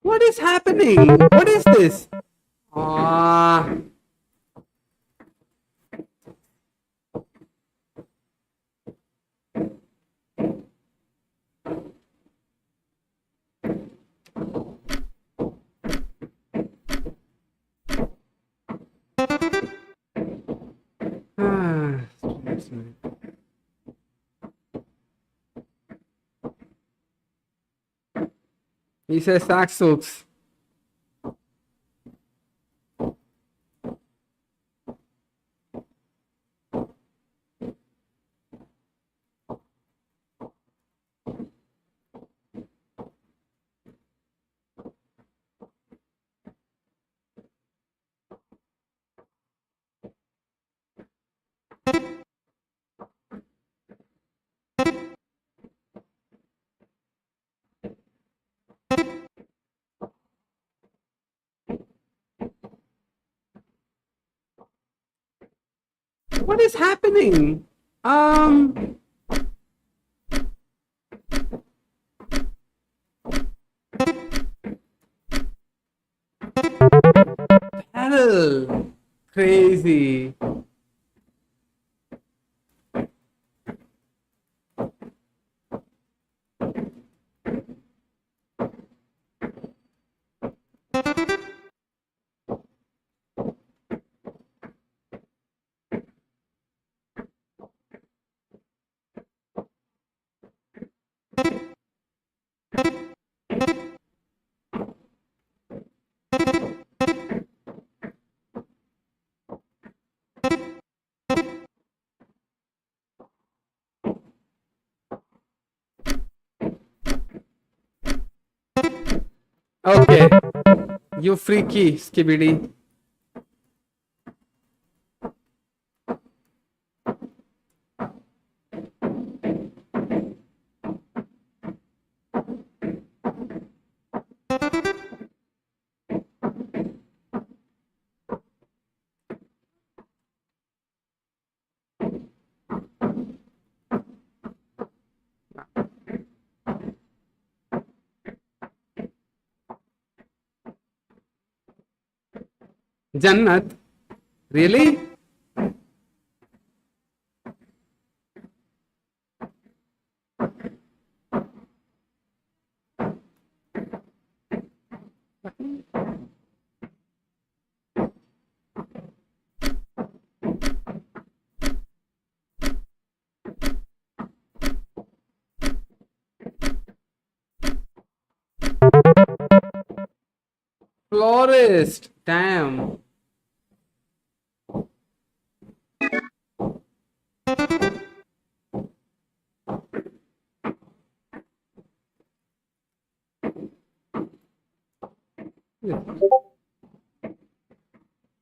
What is happening? What is this? Ah. He says Saxooks. What is happening? Hell, crazy. Okay, you freaky skibidi. Jannat, really? Florist, damn.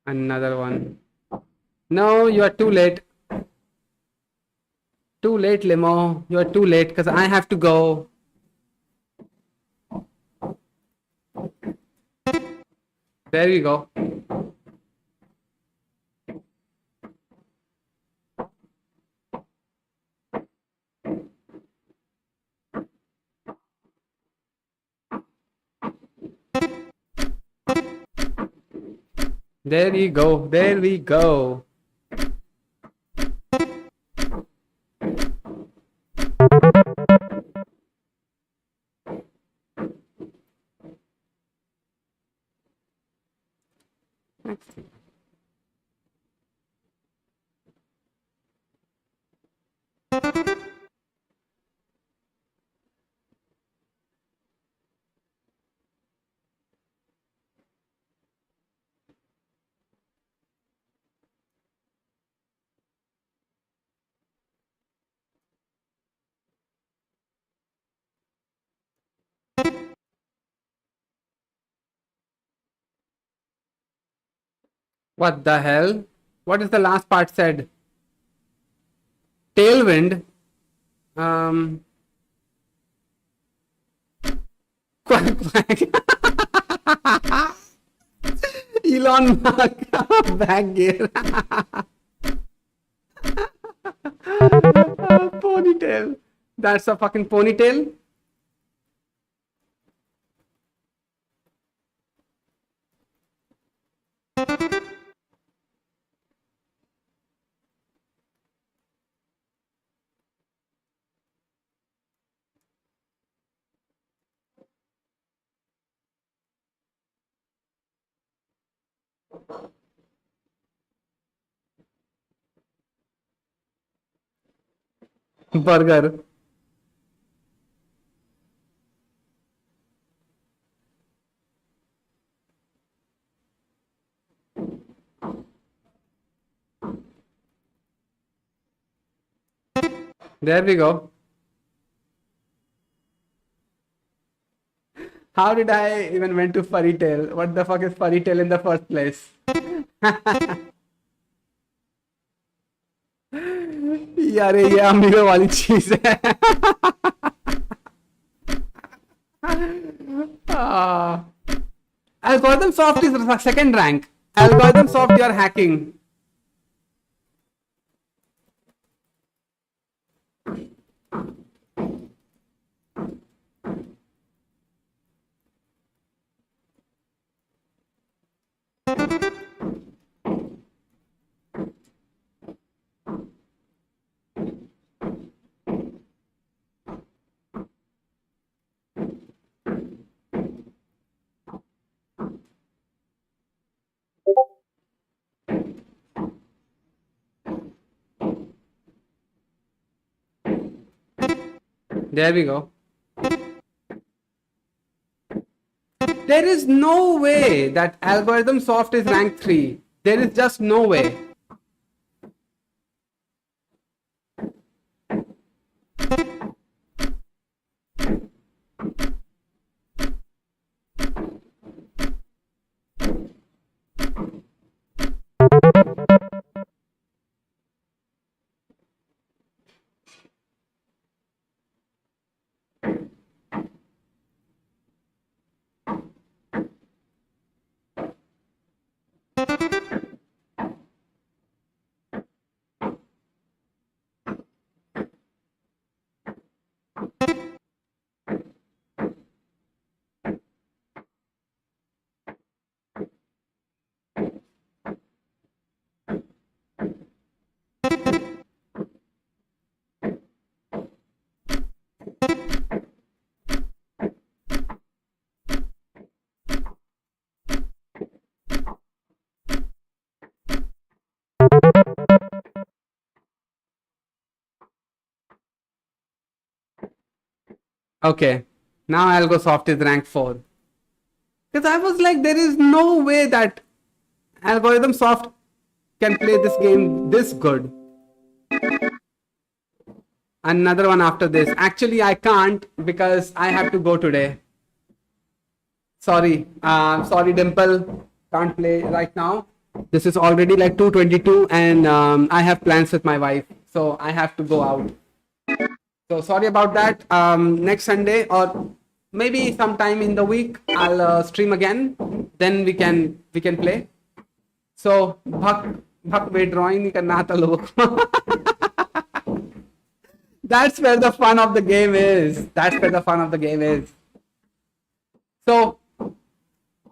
Another one. No, you are too late. Too late, Limo. You are too late because I have to go. There you go. There we go. There we go. Next. What the hell? What is the last part said? Tailwind. Quack quack. Elon Musk back gear. Ponytail. That's a fucking ponytail. Burger. There we go. How did I even went to furry tail? What the fuck is furry tail in the first place? यार ये अमीरों वाली चीज है. Algorithm soft is the second rank. Algorithm soft, you are hacking. There we go. There is no way that Algorithm Soft is rank 3. There is just no way. Okay, now AlgoSoft is rank 4. Because I was like, there is no way that Algorithm Soft can play this game this good. Another one after this. Actually, I can't because I have to go today. Sorry. Sorry, Dimple. Can't play right now. This is already like 2:22 and I have plans with my wife. So I have to go out. So sorry about that. Next Sunday or maybe sometime in the week, I'll stream again. Then we can play. So bhak withdrawing nahi karna aata logo ko. That's where the fun of the game is. That's where the fun of the game is. So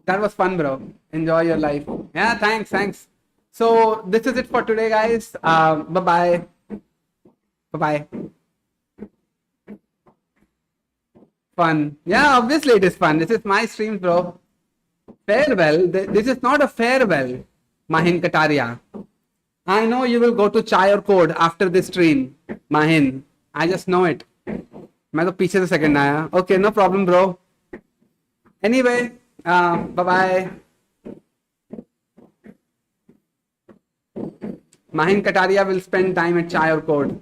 that was fun, bro. Enjoy your life. Yeah, thanks. So this is it for today, guys. Bye-bye. Bye-bye. Fun. Yeah, obviously it is fun. This is my stream, bro. Farewell. This is not a farewell, Mahin Kataria. I know you will go to Chai or Code after this stream, Mahin. I just know it. मैं तो पीछे से second आया. Okay, no problem, bro. Anyway, bye-bye. Mahin Kataria will spend time at Chai or Code.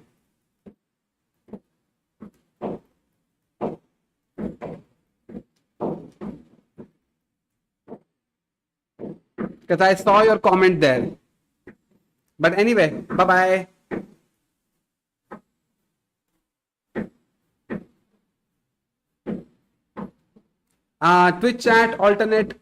Because I saw your comment there. But anyway, bye-bye. Twitch chat, alternate